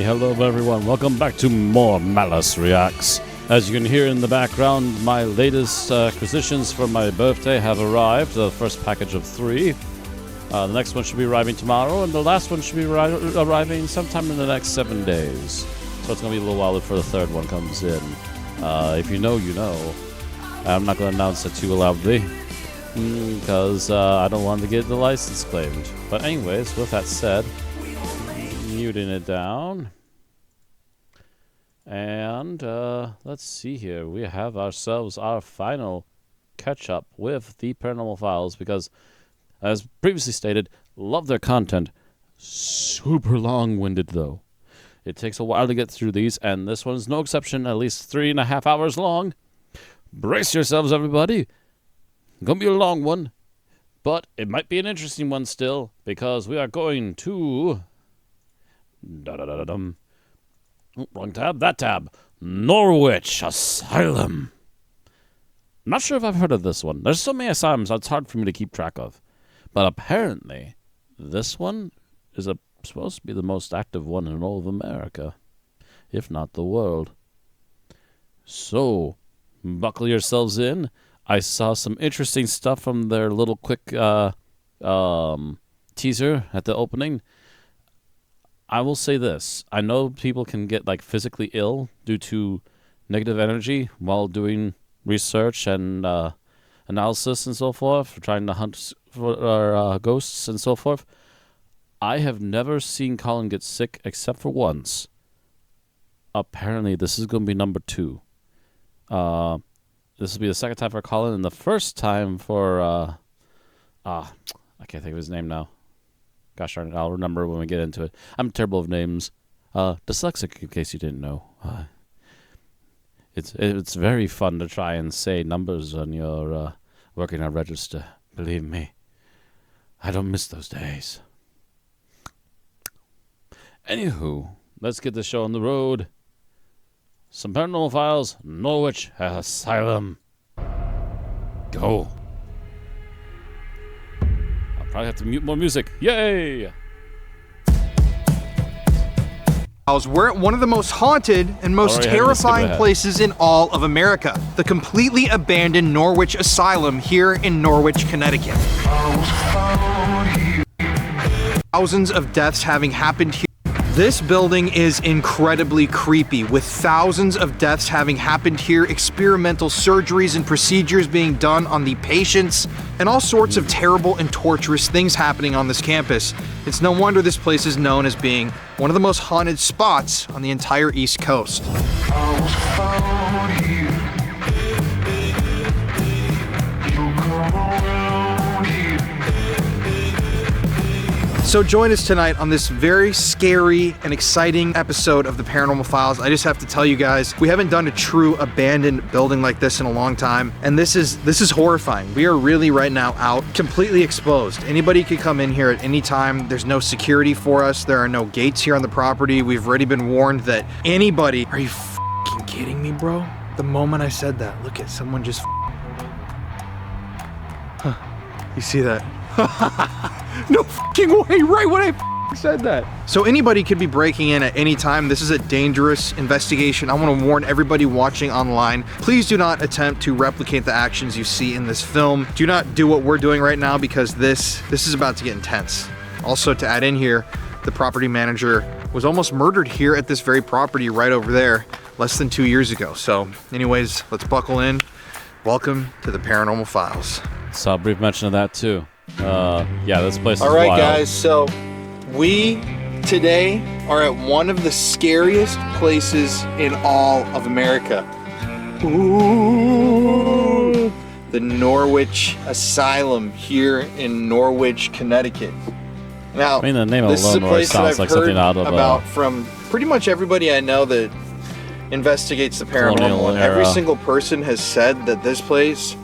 Hello everyone, welcome back to more Malice Reacts. As you can hear in the background, my latest acquisitions for my birthday have arrived. The first package of 3. The next one should be arriving tomorrow, and the last one should be arriving sometime in the next 7 days. So it's going to be a little while before the third one comes in. If you know, you know. I'm not going to announce it too loudly, because I don't want to get the license claimed. But anyways, with that said, muting it down. And let's see here. We have ourselves our final catch-up with the Paranormal Files because, as previously stated, love their content. Super long-winded, though. It takes a while to get through these, and this one's no exception, at least 3.5 hours long. Brace yourselves, everybody. Gonna be a long one, but it might be an interesting one still, because we are going to... Wrong tab, that tab. Norwich Asylum. I'm not sure if I've heard of this one. There's so many asylums, it's hard for me to keep track of. But apparently, this one is supposed to be the most active one in all of America, if not the world. So, buckle yourselves in. I saw some interesting stuff from their little quick teaser at the opening. I will say this. I know people can get physically ill due to negative energy while doing research and analysis and so forth, trying to hunt for ghosts and so forth. I have never seen Colin get sick except for once. Apparently, this is going to be number 2. This will be the second time for Colin, and the first time for, I can't think of his name now. Gosh darn it, I'll remember when we get into it. I'm terrible with names. Dyslexic, in case you didn't know. It's very fun to try and say numbers on your working on register. Believe me, I don't miss those days. Anywho, let's get the show on the road. Some Paranormal Files, Norwich Asylum. Go. I'll probably have to mute more music. Yay! We're at one of the most haunted and most terrifying places in all of America. The completely abandoned Norwich Asylum here in Norwich, Connecticut. Thousands of deaths having happened here. This building is incredibly creepy, with thousands of deaths having happened here, experimental surgeries and procedures being done on the patients, and all sorts of terrible and torturous things happening on this campus. It's no wonder this place is known as being one of the most haunted spots on the entire East Coast. So join us tonight on this very scary and exciting episode of the Paranormal Files. I just have to tell you guys, we haven't done a true abandoned building like this in a long time, and this is horrifying. We are really right now out, completely exposed. Anybody could come in here at any time. There's no security for us. There are no gates here on the property. We've already been warned that anybody... Are you f***ing kidding me, bro? The moment I said that, look at someone just... Huh. You see that? No fucking way, right when I said that. So anybody could be breaking in at any time. This is a dangerous investigation. I want to warn everybody watching online. Please do not attempt to replicate the actions you see in this film. Do not do what we're doing right now, because this is about to get intense. Also, to add in here, the property manager was almost murdered here at this very property right over there less than 2 years ago. So anyways, let's buckle in. Welcome to the Paranormal Files. Saw a brief mention of that too. Yeah, this place is wild. All right, wild. guys, so we today are at one of the scariest places in all of America. Ooh, the Norwich Asylum here in Norwich, Connecticut. Now, I mean, the name this alone is a place that I've like heard something out of about from pretty much everybody I know that investigates the paranormal. And every single person has said that this place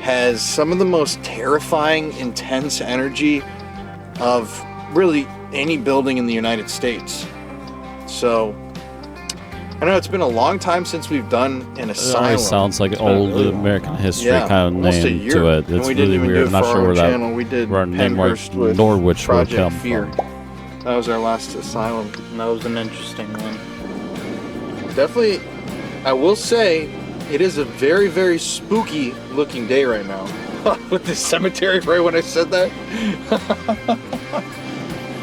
has some of the most terrifying, intense energy of really any building in the United States. So, I know it's been a long time since we've done an asylum. It sounds like old American history kind of name to it. It's we really didn't weird. I'm not sure where channel. We did where our name was with Norwich would Project come Fear. from. That was our last asylum. That was an interesting one. Definitely, I will say, it is a very, very spooky looking day right now. With this cemetery right when I said that.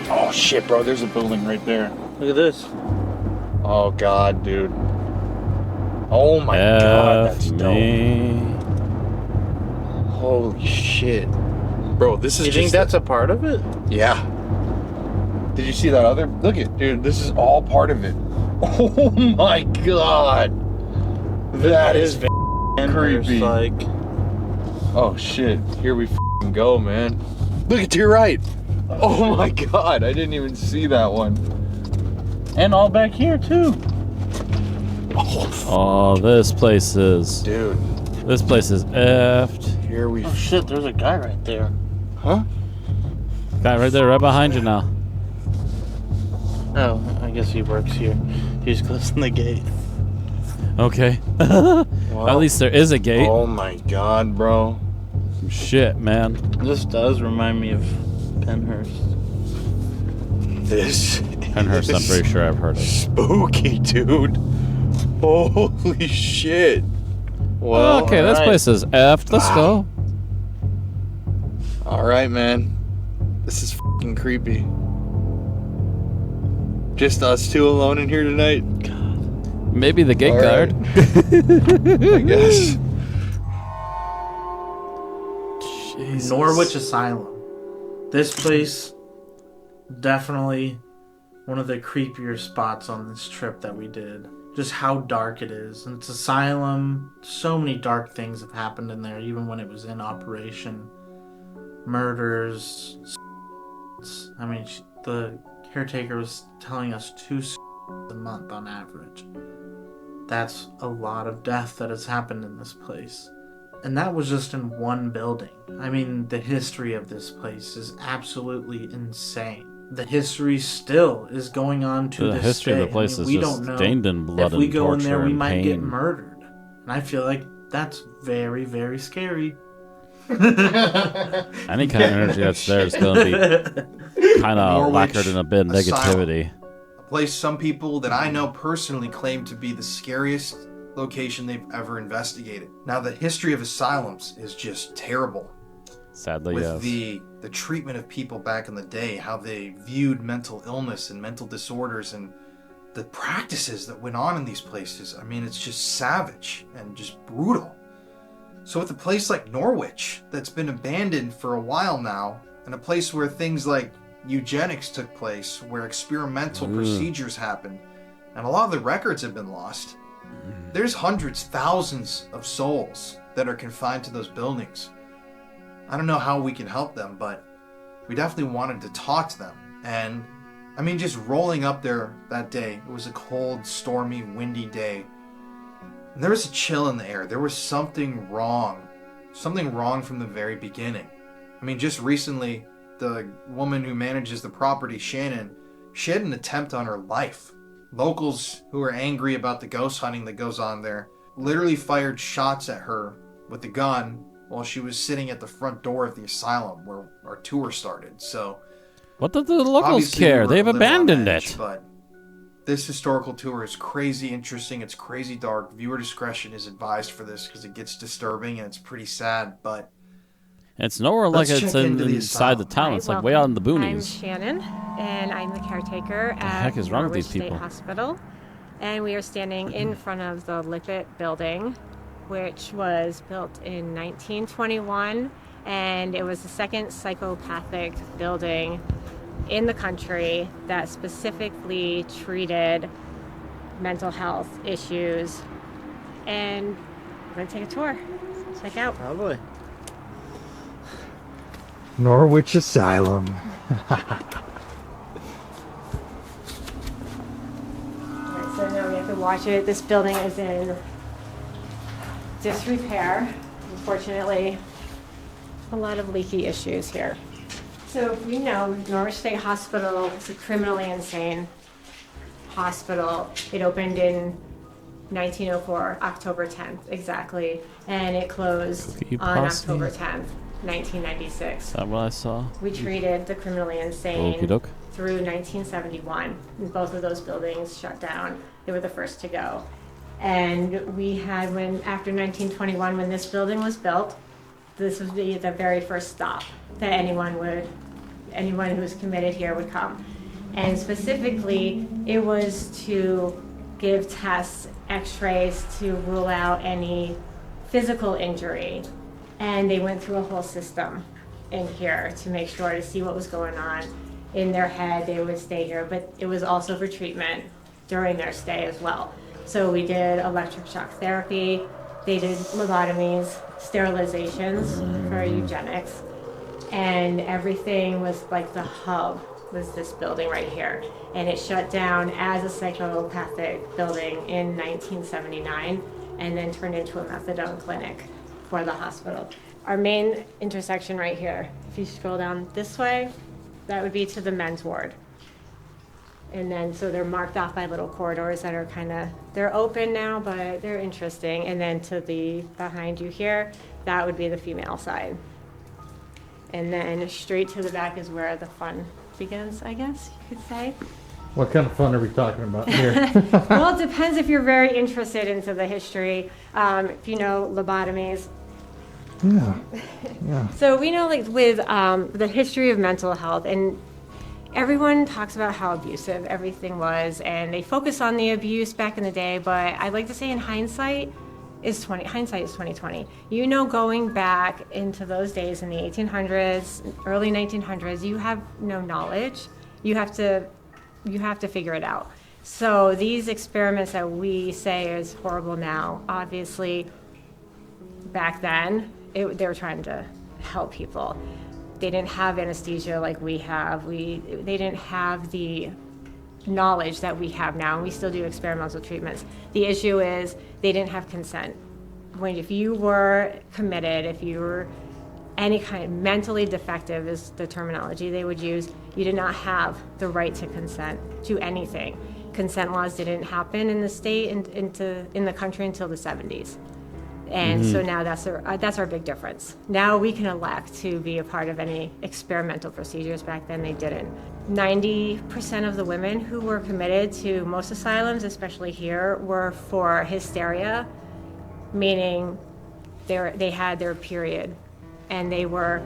Oh shit, bro, there's a building right there. Look at this. Oh god, dude. Oh my god, that's dope. Holy shit. Bro, this is You think that's a part of it? Yeah. Did you see that other? Look at, dude, this is all part of it. Oh my god. That is creepy. Like... Oh shit, here we f***ing go, man. Look at to your right. Oh my god, I didn't even see that one. And all back here too. Oh, this place is... Dude. This place is effed. Here we... Oh shit, there's a guy right there. Huh? Guy right there, right behind you now. Oh, I guess he works here. He's closing the gate. Okay. Well, At least there is a gate. Oh my god, bro. Shit, man. This does remind me of Penhurst. This Penhurst, I'm pretty sure I've heard of. Spooky, dude. Holy shit. Well, Okay, this place is effed. Let's go. Alright, man. This is fucking creepy. Just us two alone in here tonight? Maybe the gate All guard. I guess. Jesus. Norwich Asylum. This place, definitely one of the creepier spots on this trip that we did. Just how dark it is. And it's Asylum. So many dark things have happened in there, even when it was in operation. Murders. I mean, the caretaker was telling us 2 a month on average. That's a lot of death that has happened in this place. And that was just in one building. I mean, the history of this place is absolutely insane. The history still is going on to this day. The history of the place is we just don't know stained in blood and torture and pain. if we go in there, we might get murdered. And I feel like that's very, very scary. Any kind of energy that's there is going to be kind of lacquered in a bit of negativity. A place some people that I know personally claim to be the scariest location they've ever investigated. Now, the history of asylums is just terrible. Sadly, with yes. the treatment of people back in the day, how they viewed mental illness and mental disorders, and the practices that went on in these places. I mean, it's just savage and just brutal. So with a place like Norwich that's been abandoned for a while now, and a place where things like eugenics took place, where experimental procedures happened, and a lot of the records have been lost, there's hundreds, thousands of souls that are confined to those buildings. I don't know how we can help them, but we definitely wanted to talk to them. And I mean, just rolling up there that day, it was a cold, stormy, windy day. And there was a chill in the air. There was something wrong. Something wrong from the very beginning. I mean, just recently, the woman who manages the property, Shannon, she had an attempt on her life. Locals who are angry about the ghost hunting that goes on there literally fired shots at her with a gun while she was sitting at the front door of the asylum where our tour started. So, what did the locals care? They've abandoned it. But this historical tour is crazy interesting. It's crazy dark. Viewer discretion is advised for this because it gets disturbing and it's pretty sad. But it's nowhere like it's inside the town. It's like way out in the boonies. I'm Shannon, and I'm the caretaker What the at heck is wrong with Norwich these people? State Hospital. And we are standing in front of the Lippet building, which was built in 1921, and it was the second psychopathic building in the country that specifically treated mental health issues. And we're gonna take a tour. Check out. Oh boy. Norwich Asylum. Alright, so now we have to watch it. This building is in disrepair. Unfortunately, a lot of leaky issues here. So we know Norwich State Hospital is a criminally insane hospital. It opened in 1904, October 10th, exactly. And it closed on October 10th, 1996. Is that what I saw? We treated the criminally insane Okey-doke. through 1971. And both of those buildings shut down. They were the first to go. And we had, after 1921, when this building was built, this would be the very first stop that anyone who was committed here would come. And specifically, it was to give tests, x-rays, to rule out any physical injury. And they went through a whole system in here to make sure to see what was going on in their head. They would stay here, but it was also for treatment during their stay as well. So we did electric shock therapy, they did lobotomies, sterilizations for eugenics, and everything was like the hub was this building right here. And it shut down as a psychopathic building in 1979 and then turned into a methadone clinic for the hospital. Our main intersection right here, if you scroll down this way, that would be to the men's ward. And then, so they're marked off by little corridors that are they're open now, but they're interesting. And then to the, behind you here, that would be the female side. And then straight to the back is where the fun begins, I guess you could say. What kind of fun are we talking about here? Well, it depends if you're very interested into the history. If you know lobotomies. Yeah. So we know, like, with the history of mental health, and everyone talks about how abusive everything was, and they focus on the abuse back in the day. But I'd like to say, in hindsight is 2020. You know, going back into those days in the 1800s, early 1900s, you have no knowledge. You have to figure it out. So these experiments that we say is horrible now, obviously, back then, they were trying to help people. They didn't have anesthesia like we have. They didn't have the knowledge that we have now, and we still do experimental treatments. The issue is they didn't have consent. If you were committed, if you were any kind of mentally defective is the terminology they would use, you did not have the right to consent to anything. Consent laws didn't happen in the state in the country until the 70s. And so now that's our big difference. Now we can elect to be a part of any experimental procedures. Back then they didn't. 90% of the women who were committed to most asylums, especially here, were for hysteria, meaning they had their period and their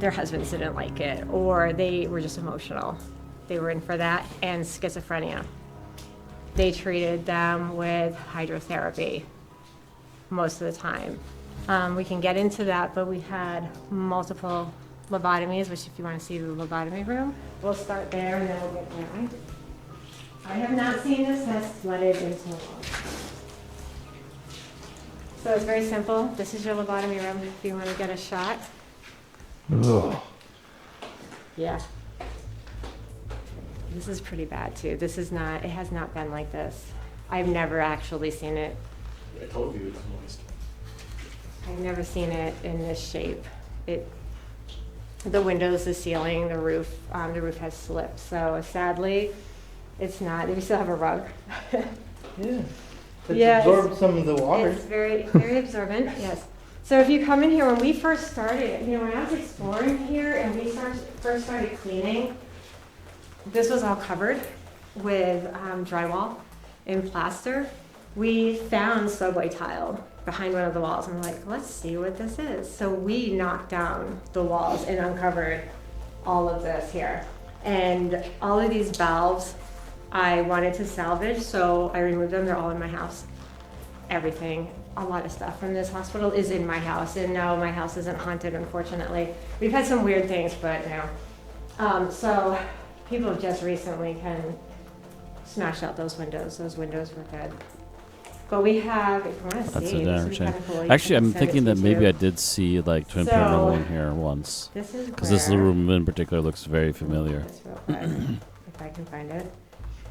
hydrants didn't like it, or they were just emotional. They were in for that, and schizophrenia. They treated them with hydrotherapy most of the time. We can get into that, but we had multiple lobotomies, which if you want to see the lobotomy room, we'll start there and then we'll get going. I have not seen this test flooded into a wall. So it's very simple. This is your lobotomy room if you want to get a shot. Ugh. Yeah. This is pretty bad too. It has not been like this. I've never actually seen it. I told you it's moist. I've never seen it in this shape. The windows, the ceiling, the roof has slipped. So sadly, it's not. We still have a rug. Yeah. Yeah, Absorb some of the water. It's very, very absorbent. Yes. So if you come in here, when we first started, when I was exploring here and we first started cleaning, this was all covered with drywall and plaster. We found subway tile behind one of the walls, and we're like, let's see what this is. So we knocked down the walls and uncovered all of this here. And all of these valves I wanted to salvage, so I removed them. They're all in my house. Everything, a lot of stuff from this hospital is in my house, and no, my house isn't haunted, unfortunately. We've had some weird things, but no. So people just recently smashed out those windows. Those windows were good. But we have, if you want to That's see, a this damn would be shame. kind of cool. You Actually, can I'm send thinking it that to maybe you. I did see like Twin So- Paranormal in here once. This is Because this where- room in particular looks very familiar. Just real quick, if I can find it.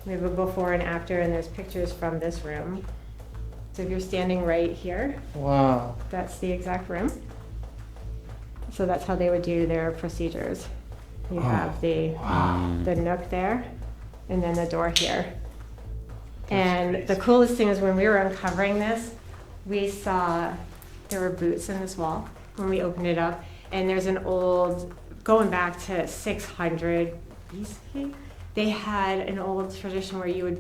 We have a before and after, and there's pictures from this room. So if you're standing right here, Wow. that's the exact room. So that's how they would do their procedures. You have the nook there, and then the door here. And the coolest thing is when we were uncovering this, we saw there were boots in this wall when we opened it up. And there's an old, going back to 600 BC, they had an old tradition where you would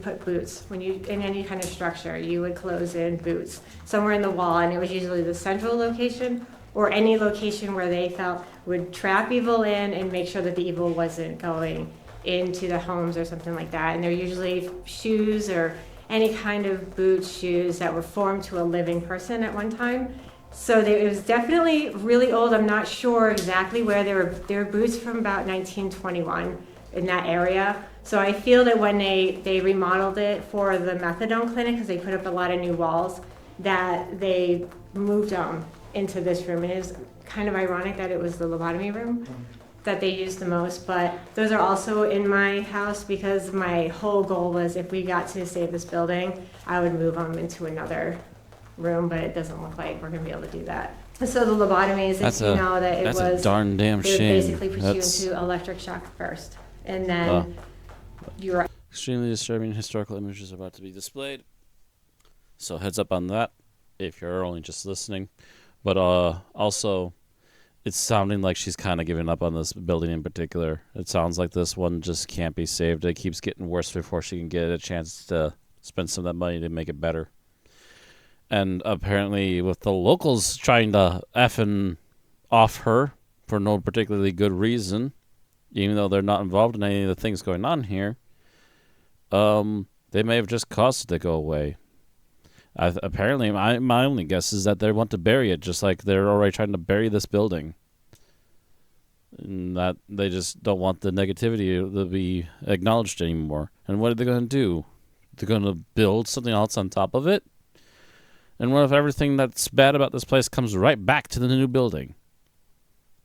put boots when you in any kind of structure. You would close in boots somewhere in the wall, and it was usually the central location or any location where they felt would trap evil in and make sure that the evil wasn't going into the homes or something like that. And they're usually shoes or any kind of boots, shoes that were formed to a living person at one time. So it was definitely really old. I'm not sure exactly where they were boots from about 1921 in that area. So I feel that when they remodeled it for the methadone clinic, because they put up a lot of new walls, that they moved them into this room. And it was kind of ironic that it was the lobotomy room that they used the most. But those are also in my house because my whole goal was if we got to save this building, I would move them into another room, but it doesn't look like we're going to be able to do that. So the lobotomies, if you know that it was... That's a darn damn they would shame. basically put you into electric shock first. And then you're... Extremely disturbing historical images are about to be displayed. So heads up on that if you're only just listening. But also, it's sounding like she's kind of giving up on this building in particular. It sounds like this one just can't be saved. It keeps getting worse before she can get a chance to spend some of that money to make it better. And apparently with the locals trying to effing off her for no particularly good reason, even though they're not involved in any of the things going on here, they may have just caused it to go away. Apparently, my only guess is that they want to bury it, just like they're already trying to bury this building. And that they just don't want the negativity to be acknowledged anymore. And what are they going to do? They're going to build something else on top of it? And what if everything that's bad about this place comes right back to the new building?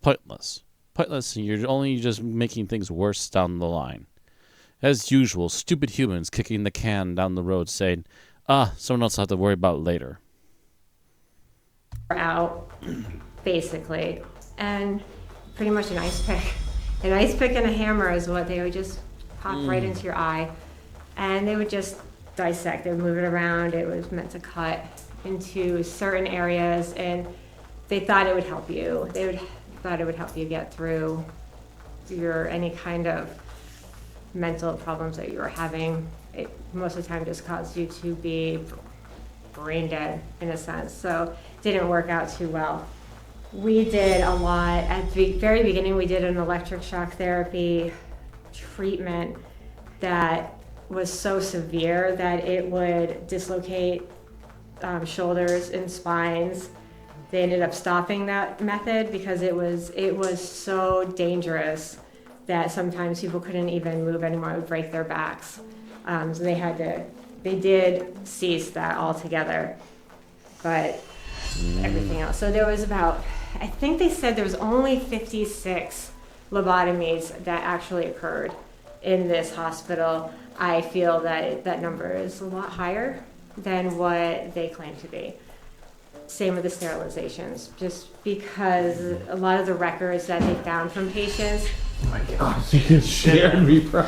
Pointless. Pointless, and you're only just making things worse down the line. As usual, stupid humans kicking the can down the road saying, someone else will have to worry about later. Out, basically. And pretty much an ice pick. An ice pick and a hammer is what they would just pop right into your eye. And they would just dissect. They would move it around. It was meant to cut into certain areas, and they thought it would help you. Thought it would help you get through any kind of mental problems that you were having. It most of the time just caused you to be brain dead in a sense, so it didn't work out too well. We did a lot. At the very beginning, we did an electric shock therapy treatment that was so severe that it would dislocate shoulders and spines. They ended up stopping that method because it was so dangerous that sometimes people couldn't even move anymore. It would break their backs. So they did cease that altogether, but everything else. So there was I think they said there was only 56 lobotomies that actually occurred in this hospital. I feel that that number is a lot higher than what they claim to be. Same with the sterilizations, just because a lot of the records that they found from patients. Oh my gosh, you just scared me, bro.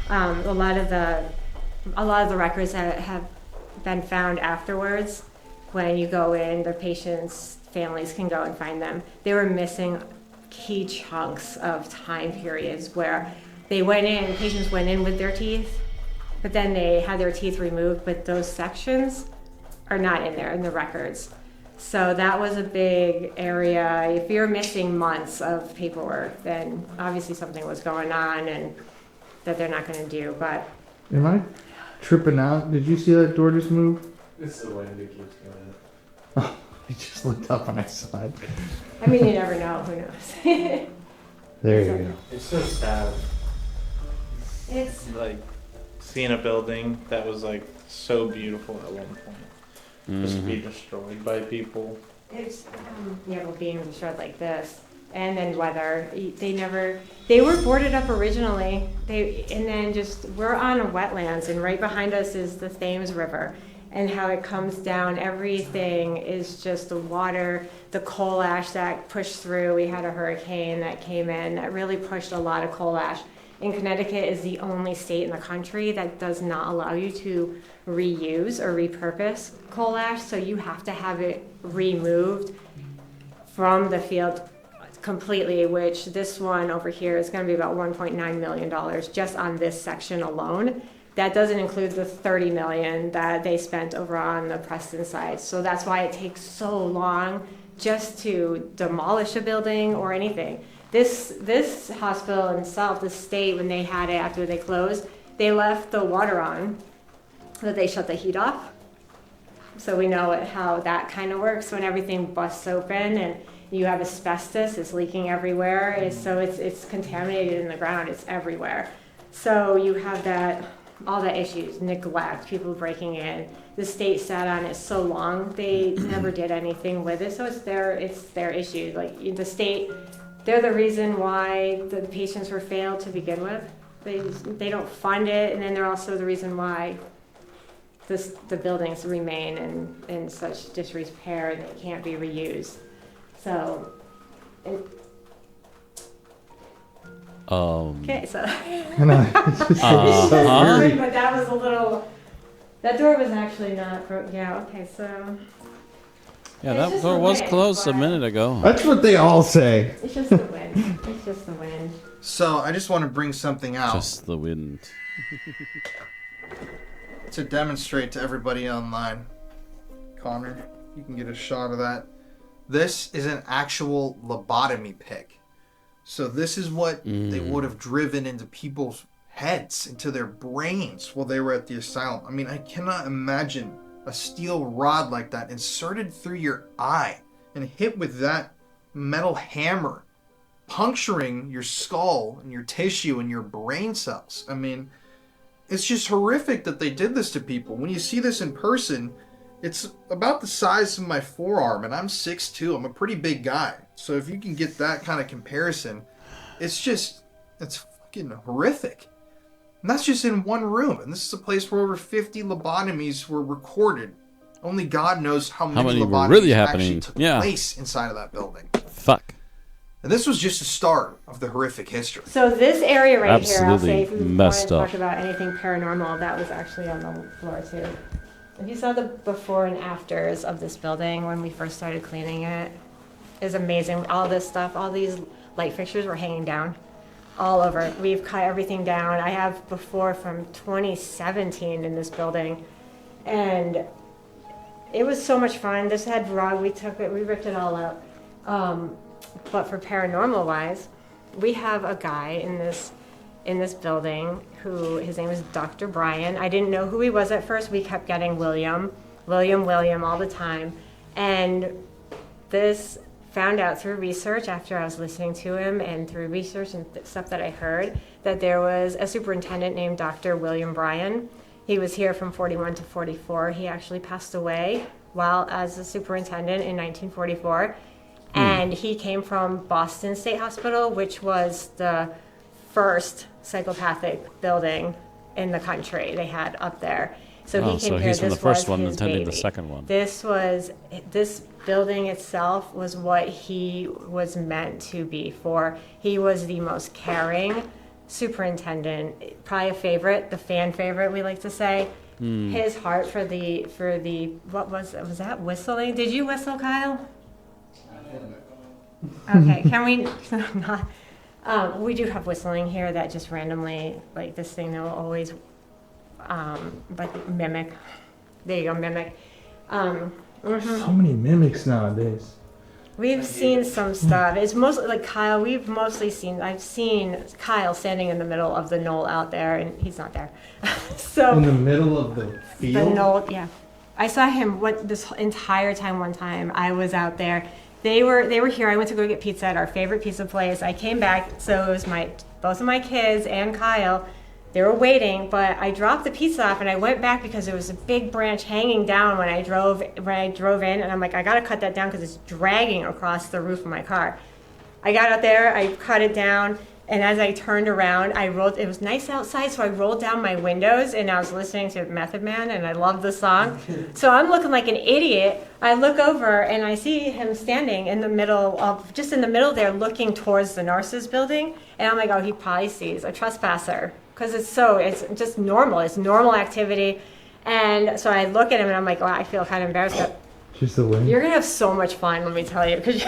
A lot of the records that have been found afterwards, when you go in, the patients' families can go and find them. They were missing key chunks of time periods where patients went in with their teeth, but then they had their teeth removed, but those sections are not in there in the records. So that was a big area. If you're missing months of paperwork, then obviously something was going on and that they're not going to do. But am I tripping out? Did you see that door just move? It's the wind that keeps going. Oh, I just looked up and I saw it. I mean, you never know. Who knows? There you go. It's so sad. It's Like seeing a building that was like so beautiful at one point just to be destroyed by people. It's being destroyed like this, and then weather. They were boarded up originally. We're on a wetlands, and right behind us is the Thames River, and how it comes down. Everything is just the water, the coal ash that pushed through. We had a hurricane that came in that really pushed a lot of coal ash. And Connecticut is the only state in the country that does not allow you to reuse or repurpose coal ash, so you have to have it removed from the field completely, which this one over here is going to be about $1.9 million just on this section alone. That doesn't include the $30 million that they spent over on the Preston side. So that's why it takes so long just to demolish a building or anything. This hospital itself, the state, when they had it after they closed, they left the water on, that they shut the heat off. So we know how that kind of works when everything busts open and you have asbestos, it's leaking everywhere. It's contaminated in the ground, it's everywhere. So you have all the issues, neglect, people breaking in. The state sat on it so long, they never did anything with it. So it's their issue. Like the state, they're the reason why the patients were failed to begin with. They don't fund it, and then they're also the reason why the buildings remain in such disrepair and they can't be reused. So, okay, so. I know. It's just But that was a little. That door was actually not broken. Yeah. Okay. So. Yeah, that door was closed a minute ago. That's what they all say. It's just the wind. It's just the wind. So I just want to bring something out Just the wind. to demonstrate to everybody online. Connor, you can get a shot of that. This is an actual lobotomy pick. So this is what they would have driven into people's heads, into their brains while they were at the asylum. I mean, I cannot imagine a steel rod like that inserted through your eye and hit with that metal hammer, puncturing your skull and your tissue and your brain cells. I mean, it's just horrific that they did this to people. When you see this in person, it's about the size of my forearm, and I'm 6'2". I'm a pretty big guy. So if you can get that kind of comparison, it's fucking horrific. And that's just in one room. And this is a place where over 50 lobotomies were recorded. Only God knows how many were lobotomies really actually happening. took Yeah. place inside of that building. Fuck. And this was just the start of the horrific history. So this area right here, I'll Absolutely say, if we want messed to up. talk about anything paranormal, that was actually on the floor too. If you saw the before and afters of this building when we first started cleaning it, is amazing. All this stuff, all these light fixtures were hanging down all over. We've cut everything down. I have before from 2017 in this building, and it was so much fun. This had rug, we ripped it all out. But for paranormal wise, we have a guy in this building who, his name is Dr. Brian. I didn't know who he was at first. We kept getting William all the time. And this found out through research after I was listening to him and through research and stuff that I heard that there was a superintendent named Dr. William Bryan. He was here from 41 to 44. He actually passed away while as a superintendent in 1944. And he came from Boston State Hospital, which was the first psychopathic building in the country they had up there. So he came so here. he's from This the first was one his attending the baby. second one. This building itself was what he was meant to be for. He was the most caring superintendent, probably a favorite, the fan favorite we like to say. His heart for the what was that whistling? Did you whistle, Kyle? Okay, can we not? We do have whistling here that just randomly, like this thing that will always, like mimic. There you go, mimic. So many mimics nowadays. We've seen some stuff. It's mostly like Kyle. I've seen Kyle standing in the middle of the knoll out there, and he's not there. So In the middle of the field? the knoll, yeah. I saw him this entire time. One time I was out there. They were here. I went to go get pizza at our favorite pizza place. I came back, so it was both of my kids and Kyle. They were waiting, but I dropped the pizza off and I went back because there was a big branch hanging down when I drove in, and I'm like, I gotta cut that down because it's dragging across the roof of my car. I got out there, I cut it down, and as I turned around, it was nice outside, so I rolled down my windows and I was listening to Method Man, and I loved the song. So I'm looking like an idiot. I look over and I see him standing in the middle there looking towards the nurse's building, and I'm like, oh, he probably sees a trespasser. Because it's just normal. It's normal activity. And so I look at him and I'm like, oh, I feel kind of embarrassed. Just the wind. You're going to have so much fun, let me tell you. Because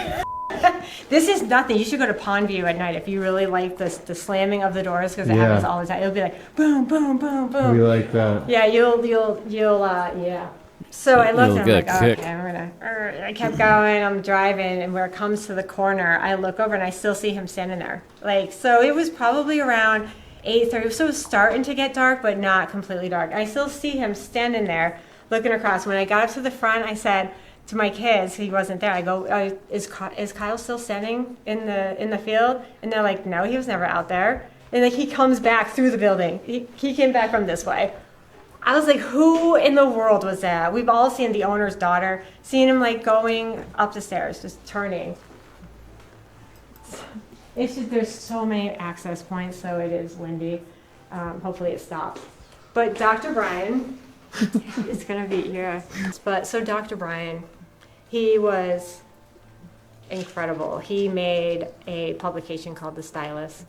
This is nothing. You should go to Pondview at night if you really like the slamming of the doors, because it Yeah. happens all the time. It'll be like boom, boom, boom, boom. We like that. Yeah, you'll yeah. So I looked You'll and I'm get like, kicked. okay, I'm gonna. I kept going. I'm driving, and where it comes to the corner, I look over and I still see him standing there. Like, so it was probably around 8:30. So it was starting to get dark, but not completely dark. I still see him standing there, looking across. When I got up to the front, I said to my kids, he wasn't there. I go, is Kyle still standing in the field? And they're like, no, he was never out there. And like he comes back through the building. He came back from this way. I was like, who in the world was that? We've all seen the owner's daughter, seeing him like going up the stairs, just turning. It's just, there's so many access points, so it is windy. Hopefully it stops. But Dr. Brian is gonna be here. But so Dr. Brian, he was incredible. He made a publication called The Stylist,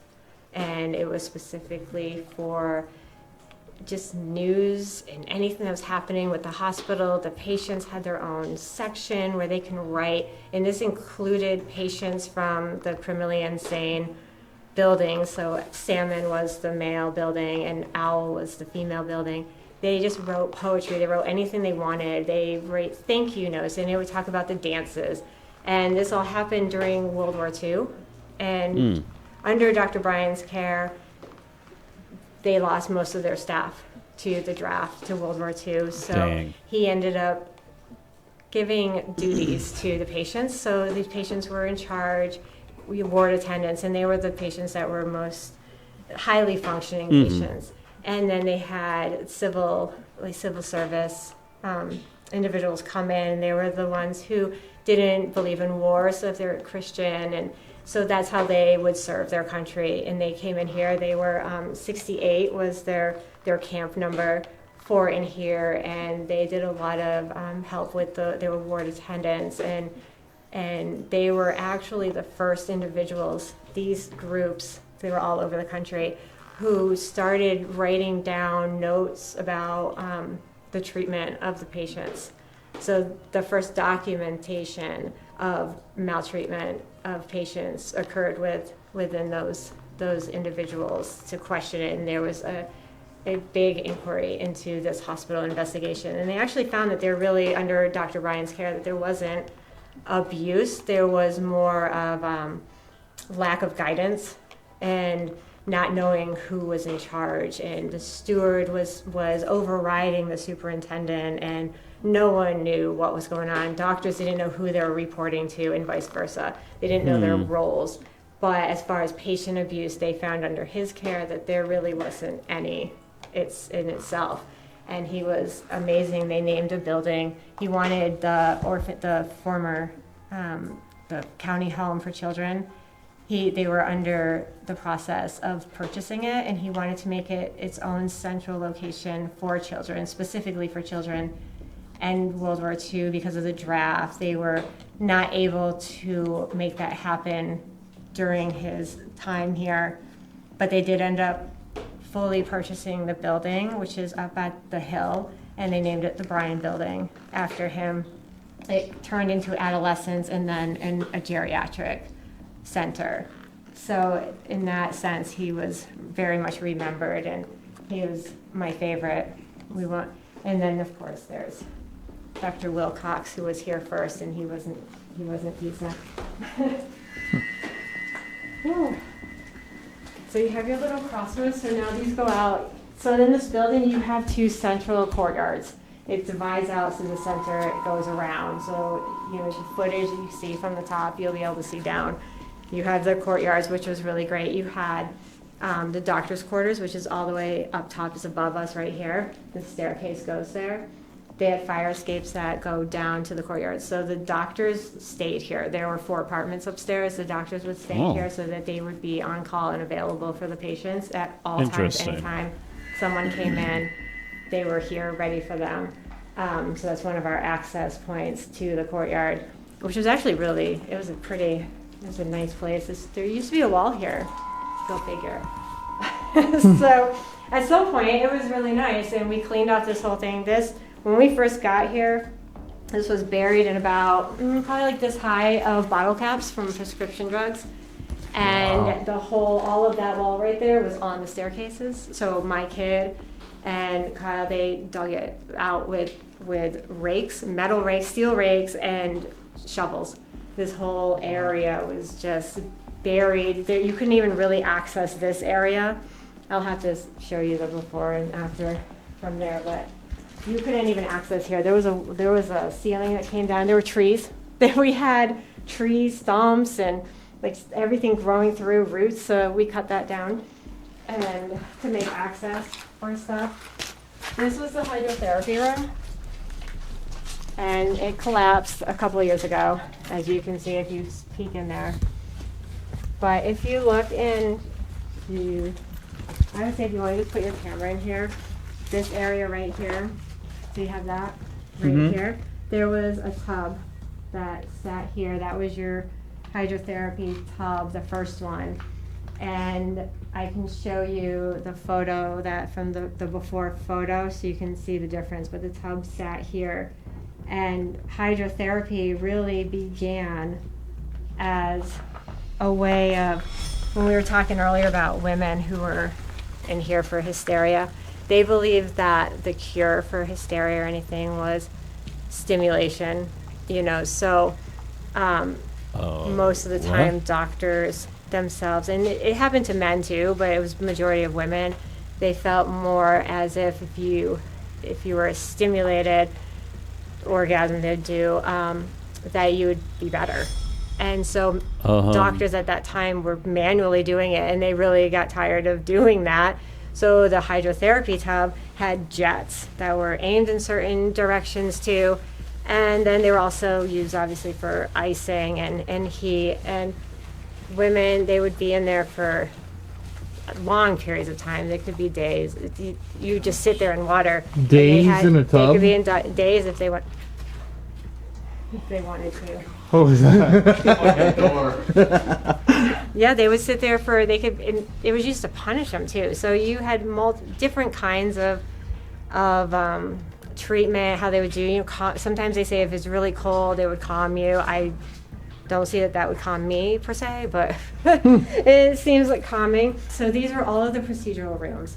and it was specifically for just news and anything that was happening with the hospital. The patients had their own section where they can write, and this included patients from the criminally insane building. So Salmon was the male building and Owl was the female building. They just wrote poetry, they wrote anything they wanted, they wrote thank you notes, and they would talk about the dances. And this all happened during World War II. And under Dr. Brian's care, they lost most of their staff to the draft to World War II. So Dang. he ended up giving duties to the patients. So these patients were in charge, ward attendants, and they were the patients that were most highly functioning patients. And then they had civil service individuals come in, and they were the ones who didn't believe in war, so if they were Christian, and so that's how they would serve their country. And they came in here. They were 68 was their camp number for in here, and they did a lot of help with they were ward attendants, and they were actually the first individuals. These groups, they were all over the country, who started writing down notes about the treatment of the patients. So the first documentation of maltreatment of patients occurred within those individuals to question it, and there was a big inquiry into this hospital investigation. And they actually found that they're really under Dr. Brian's care, that there wasn't abuse, there was more of lack of guidance and not knowing who was in charge, and the steward was overriding the superintendent, and no one knew what was going on. Doctors didn't know who they were reporting to, and vice versa. They didn't know their roles. But as far as patient abuse, they found under his care that there really wasn't any in itself. And he was amazing. They named a building. He wanted the former the county home for children. They were under the process of purchasing it, and he wanted to make it its own central location for children, specifically for children. And World War II, because of the draft, they were not able to make that happen during his time here. But they did end up fully purchasing the building, which is up at the hill, and they named it the Bryan Building after him. It turned into adolescents and then a geriatric center. So in that sense, he was very much remembered, and he was my favorite. And then of course there's Dr. Wilcox, who was here first, and he wasn't decent. So you have your little crossroads. So now these go out. So in this building, you have two central courtyards. It divides out to the center. It goes around. So the footage that you see from the top, you'll be able to see down. You have the courtyards, which was really great. You had the doctor's quarters, which is all the way up top, is above us right here. The staircase goes there. They had fire escapes that go down to the courtyard. So the doctors stayed here. There were 4 apartments upstairs. The doctors would stay here so that they would be on call and available for the patients at all times, anytime someone came in, they were here ready for them. So that's one of our access points to the courtyard, which was actually it was a nice place. There used to be a wall here. Go figure. So at some point, it was really nice, and we cleaned off this whole thing. When we first got here, This was buried in about probably like this high of bottle caps from prescription drugs. And all of that wall right there was on the staircases. So my kid and Kyle, they dug it out with rakes, metal rakes, steel rakes, and shovels. This whole area was just buried. There, you couldn't even really access this area. I'll have to show you the before and after from there, but you couldn't even access here. There was a ceiling that came down. There were trees. We had trees, stumps, and like everything growing through roots. So we cut that down, and then to make access for stuff. This was the hydrotherapy room, and it collapsed a couple of years ago, as you can see if you peek in there. But if you look in, I would say if you want to just put your camera in here, this area right here, so you have that right here, there was a tub that sat here. That was your hydrotherapy tub, the first one. And I can show you the photo that from the before photo so you can see the difference, but the tub sat here. And hydrotherapy really began as a way of, when we were talking earlier about women who were in here for hysteria, they believed that the cure for hysteria or anything was stimulation, so most of the time doctors themselves, and it happened to men too, but it was the majority of women, they felt more as if you were stimulated orgasm they'd do, that you would be better. And so doctors at that time were manually doing it, and they really got tired of doing that. So the hydrotherapy tub had jets that were aimed in certain directions too. And then they were also used obviously for icing and heat. And women, they would be in there for long periods of time. They could be days. You just sit there in water. Days in a tub? They could be in days if they wanted to. What was that? Yeah, they would sit there it was used to punish them too. So you had different kinds of treatment, how they would do, sometimes they say if it's really cold, it would calm you. I don't see that would calm me per se, but it seems like calming. So these are all of the procedural rooms.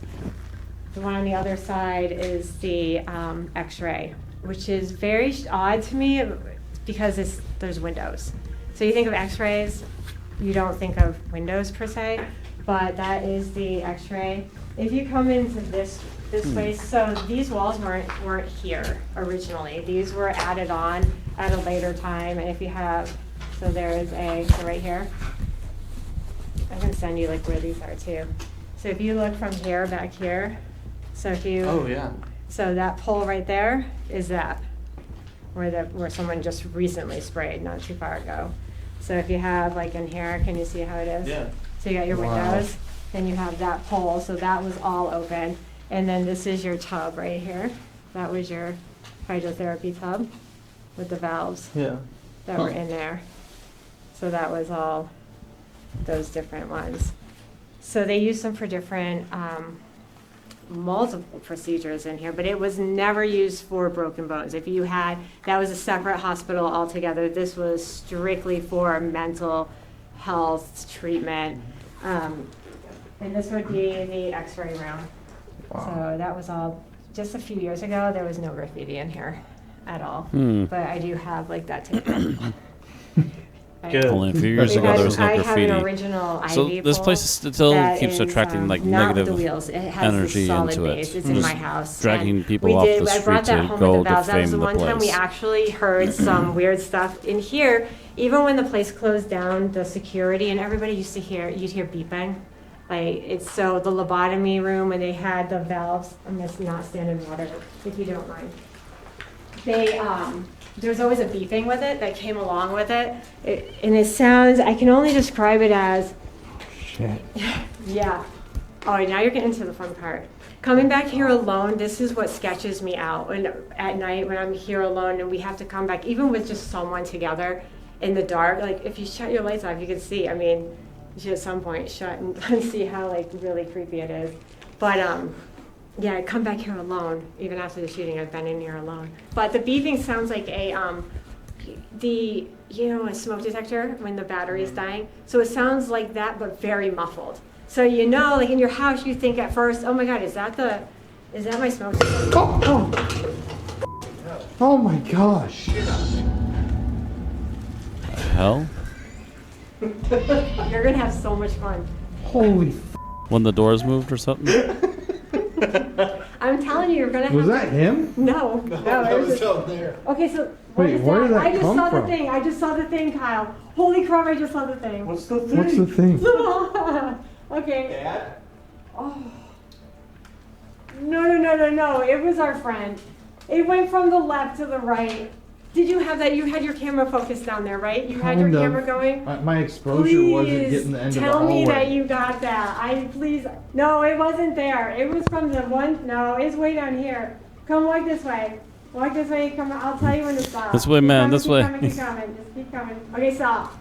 The one on the other side is the x-ray, which is very odd to me because there's windows. So you think of x-rays, you don't think of windows per se, but that is the x-ray. If you come into this place, so these walls weren't here originally. These were added on at a later time, and if you have, so right here, I can send you like where these are too. So if you look from here, back here, so if you, so that pole right there is that, where someone just recently sprayed not too far ago. So if you have like in here, can you see how it is? Yeah. So you got your windows, then you have that pole, so that was all open. And then this is your tub right here. That was your hydrotherapy tub with the valves that were in there. So that was all those different ones. So they used them for different multiple procedures in here, but it was never used for broken bones. If you had, that was a separate hospital altogether. This was strictly for mental health treatment. And this would be the x-ray room. Wow. So that was all just a few years ago. There was no graffiti in here at all. But I do have like that tape. Good. Only a few years ago there was no graffiti. I have an original so ivy this place still keeps attracting like negative energy into it. It's in my house. Dragging people off the street to go defame the place. That was the one time we actually heard some weird stuff in here. Even when the place closed down, the security and everybody you'd hear beeping. Like it's so the lobotomy room when they had the valves. I'm gonna not stand in water if you don't mind. There's always a beeping with it that came along with it. And it sounds, I can only describe it as, shit. Yeah. Oh, now you're getting to the fun part. Coming back here alone, this is what sketches me out. And at night when I'm here alone and we have to come back, even with just someone together in the dark, like if you shut your lights off, you can see, I mean, you should at some point shut and see how like really creepy it is. But Yeah, I come back here alone. Even after the shooting, I've been in here alone. But the beeping sounds like a a smoke detector when the battery is dying. So it sounds like that, but very muffled. So like in your house, you think at first, oh my God, is that my smoke detector? Oh my gosh. Hell? You're gonna have so much fun. Holy When the doors moved or something? I'm telling you, you're gonna have. Was that him? No, That it was was just. down there. Okay, so Wait, where did that I just come saw from? the thing. I just saw the thing, Kyle. Holy crap! I just saw the thing. What's the thing? What's the thing? Okay. Dad? Oh. No. It was our friend. It went from the left to the right. Did you have that? You had your camera focused down there, right? You had your Kind of. camera going? My exposure wasn't Please getting the end of the tell hallway. me that you got that. Please. No, it wasn't there. It was from the one. No, it's way down here. Come walk this way. Walk this way. Come. I'll tell you when to stop. This way, Keep man, coming, this keep way. Coming, keep coming. Just keep coming. Okay, stop.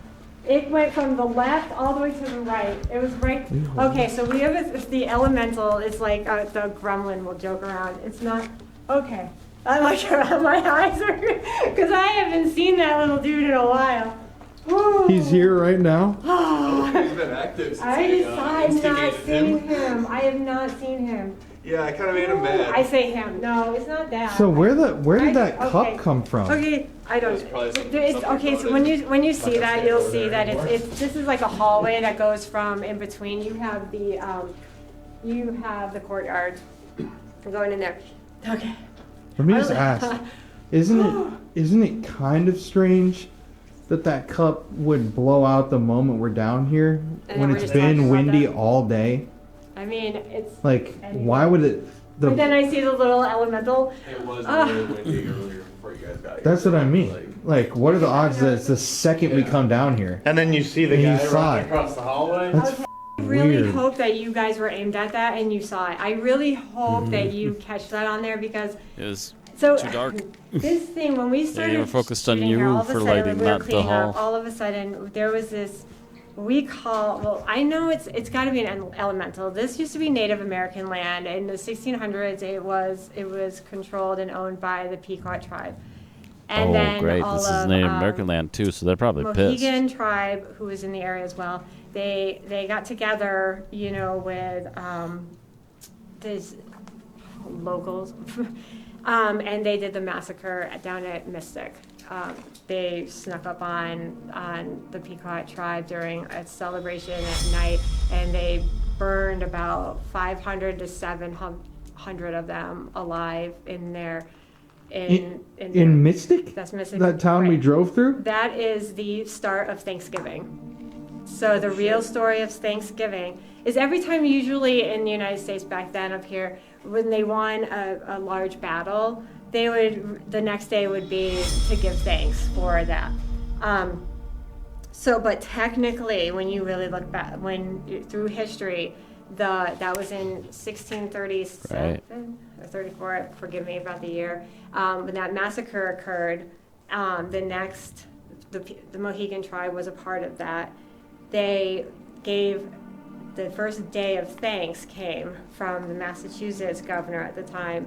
It went from the left all the way to the right. It was right. Okay, so we have the elemental. It's like the gremlin will joke around. It's not. Okay. I like my eyes are because I haven't seen that little dude in a while. He's here right now. He's been active since I have not instigated seen him. I have not seen him. Yeah, I kind of made him mad. I say him. No, it's not that. So where did that Okay. cup come from? Okay, I don't. There's probably It's, okay, so when you see that, you'll see that it's this is like a hallway that goes from in between. You have the courtyard going in there. Okay. Let me just ask. Isn't it kind of strange that cup would blow out the moment we're down here And when then we're it's just talking been about windy that? all day? I mean, it's. Like, Anyway. why would it? But then I see the little elemental. It was Ah. really windy earlier before you guys got here. That's what I mean. Like, what are the odds that it's the second we come down here? And then you see the And you guy saw running it. across the hallway. That's I really weird. hope that you guys were aimed at that and you saw it. I really hope that you catch that on there because It was so too dark. this thing when we started were focused on shooting you here, all of a for sudden, lighting, we were not the cleaning up, hall. all of a sudden there was this I know it's got to be an elemental. This used to be Native American land. In the 1600s, it was controlled and owned by the Pequot tribe. And Oh, then great. all This is of, Native American land, too, so they're probably pissed. Mohegan tribe, who was in the area as well, they got together, with these locals, and they did the massacre down at Mystic. They snuck up on the Pequot tribe during a celebration at night, and they burned about 500 to 700 of them alive in there. In Mystic? That's Mystic. That town we right. drove through? That is the start of Thanksgiving. So the real story of Thanksgiving is every time, usually in the United States back then up here, when they won a large battle, the next day would be to give thanks for that. But technically, when you really look back, through history, that was in 1637 Right. or 34. Forgive me about the year. When that massacre occurred, the Mohegan tribe was a part of that. They gave the first day of thanks came from the Massachusetts governor at the time,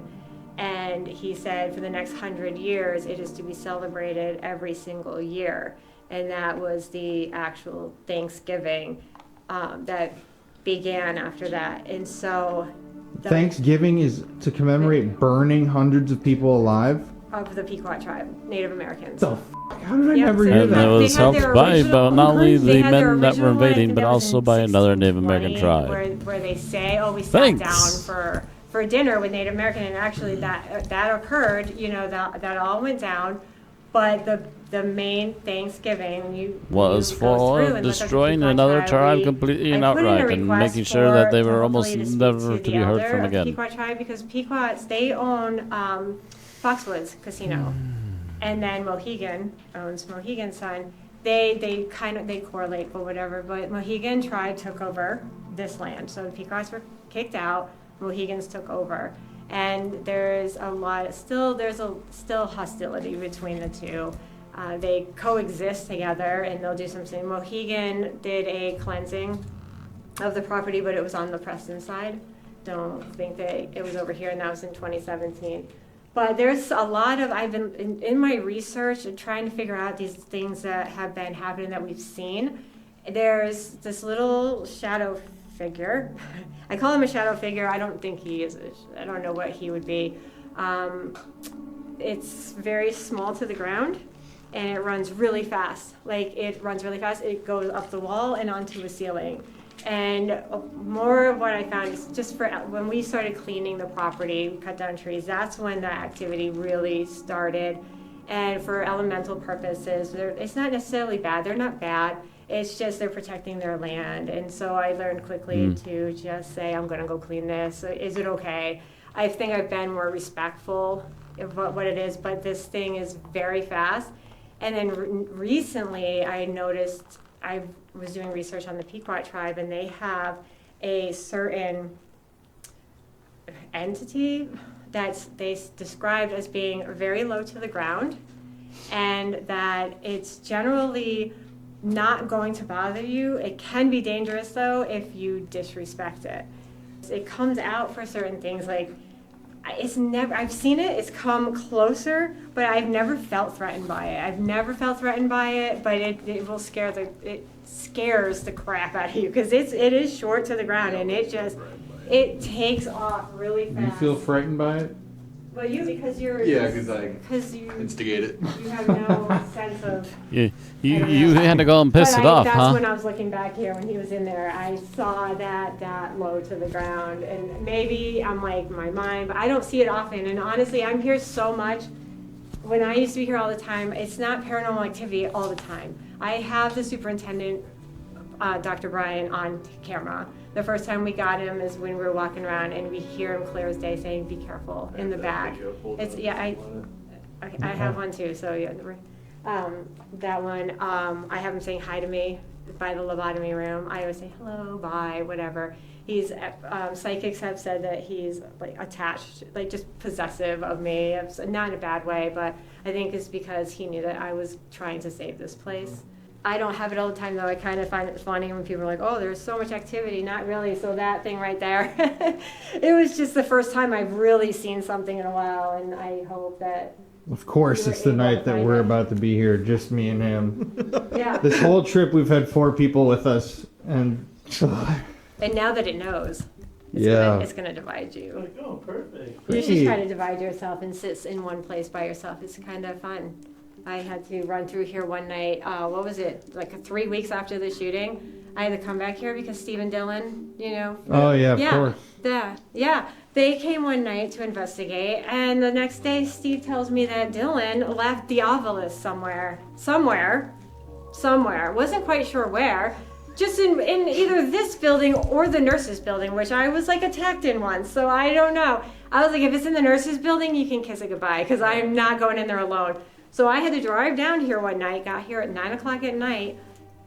and he said for the next 100 years it is to be celebrated every single year, and that was the actual Thanksgiving that began after that. And so Thanksgiving is to commemorate burning hundreds of people alive? of the Pequot tribe, Native Americans. The How did I Yep, never so hear And they it that? had- was they had helped their by original- not only they the had their men that original were one, I invading, think but that was also in by another Native American 1620, tribe. where they say, oh, we sat Thanks. down for dinner with Native American, and actually that occurred, that all went down, but the main Thanksgiving Was you go for through and look at the destroying Pequot another tribe. tribe completely and I put in a outright, and request making sure that they for- were almost hopefully to speak never to the be heard elder from of the again. Pequot tribe, because Pequots, they own Foxwoods Casino, and then Mohegan owns Mohegan's Sun. They correlate, but whatever. But Mohegan tribe took over this land, so the Pequots were kicked out. Mohegans took over, and there's still hostility between the two. They coexist together, and they'll do something. Mohegan did a cleansing of the property, but it was on the Preston side. don't think that it was over here, and that was in 2017. But there's a lot of, I've been in my research and trying to figure out these things that have been happening that we've seen. There's this little shadow figure. I call him a shadow figure. I don't think he is. I don't know what he would be. It's very small to the ground, and it runs really fast. Like, it runs really fast. It goes up the wall and onto the ceiling. And more of what I found is just for when we started cleaning the property, we cut down trees, that's when the activity really started. And for elemental purposes, it's not necessarily bad. They're not bad. It's just they're protecting their land. And so I learned quickly to just say, I'm going to go clean this. Is it okay? I think I've been more respectful of what it is, but this thing is very fast. And then recently I noticed, I was doing research on the Pequot tribe, and they have a certain entity that they described as being very low to the ground, and that it's generally not going to bother you. It can be dangerous, though, if you disrespect it. It comes out for certain things, like, it's never, I've seen it, it's come closer, but I've never felt threatened by it. But it will it scares the crap out of you, because it is short to the ground, and it takes off really fast. Do you feel frightened by it? Well, because you're... Yeah, because you instigate it. You have no sense of... You had to go and piss it off, that's huh? when I was looking back here when he was in there. I saw that low to the ground, and maybe I'm like my mind, but I don't see it often. And honestly, I'm here so much. When I used to be here all the time, it's not paranormal activity all the time. I have the superintendent, Dr. Brian, on camera. The first time we got him is when we were walking around, and we hear him clear as day saying, "Be careful," in the back. I have one too. So yeah, that one. I have him saying hi to me by the lobotomy room. I always say hello, bye, whatever. He's psychics have said that he's like attached, like just possessive of me. Not in a bad way, but I think it's because he knew that I was trying to save this place. I don't have it all the time, though. I kind of find it funny when people are like, oh, there's so much activity. Not really. So that thing right there, it was just the first time I've really seen something in a while, and I hope that... Of course, it's the night that we're about to be here, just me and him. Yeah. This whole trip, we've had 4 people with us, and... And now that it knows, it's gonna divide you. Like, oh, perfect. You should try to divide yourself and sit in one place by yourself. It's kind of fun. I had to run through here one night, what was it, like 3 weeks after the shooting. I had to come back here because Steve and Dylan, Oh, yeah, of course. Yeah. They came one night to investigate, and the next day Steve tells me that Dylan left the obelisk somewhere. Wasn't quite sure where. Just in either this building or the nurses' building, which I was like attacked in once, so I don't know. I was like, if it's in the nurses' building, you can kiss it goodbye, because I am not going in there alone. So I had to drive down here one night, got here at 9 o'clock at night,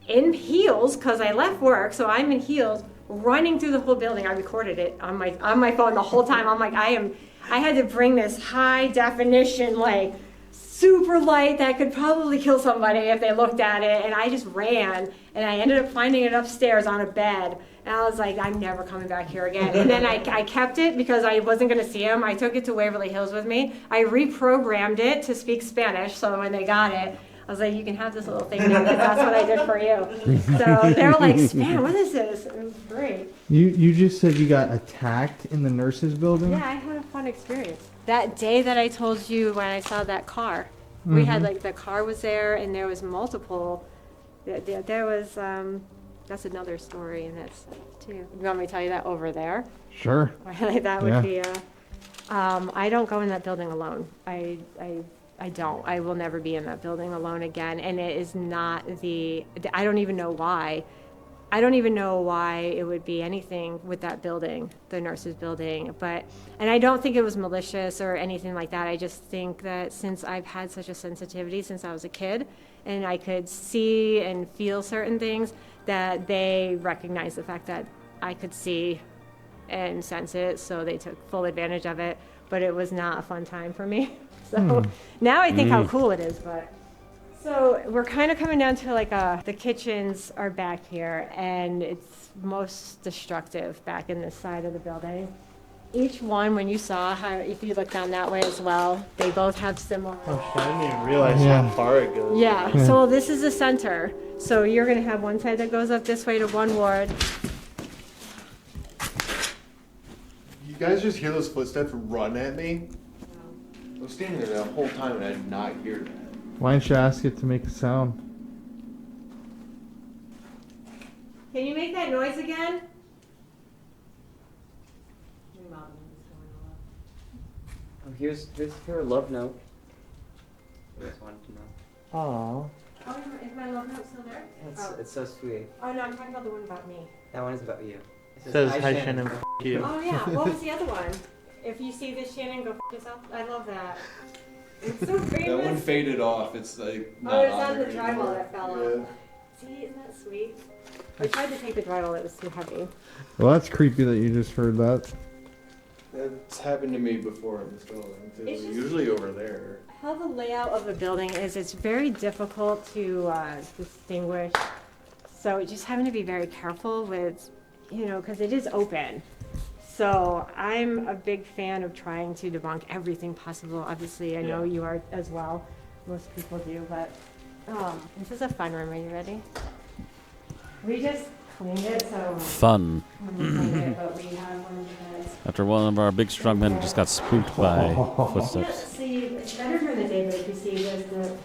in heels, because I left work, so I'm in heels, running through the whole building. I recorded it on my phone the whole time. I'm like, I had to bring this high definition, like, super light that could probably kill somebody if they looked at it, and I just ran, and I ended up finding it upstairs on a bed, and I was like, I'm never coming back here again. And then I kept it because I wasn't going to see him. I took it to Waverly Hills with me. I reprogrammed it to speak Spanish, so when they got it, I was like, you can have this little thing now, because that's what I did for you. So they were like, Span, what is this? It was great. You just said you got attacked in the nurses' building? Yeah, I had a fun experience. That day that I told you when I saw that car, we had like the car was there, and there was multiple. There was that's another story, and that's too. You want me to tell you that over there? Sure. Like that would be. I don't go in that building alone. I don't. I will never be in that building alone again, and it is not I don't even know why. I don't even know why it would be anything with that building, the nurses' building, and I don't think it was malicious or anything like that. I just think that since I've had such a sensitivity since I was a kid, and I could see and feel certain things, that they recognized the fact that I could see and sense it, so they took full advantage of it, but it was not a fun time for me. So now I think how cool it is, but So we're kind of coming down to like the kitchens are back here, and it's most destructive back in this side of the building. Each one, when you saw how, if you look down that way as well, they both have similar. Oh shit, I didn't even realize how far it goes. Yeah, so this is the center. So you're gonna have one side that goes up this way to one ward. You guys just hear those footsteps run at me? I was standing there the whole time and I did not hear that. Why don't you ask it to make a sound? Can you make that noise again? Oh, here's her love note. I just wanted to know. Aww. Oh, is my love note still there? It's so sweet. Oh no, I'm talking about the one about me. That one is about you. It Says hi Shannon, f*** you. Oh yeah, what was the other one? If you see this, Shannon, go f*** yourself. I love that. It's so famous. That one faded off. It's like not Oh, it's on the there drywall anymore. that fell Yeah. off. See, isn't that sweet? I tried to take the drywall, it was too heavy. Well, that's creepy that you just heard that. That's happened to me before in this building too. It's just- Usually over there. How the layout of the building is, it's very difficult to distinguish. So just having to be very careful with, because it is open. So I'm a big fan of trying to debunk everything possible. Obviously, I know you are as well. Most people do, but this is a fun room. Are you ready? We just cleaned it, so Fun. when we cleaned it, but we have one of the beds. After one of our big strong men just got spooked by Yeah, footsteps. see, it's better during the day, but if you see,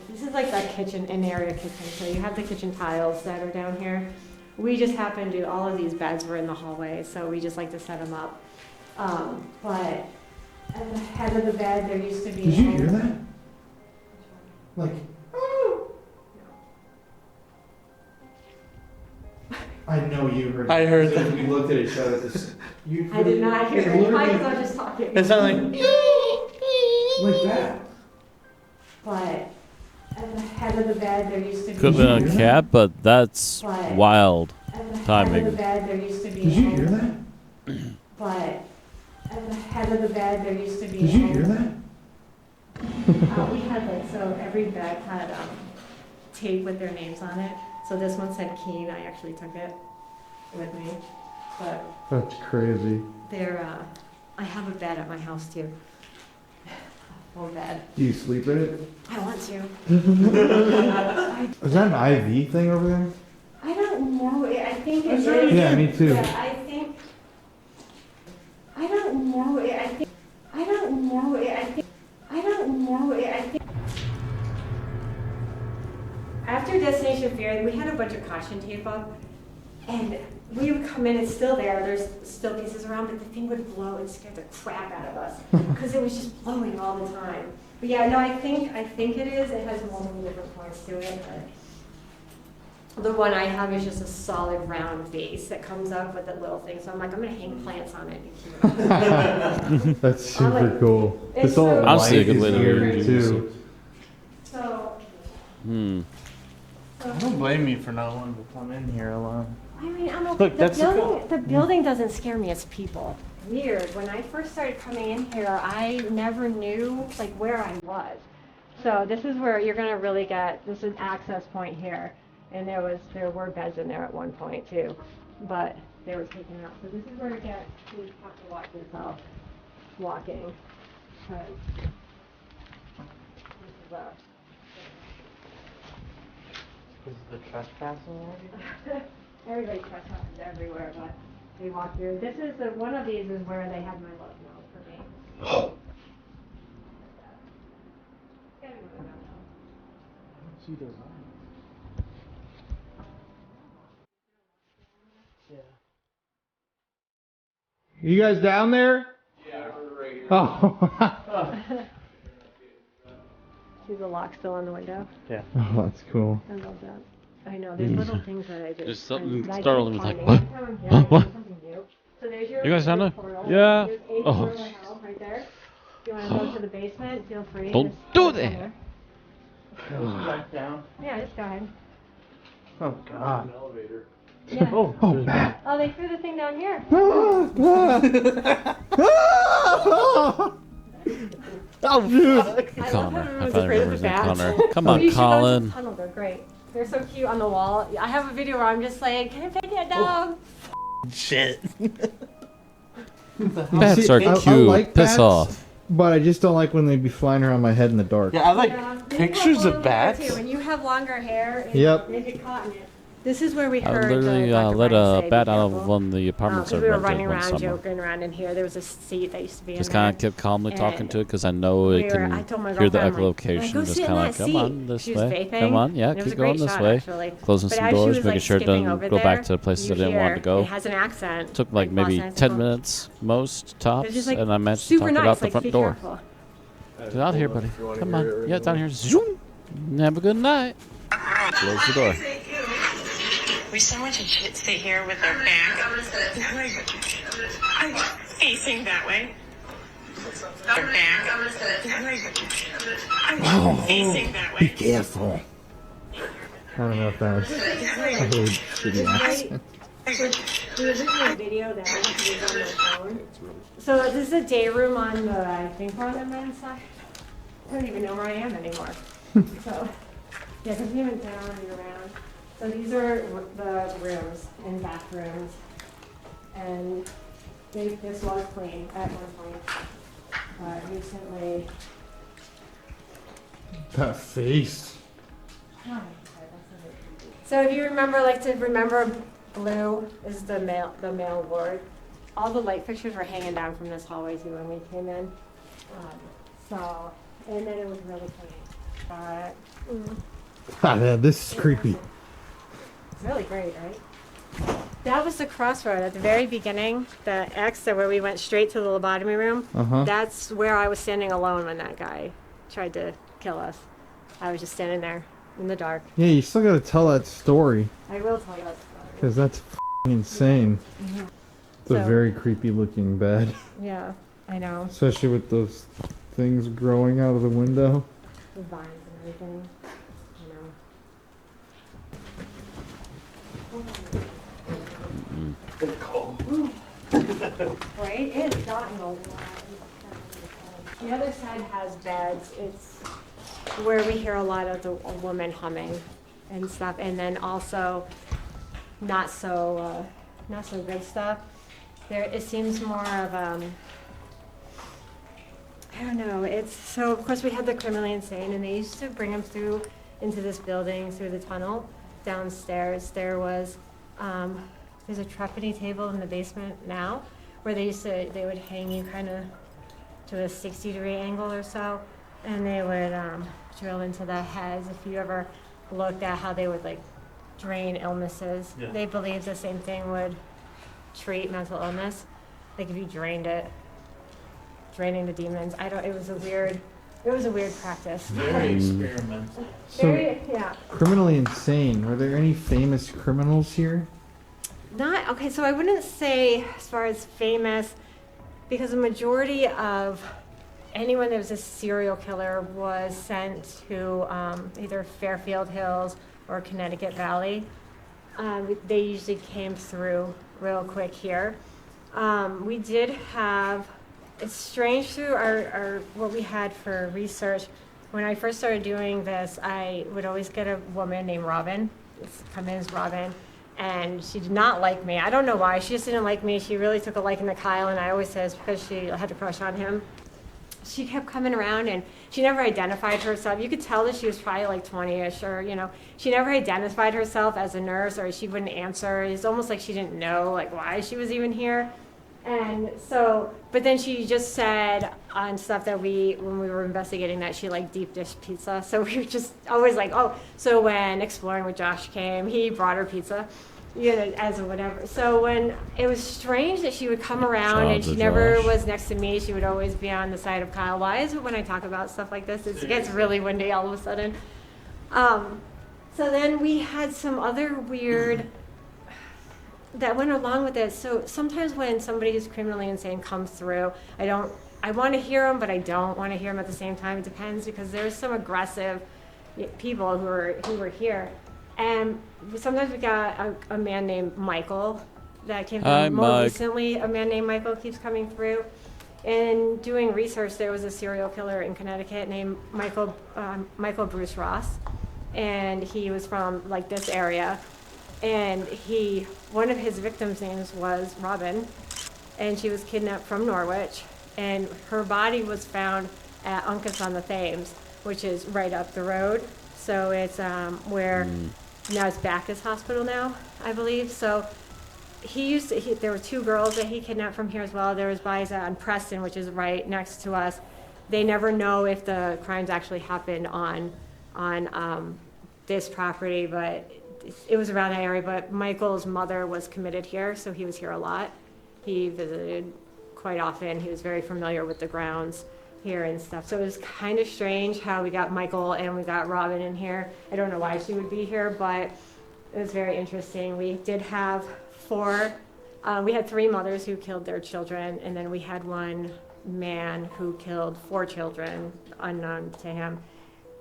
this is like that kitchen, in-area kitchen. So you have the kitchen tiles that are down here. We just happen to, all of these beds were in the hallway, so we just like to set them up. But at the head of the bed, there used to be. Did you hear that? Like, I know you heard. I heard that. that. We looked at each other. I did not hear it. Probably because I was just talking. It sounded like that. But at the head of the bed, there used to be. Could have been a cat, but that's wild. At the head timing. of the bed, there used to be. Did you hear that? But at the head of the bed, there used to be. Did you hear that? We had so every bed had tape with their names on it. So this one said Keen. I actually took it with me. But That's crazy. I have a bed at my house too. Full bed. Do you sleep in it? I want to. Is that an IV thing over there? I don't know. I think it Is is. it? Yeah, me too. Yeah, I think. I don't know. I think. I don't know. I think. I don't know. I think. After Destination Fear, we had a bunch of caution tape up, and we would come in, it's still there, there's still pieces around, but the thing would blow and scare the crap out of us, because it was just blowing all the time. But yeah, no, I think it is, it has multiple different points to it, but the one I have is just a solid round base that comes up with that little thing, so I'm like, I'm gonna hang plants on it. That's super cool. It's This whole so- Honestly, a good light way is to weird, introduce too. So, I don't blame me for not wanting to come in here alone. I mean, I'm okay. Look, that's the cool- The building doesn't scare me, it's people. Weird. When I first started coming in here, I never knew like where I was. So this is where you're gonna really get, this is an access point here. And there were beds in there at one point too, but they were taken out. So this is where you have to watch yourself walking. 'Cause this is Is the trespassing area? everybody trespasses everywhere, but they walk through. This is one of these is where they had my love note for me. Gotta go to that house. See those lines. Yeah. You guys down there? Yeah, we're right here. Oh. See the lock still on the window? Yeah. Oh, that's cool. I love that. I know, there's little things that I Just something that I startled keep him, it's like, finding. what? Every time I'm here, Huh? I What? find something new. So there's your You guys down there? portal. Yeah. There's a Oh, portal hell right there. If you want to go to the basement, feel free. Don't Just do go that. there. Back down. Yeah, just go ahead. Oh God. Elevator. Yeah. Oh, Matt. Oh, they threw the thing down here. Oh, fuck. Connor. I everyone's finally afraid of remember his the name. bats. Connor. Come on, You should go to the Colin. tunnel, they're great. They're so cute on the wall. I have a video where I'm just like, can I pet your dog? Shit. Bats See, are I cute. like Piss bats, off. But I just don't like when they be flying around my head in the dark. Yeah, I like Yeah, they pictures have of long hair, bats. too. When you have longer hair, Yep. they get caught in it. This is where we I heard literally Dr. let Brian a say, bat "Be out of careful." one of the apartments I Because we were rented running one around, summer. joking around in here. There was a seat that used to be Just in kind there. of kept calmly talking And to it because I know we it were- can I told my hear the girlfriend, I'm like, echolocation. go Just sit in kind of that like, come seat. on this She was way. vaping, Come on, yeah, and it was keep a great going this shot, way. actually. Closing But some as she doors, was, making like, sure it skipping doesn't over go back there, to the places you I didn't want hear to go. It has an accent. Took like Los maybe Angeles 10 people. minutes most It's tops, just like and I managed to super talk it nice. out the Like, front be door. careful. Get out here, buddy. Come on. Yeah, down here. Zoom. Have a good night. Close the door. We someone should sit here with their back facing that way. Their back facing that way. Careful. I don't know if that was a really shitty accent. The original video that I used on my phone. So this is a day room on the, I think, on the men's side. I don't even know where I am anymore. So, yeah, because we haven't been on and around. So these are the rooms and bathrooms. And this was clean at one point. Recently. That face. So if you remember, blue is the male ward. All the light fixtures were hanging down from this hallway too when we came in. And then it was really clean. But Ah, man, this is creepy. it's really great, right? That was the crossroad at the very beginning, the exit where we went straight to the lobotomy room. Uh-huh. That's where I was standing alone when that guy tried to kill us. I was just standing there in the dark. Yeah, you still gotta tell that story, I will tell you that story. because that's f***ing insane. It's a So- very creepy looking bed. Yeah, I know. Especially with those things growing out of the window. The vines and everything. You know. Right? It's gotten a lot. The other side has beds. It's where we hear a lot of the woman humming and stuff, and then also not so good stuff. There, it seems more of I don't know. It's so. Of course, we had the criminally insane, and they used to bring them through into this building through the tunnel downstairs. There was there's a trepiding table in the basement now, where they would hang you kind of to a 60-degree angle or so, and they would drill into the heads. If you ever looked at how they would like drain illnesses, they believe the same thing would treat mental illness. Like if you drained it. Draining the demons. It was a weird practice. Very experimental. So, Yeah. criminally insane. Were there any famous criminals here? Not, okay, so I wouldn't say as far as famous, because the majority of anyone that was a serial killer was sent to either Fairfield Hills or Connecticut Valley. They usually came through real quick here. We did have, it's strange through our what we had for research. When I first started doing this, I would always get a woman named Robin. Come in as Robin. And she did not like me. I don't know why. She just didn't like me. She really took a liking to Kyle, and I always said it's because she had a crush on him. She kept coming around, and she never identified herself. You could tell that she was probably like 20-ish, or, you know, she never identified herself as a nurse, or she wouldn't answer. It's almost like she didn't know, like, why she was even here. And so, but then she just said on stuff that when we were investigating, that she liked deep dish pizza. So we were just always like, oh, so when Exploring with Josh came, he brought her pizza, you know, as a whatever. So when it was strange that she would come around and she never was next to me, she would always be on the side of Kyle. Why is it when I talk about stuff like this, it gets really windy all of a sudden? So then we had some other weird that went along with it. So sometimes when somebody who's criminally insane comes through, I want to hear them, but I don't want to hear them at the same time. It depends, because there's some aggressive people who were here. And sometimes we got a man named Michael that came through. Hi, More Mike. recently, a man named Michael keeps coming through. In doing research, there was a serial killer in Connecticut named Michael Bruce Ross, and he was from like this area. And one of his victims' names was Robin, and she was kidnapped from Norwich, and her body was found at Uncas on the Thames, which is right up the road. So it's where now it's Bacchus Hospital now, I believe. So there were 2 girls that he kidnapped from here as well. There was bodies on Preston, which is right next to us. They never know if the crimes actually happened on this property, but it was around that area. But Michael's mother was committed here, so he was here a lot. He visited quite often. He was very familiar with the grounds here and stuff. So it was kind of strange how we got Michael and we got Robin in here. I don't know why she would be here, but it was very interesting. We did have 4, we had 3 mothers who killed their children, and then we had 1 man who killed 4 children unknown to him.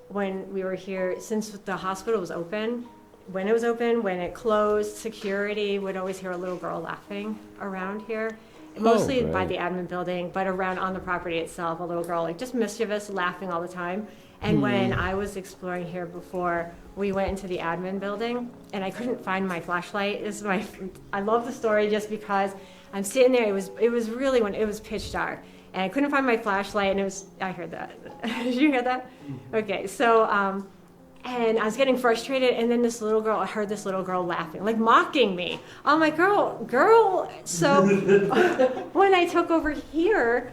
When we were here, since the hospital was open, when it closed, security would always hear a little girl laughing around here. Mostly by the admin building, but around on the property itself, a little girl, like just mischievous, laughing all the time. And when I was exploring here before, we went into the admin building, and I couldn't find my flashlight. I love the story just because I'm sitting there. It was really when it was pitch dark, and I couldn't find my flashlight, and I heard that. Did you hear that? Okay, so and I was getting frustrated, and then I heard this little girl laughing, like mocking me. I'm like, girl. So when I took over here,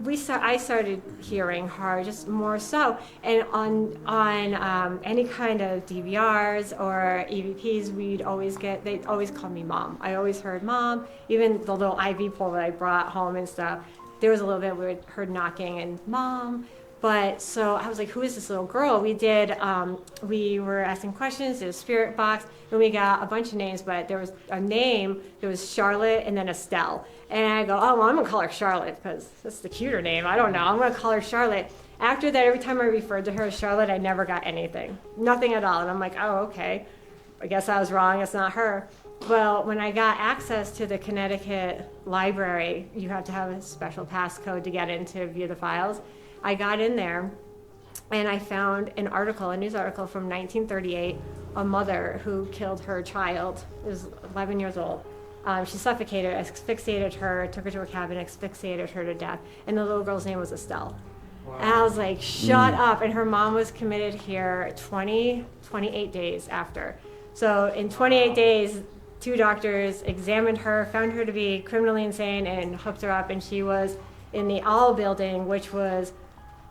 I started hearing her just more so. And on any kind of DVRs or EVPs, they'd always call me Mom. I always heard Mom, even the little IV pole that I brought home and stuff. There was a little bit where we heard knocking and Mom. But so I was like, who is this little girl? We were asking questions, did a spirit box, and we got a bunch of names, but there was a name, there was Charlotte and then Estelle. And I go, oh, well, I'm gonna call her Charlotte because that's the cuter name. I don't know, I'm gonna call her Charlotte. After that, every time I referred to her as Charlotte, I never got anything, nothing at all. And I'm like, oh, okay, I guess I was wrong, it's not her. Well, when I got access to the Connecticut library, you have to have a special passcode to get in to view the files. I got in there and I found a news article from 1938, a mother who killed her child. It was 11 years old. She suffocated, asphyxiated her, took her to a cabin, asphyxiated her to death. And the little girl's name was Estelle. Wow. And I was like, shut up. And her mom was committed here 28 days after. So in 28 days, 2 doctors examined her, found her to be criminally insane, and hooked her up. And she was in the All building, which was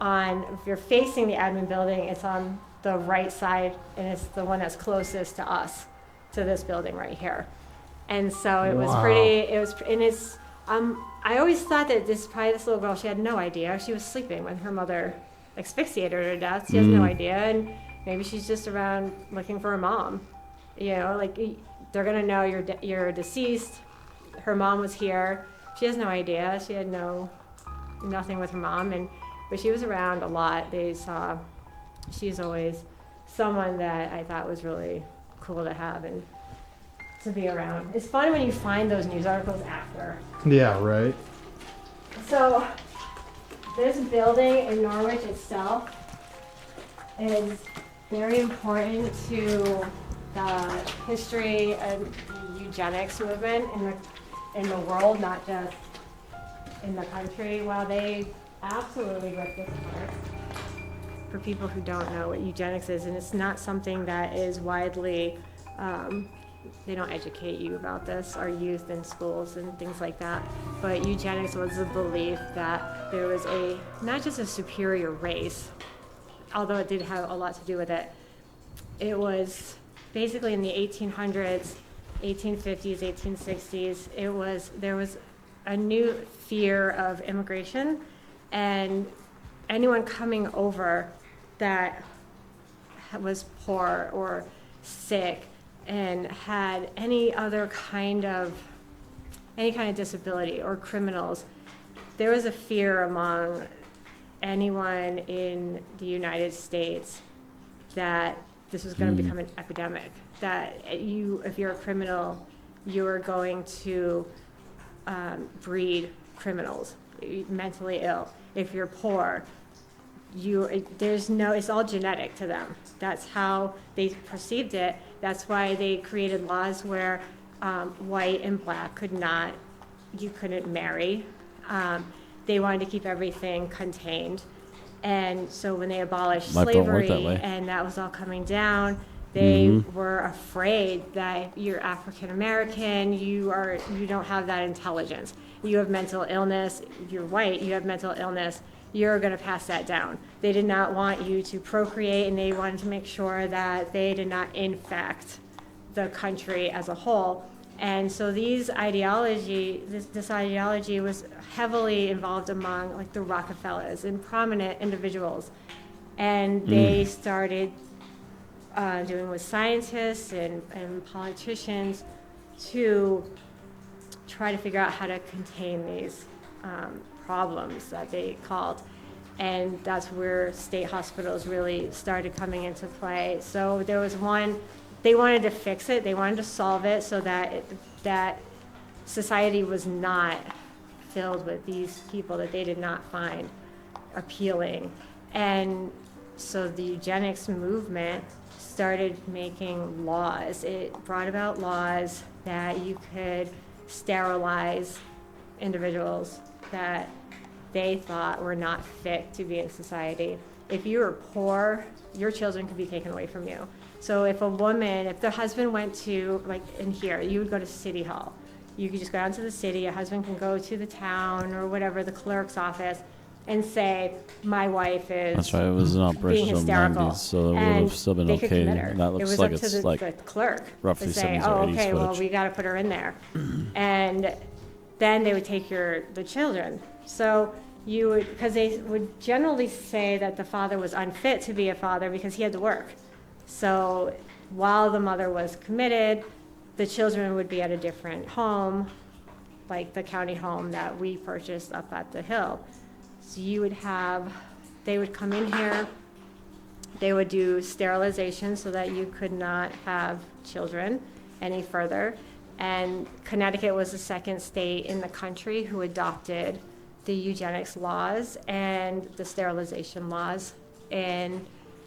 if you're facing the admin building, it's on the right side, and it's the one that's closest to us, to this building right here. And so it was I always thought that this little girl, she had no idea. She was sleeping when her mother asphyxiated her to death. She has no idea, and maybe she's just around looking for her mom. You know, like they're gonna know you're deceased. Her mom was here. She has no idea. She had nothing with her mom, but she was around a lot. She's always someone that I thought was really cool to have and to be around. It's fun when you find those news articles after. Yeah, right. So this building in Norwich itself is very important to the history of the eugenics movement in the world, not just in the country. While they absolutely ripped this apart. For people who don't know what eugenics is, and it's not something that is widely, they don't educate you about this or used in schools and things like that. But eugenics was the belief that there was not just a superior race, although it did have a lot to do with it. It was basically in the 1800s, 1850s, 1860s, there was a new fear of immigration, and anyone coming over that was poor or sick and had any kind of disability or criminals, there was a fear among anyone in the United States that this was going to become an epidemic, that if you're a criminal, you're going to breed criminals. mentally ill. If you're poor, it's all genetic to them. That's how they perceived it. That's why they created laws where white and black you couldn't marry. They wanted to keep everything contained. And so when they abolished Life don't work slavery that way. and that was all coming down, they were afraid that you're African American, you don't have that intelligence. You have mental illness, you're white, you have mental illness, you're going to pass that down. They did not want you to procreate, and they wanted to make sure that they did not infect the country as a whole. And so this ideology was heavily involved among like the Rockefellers and prominent individuals. And they started doing with scientists and politicians to try to figure out how to contain these problems that they called. And that's where state hospitals really started coming into play. So there was one, they wanted to fix it, they wanted to solve it so that that society was not filled with these people that they did not find appealing. And so the eugenics movement started making laws. It brought about laws that you could sterilize individuals that they thought were not fit to be in society. If you were poor, your children could be taken away from you. So if the husband went to, like in here, you would go to City Hall. You could just go down to the city, a husband can go to the town or whatever, the clerk's office, and say, my wife is That's right. It was an operation being of the hysterical. 90s, so it would And have still been they could okay. commit her. That It looks was like up to it's the like clerk roughly to say, 70s or 80s okay, well, footage. we got to put her in there. And then they would take the children. So because they would generally say that the father was unfit to be a father because he had to work. So while the mother was committed, the children would be at a different home, like the county home that we purchased up at the hill. So they would come in here, they would do sterilization so that you could not have children any further. And Connecticut was the second state in the country who adopted the eugenics laws and the sterilization laws. And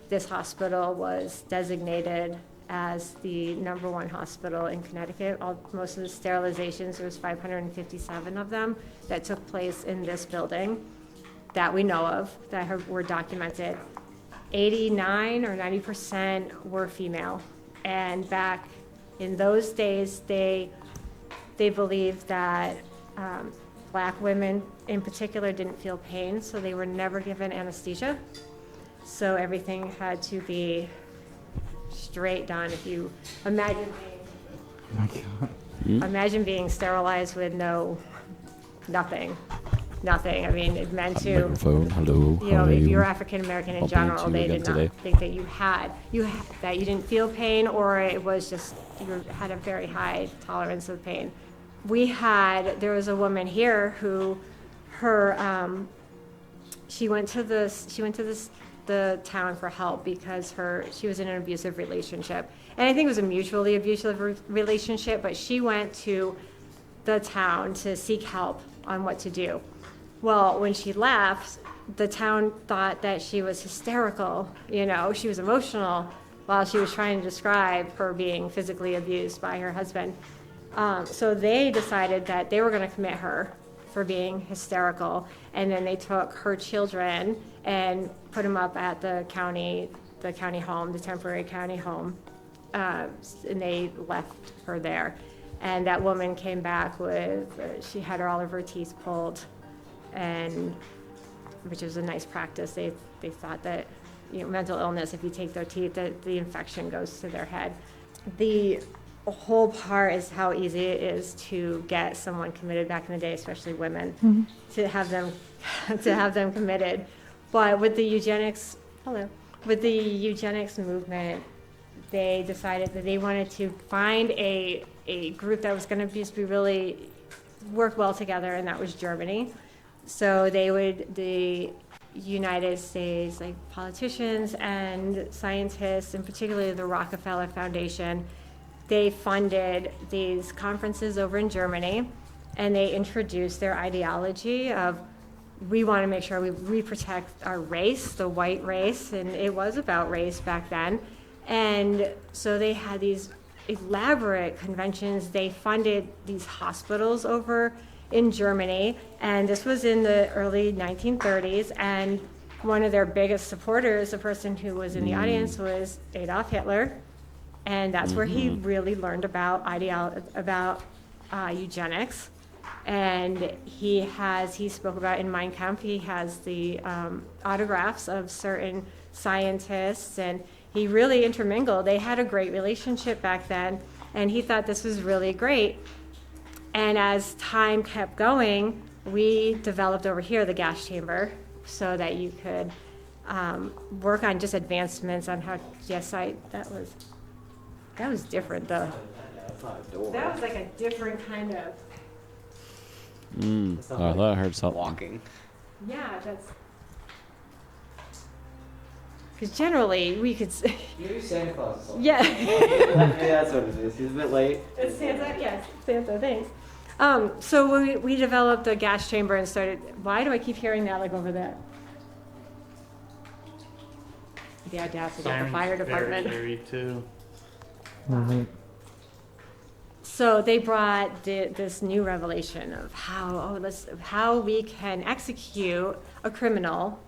this hospital was designated as the #1 hospital in Connecticut. Most of the sterilizations, there was 557 of them that took place in this building that we know of, that were documented. 89 or 90% were female. And back in those days, they believed that black women in particular didn't feel pain, so they were never given anesthesia. So everything had to be straight done. If you imagine imagine being sterilized with nothing. I mean, it meant to, Microphone. Hello. you know, How are if you? you're African American in Bumping into general, you they again did not today. think that that you didn't feel pain, or it was just you had a very high tolerance of pain. There was a woman here who, she went to the town for help because she was in an abusive relationship, and I think it was a mutually abusive relationship. But she went to the town to seek help on what to do. Well, when she left, the town thought that she was hysterical. You know, she was emotional while she was trying to describe her being physically abused by her husband. So they decided that they were going to commit her for being hysterical, and then they took her children and put them up at the county home, the temporary county home, and they left her there. And that woman came back she had all of her teeth pulled, and which was a nice practice. They thought that, you know, mental illness, if you take their teeth, that the infection goes to their head. The whole part is how easy it is to get someone committed back in the day, especially women, to have them committed. But with the eugenics movement, they decided that they wanted to find a group that was going to just be really work well together, and that was Germany. So the United States, like politicians and scientists, and particularly the Rockefeller Foundation, they funded these conferences over in Germany, and they introduced their ideology of we want to make sure we protect our race, the white race, and it was about race back then. And so they had these elaborate conventions. They funded these hospitals over in Germany, and this was in the early 1930s. And one of their biggest supporters, the person who was in the audience, was Adolf Hitler, and that's where he really learned about eugenics. And he spoke about in Mein Kampf, he has the autographs of certain scientists, and he really intermingled. They had a great relationship back then, and he thought this was really great. And as time kept going, we developed over here the gas chamber so that you could work on just advancements on how, that was different though. That was like a different kind of. I thought I heard something. Walking. Yeah, that's. Because generally we could. Maybe Santa Claus. Yeah. Maybe that's what it is. He's a bit late. It's Santa, yes, Santa, thanks. So we developed a gas chamber and started. Why do I keep hearing that like over there? The audacity of the fire department. Very eerie too. So they brought this new revelation of how we can execute a criminal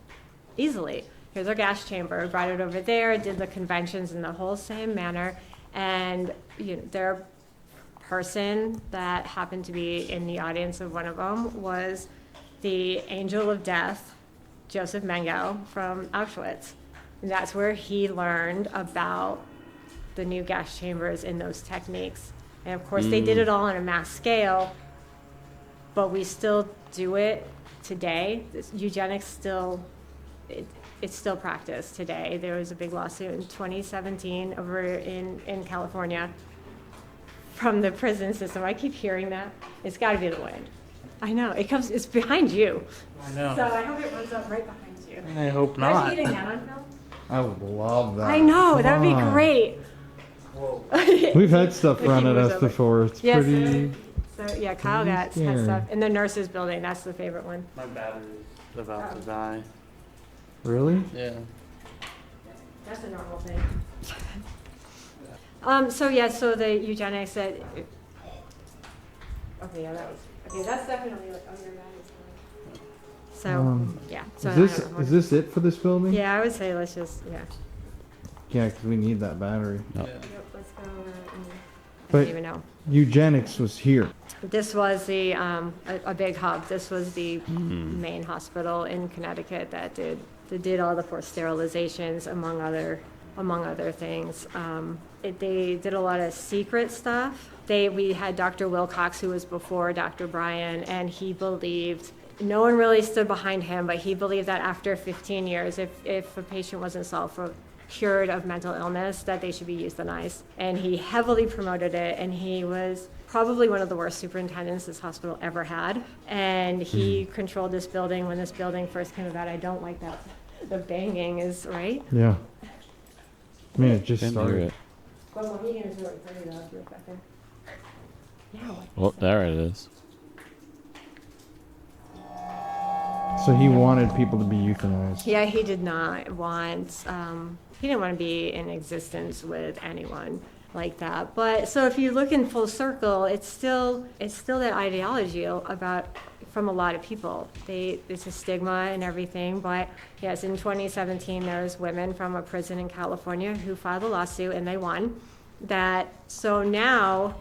easily. Here's our gas chamber. Brought it over there. Did the conventions in the whole same manner, and their person that happened to be in the audience of one of them was the angel of death, Joseph Mengele from Auschwitz. And that's where he learned about the new gas chambers and those techniques. And of course, they did it all on a mass scale, but we still do it today. Eugenics it's still practiced today. There was a big lawsuit in 2017 over in California from the prison system. I keep hearing that. It's got to be the wind. I know. It's behind you. I know. So I hope it runs up right behind you. I hope Are not. you getting that on film? I would love that. I know. That would be Come on. great. We've had stuff The run at humor's us over. before. It's Yes. pretty. So yeah, Kyle got had scary. stuff in the nurses' building. That's the favorite one. My battery's about to die. Really? Yeah. That's a normal thing. So the eugenics that. Okay, yeah, that's definitely like under that. So yeah. So Is this it for this building? Yeah, I would say let's just Yeah, because we need that battery. Yep, let's go. I But- don't even know. Eugenics was here. This was the a big hub. This was the main hospital in Connecticut that did all the forced sterilizations, among other things. They did a lot of secret stuff. We had Dr. Wilcox, who was before Dr. Bryan, and he believed. No one really stood behind him, but he believed that after 15 years, if a patient wasn't cured of mental illness, that they should be euthanized. And he heavily promoted it, and he was probably one of the worst superintendents this hospital ever had. And he controlled this building when this building first came about. I don't like that. The banging is right. Yeah. I mean, it just Didn't hear started. it. Well, he can do it pretty though, real quick. Yeah. Oh, there it is. So he wanted people to be euthanized. Yeah, he did not want. He didn't want to be in existence with anyone like that. But so if you look in full circle, it's still that ideology from a lot of people. It's a stigma and everything. But yes, in 2017, there was women from a prison in California who filed a lawsuit and they won. So now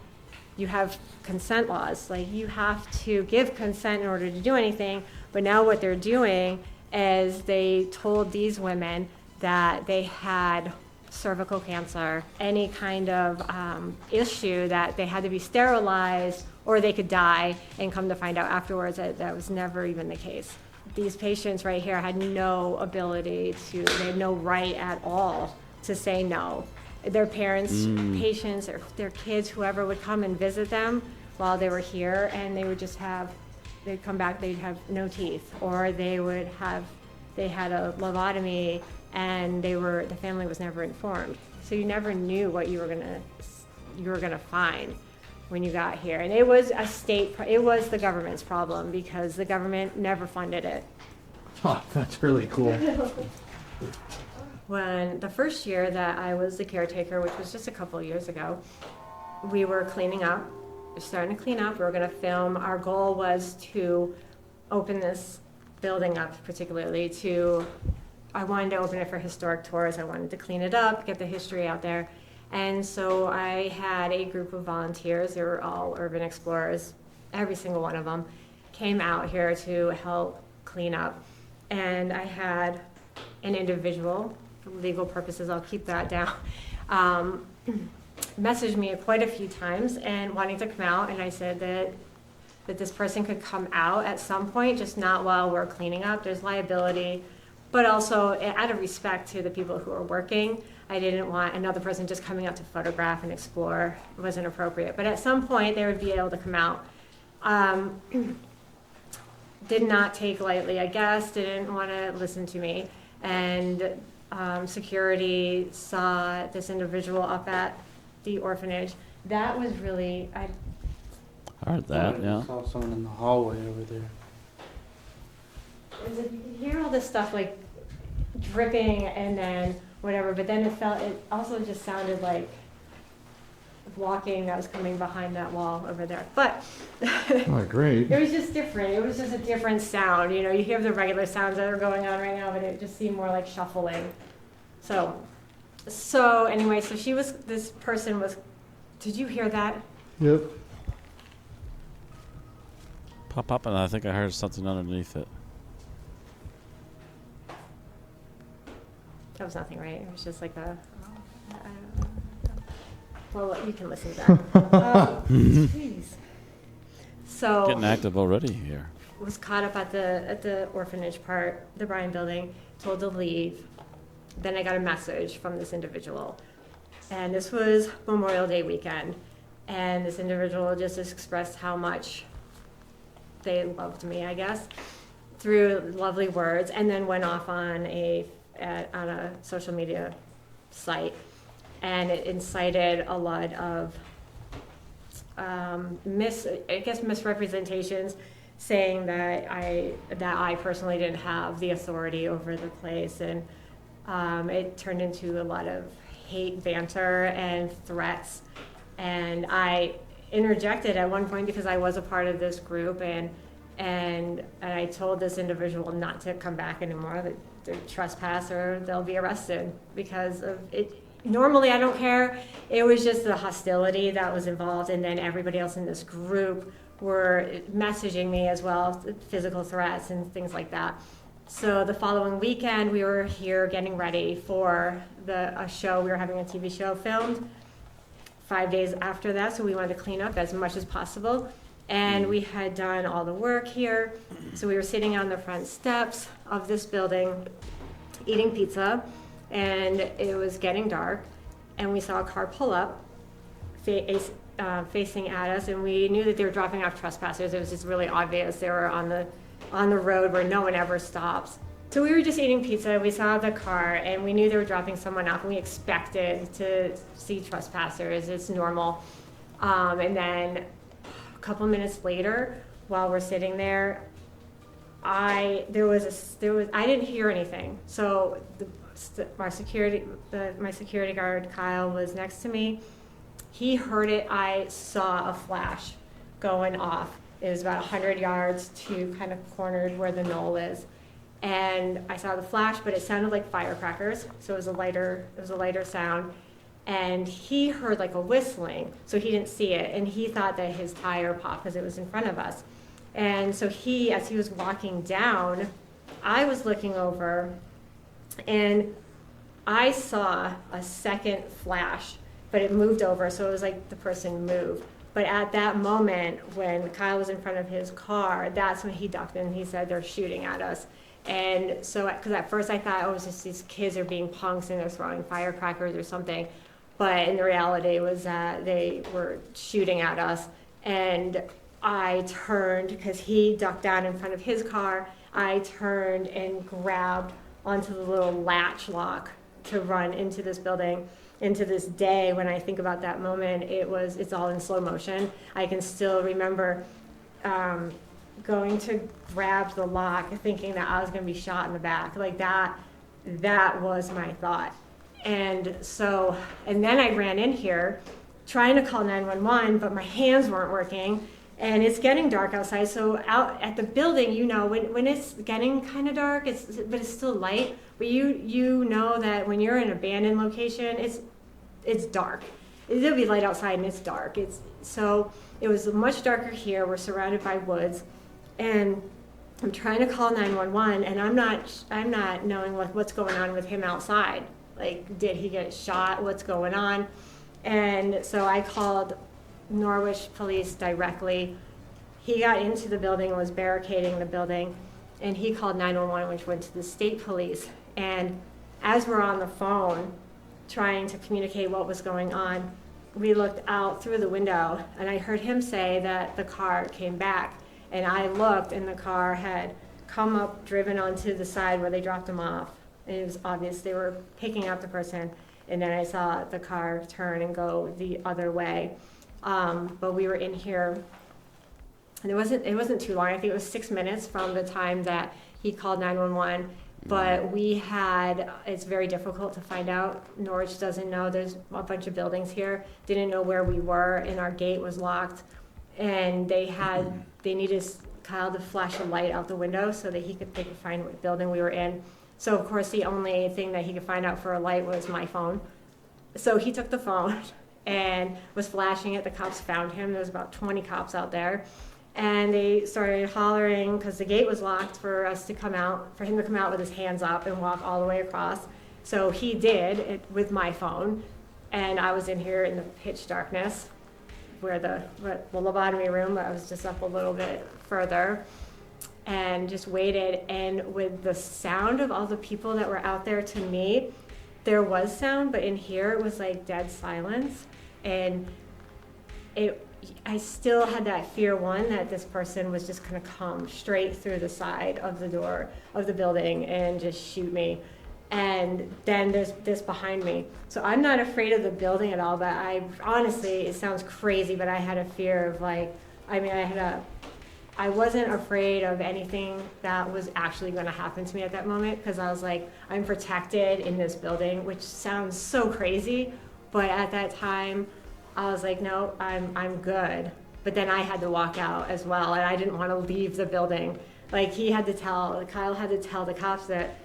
you have consent laws. Like you have to give consent in order to do anything. But now what they're doing is they told these women that they had cervical cancer, any kind of issue, that they had to be sterilized or they could die, and come to find out afterwards that was never even the case. These patients right here had no ability they had no right at all to say no. Their parents, patients, or their kids, whoever would come and visit them while they were here, and they would just they'd come back, they'd have no teeth, or they had a lobotomy, and the family was never informed. So you never knew what you were gonna find. when you got here. And it was it was the government's problem because the government never funded it. Oh, that's really cool. When the first year that I was the caretaker, which was just a couple of years ago, we were cleaning up. We were starting to clean up. We were going to film. Our goal was to open this building up, particularly I wanted to open it for historic tours. I wanted to clean it up, get the history out there. And so I had a group of volunteers. They were all urban explorers. Every single one of them came out here to help clean up. And I had an individual, for legal purposes, I'll keep that down, messaged me quite a few times and wanting to come out. And I said that this person could come out at some point, just not while we're cleaning up. There's liability, but also out of respect to the people who are working, I didn't want another person just coming out to photograph and explore. It wasn't appropriate. But at some point, they would be able to come out. Did not take lightly, I guess, didn't want to listen to me. And security saw this individual up at the orphanage. That was really, I heard that, yeah. I saw someone in the hallway over there. you could hear all this stuff like dripping and then whatever, but then it also just sounded like walking that was coming behind that wall over there. But Oh, great. it was just different. It was just a different sound. You know, you hear the regular sounds that are going on right now, but it just seemed more like shuffling. So anyway, this person was, did you hear that? Yep. Pop up, and I think I heard something underneath it. That was nothing, right? It was just like well, you can listen to that. Jeez. So Getting active already here. was caught up at the orphanage part, the Bryan building, told to leave. Then I got a message from this individual. And this was Memorial Day weekend. And this individual just expressed how much they loved me, I guess, through lovely words, and then went off on a social media site. And it incited a lot of misrepresentations, saying that I personally didn't have the authority over the place, and it turned into a lot of hate banter and threats. And I interjected at one point because I was a part of this group, and I told this individual not to come back anymore, that they're trespass or they'll be arrested because of it. Normally, I don't care. It was just the hostility that was involved, and then everybody else in this group were messaging me as well, physical threats and things like that. So the following weekend, we were here getting ready for a show. We were having a TV show filmed 5 days after that, so we wanted to clean up as much as possible. And we had done all the work here. So we were sitting on the front steps of this building, eating pizza, and it was getting dark, and we saw a car pull up, facing at us, and we knew that they were dropping off trespassers. It was just really obvious. They were on the road where no one ever stops. So we were just eating pizza, we saw the car, and we knew they were dropping someone off, and we expected to see trespassers. It's normal. And then a couple minutes later, while we're sitting there, I didn't hear anything. So my security guard, Kyle, was next to me. He heard it. I saw a flash going off. It was about 100 yards to kind of cornered where the knoll is. And I saw the flash, but it sounded like firecrackers. So it was a lighter sound. And he heard like a whistling, so he didn't see it. And he thought that his tire popped because it was in front of us. And so as he was walking down, I was looking over, and I saw a second flash, but it moved over, so it was like the person moved. But at that moment, when Kyle was in front of his car, that's when he ducked and he said, "They're shooting at us." And so, because at first I thought, oh, it's just these kids are being punks and they're throwing firecrackers or something. But in the reality was that they were shooting at us. And I turned, because he ducked down in front of his car, I turned and grabbed onto the little latch lock to run into this building. And to this day, when I think about that moment, it's all in slow motion. I can still remember going to grab the lock, thinking that I was going to be shot in the back. Like that was my thought. And then I ran in here trying to call 911, but my hands weren't working. And it's getting dark outside, so out at the building, you know, when it's getting kind of dark, but it's still light. But you know that when you're in an abandoned location, it's dark. It'll be light outside and it's dark. So it was much darker here. We're surrounded by woods, and I'm trying to call 911, and I'm not knowing what's going on with him outside. Like, did he get shot? What's going on? And so I called Norwich police directly. He got into the building and was barricading the building, and he called 911, which went to the state police. And as we're on the phone trying to communicate what was going on, we looked out through the window, and I heard him say that the car came back. And I looked, and the car had come up, driven onto the side where they dropped him off. And it was obvious they were picking up the person. And then I saw the car turn and go the other way. But we were in here, and it wasn't too long. I think it was 6 minutes from the time that he called 911. But it's very difficult to find out. Norwich doesn't know. There's a bunch of buildings here. Didn't know where we were, and our gate was locked. And they needed Kyle to flash a light out the window so that they could find what building we were in. So of course the only thing that he could find out for a light was my phone. So he took the phone and was flashing it. The cops found him. There was about 20 cops out there. And they started hollering because the gate was locked for him to come out with his hands up and walk all the way across. So he did it with my phone. And I was in here in the pitch darkness where the lobotomy room, I was just up a little bit further and just waited. And with the sound of all the people that were out there, to me, there was sound, but in here it was like dead silence. And I still had that fear, one, that this person was just gonna come straight through the side of the door of the building and just shoot me. And then there's this behind me. So I'm not afraid of the building at all, but honestly, it sounds crazy, but I had a fear of I wasn't afraid of anything that was actually gonna happen to me at that moment, because I was like, I'm protected in this building, which sounds so crazy, but at that time, I was like, no, I'm good. But then I had to walk out as well, and I didn't want to leave the building. Like Kyle had to tell the cops that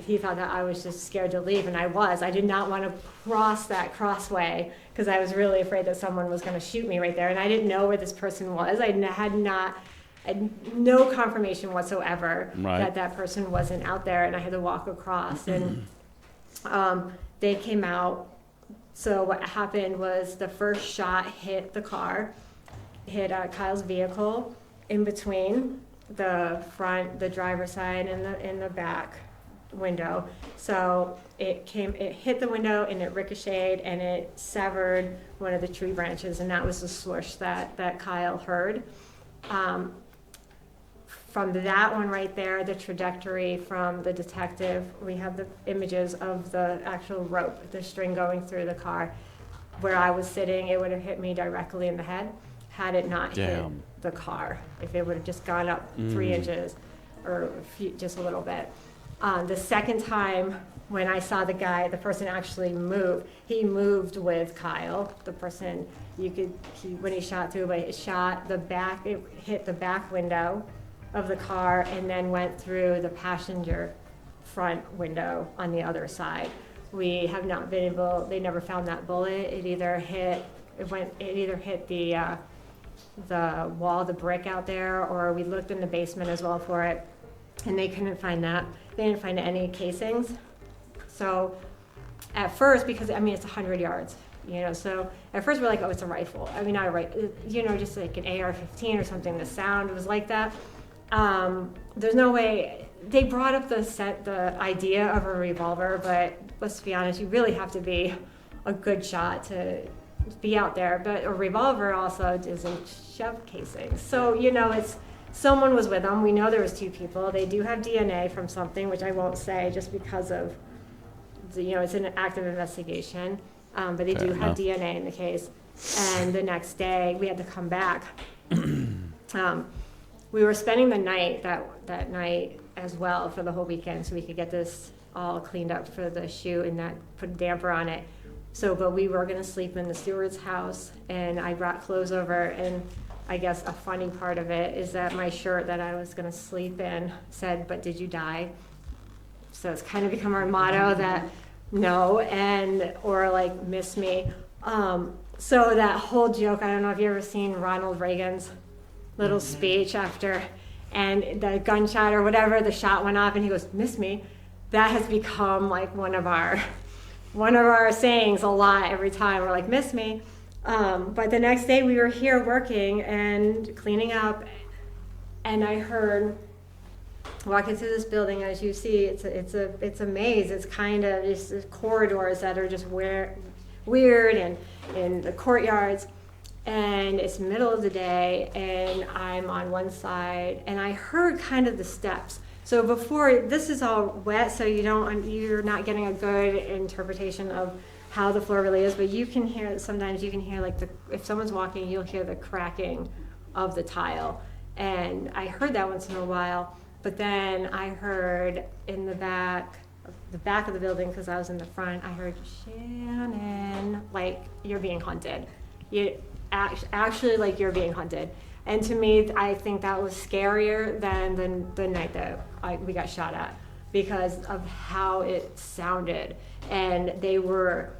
he thought that I was just scared to leave, and I was. I did not want to cross that crossway because I was really afraid that someone was going to shoot me right there, and I didn't know where this person was. I had no confirmation whatsoever that person wasn't out there, and I had to walk across. And they came out. So what happened was the first shot hit the car, hit Kyle's vehicle in between the driver's side and the back window. So it hit the window and it ricocheted and it severed one of the tree branches, and that was the swoosh that Kyle heard. From that one right there, the trajectory from the detective, we have the images of the actual rope, the string going through the car. Where I was sitting, it would have hit me directly in the head had it not hit the car. If it would have just gone up 3 inches or just a little bit. The second time when I saw the person actually move, he moved with Kyle. The person, when he shot through, but it hit the back window of the car and then went through the passenger front window on the other side. We have not been they never found that bullet. It either hit the wall, the brick out there, or we looked in the basement as well for it, and they couldn't find that. They didn't find any casings. So at first, because it's 100 yards, so at first we're like, oh, it's a rifle. Not a rifle, just like an AR-15 or something. The sound was like that. There's no way. They brought up the idea of a revolver, but let's be honest, you really have to be a good shot to be out there. But a revolver also doesn't shove casings. So, someone was with them. We know there was 2 people. They do have DNA from something, which I won't say just because of, it's an active investigation. but they Fair do enough. have DNA in the case. And the next day, we had to come back. We were spending the night that night as well for the whole weekend, so we could get this all cleaned up for the shoot and not put a damper on it. So, but we were gonna sleep in the steward's house, and I brought clothes over, and I guess a funny part of it is that my shirt that I was gonna sleep in said, "But did you die?" So it's kind of become our motto that no, or like miss me. So that whole joke, I don't know if you ever seen Ronald Reagan's little speech after, and the gunshot or whatever, the shot went off and he goes, "Miss me." That has become like one of our sayings a lot every time. We're like, "Miss me." But the next day we were here working and cleaning up, and I heard walking through this building, as you see, it's a maze. It's kind of just corridors that are just weird and in the courtyards. And it's middle of the day, and I'm on one side, and I heard kind of the steps. So before, this is all wet, so you're not getting a good interpretation of how the floor really is, but you can hear, sometimes you can hear like if someone's walking, you'll hear the cracking of the tile. And I heard that once in a while, but then I heard in the back of the building, because I was in the front, I heard, "Shannon, like you're being hunted." Actually, like you're being hunted. And to me, I think that was scarier than the night that we got shot at, because of how it sounded. And they were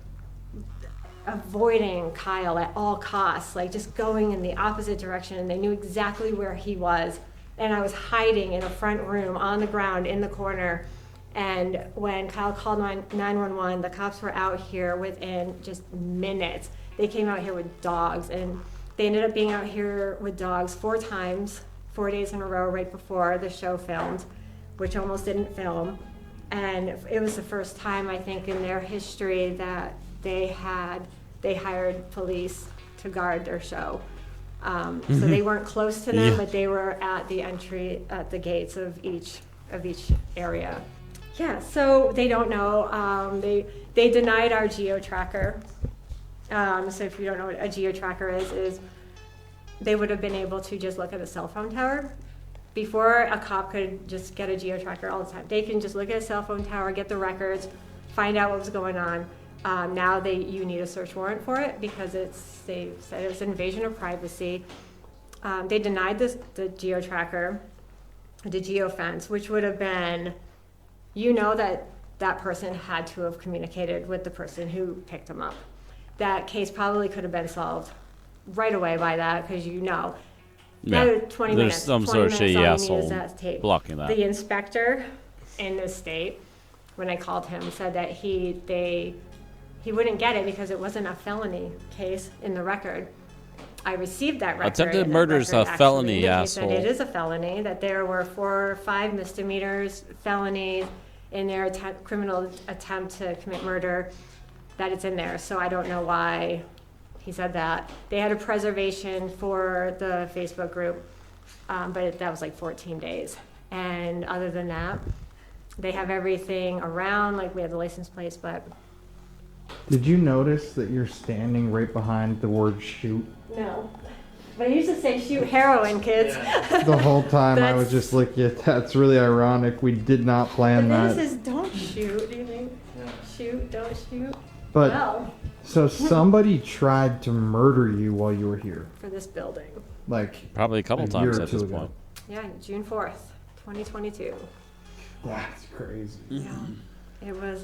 avoiding Kyle at all costs, like just going in the opposite direction, and they knew exactly where he was. And I was hiding in a front room on the ground in the corner. And when Kyle called 911, the cops were out here within just minutes. They came out here with dogs, and they ended up being out here with dogs 4 times, 4 days in a row, right before the show filmed, which almost didn't film. And it was the first time, I think, in their history that they hired police to guard their show. So they weren't close to them, but they were at the entry, at the gates of each area. Yeah, so they don't know. They denied our geo-tracker. So if you don't know what a geo-tracker is they would have been able to just look at a cell phone tower. Before, a cop could just get a geo-tracker all the time. They can just look at a cell phone tower, get the records, find out what was going on. Now you need a search warrant for it, because they said it was an invasion of privacy. They denied the geo-tracker, the geo-fence, which would have been, that person had to have communicated with the person who picked them up. That case probably could have been solved right away by that, because Yeah. 20 There's minutes. some 20 sort of minutes, shady all you need asshole is that tape. blocking that. The inspector in the state, when I called him, said that he wouldn't get it because it wasn't a felony case in the record. I received that record. Attempted and that murder is a record actually felony, indicates that asshole. It is a felony, that there were 4 or 5 misdemeanors, felonies in their criminal attempt to commit murder, that it's in there. So I don't know why he said that. They had a preservation for the Facebook group, but that was like 14 days. And other than that, they have everything around, like we have the license plates, but Did you notice that you're standing right behind the word shoot? no. But I used to say shoot heroin, kids. The whole time I was That's- just like, yeah, that's really ironic. We did not But plan then it that. says don't shoot. Do you think? Shoot, don't shoot. But Well, so somebody tried to murder you while you were here. for this building. Like Probably a couple a times year or at two this ago. point. Yeah, June 4th, 2022. That's crazy. Yeah. It was,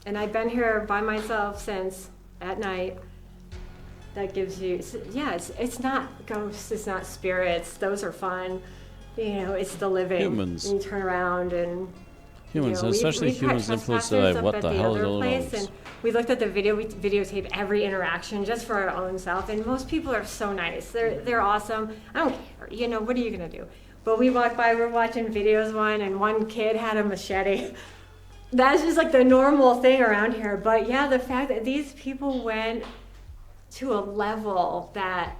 and I've been here by myself since at night. That gives you, yeah, it's not ghosts, it's not spirits. Those are fun. It's the living. Humans. And you turn around and Humans, we- especially we've had humans influenced trespassers by up what at the hell other is all place, those. and we looked at the video. We videotape every interaction just for our own self. And most people are so nice. They're awesome. I don't care. What are you gonna do? But we walked by. We're watching videos and one kid had a machete. That's just like the normal thing around here. But yeah, the fact that these people went to a level that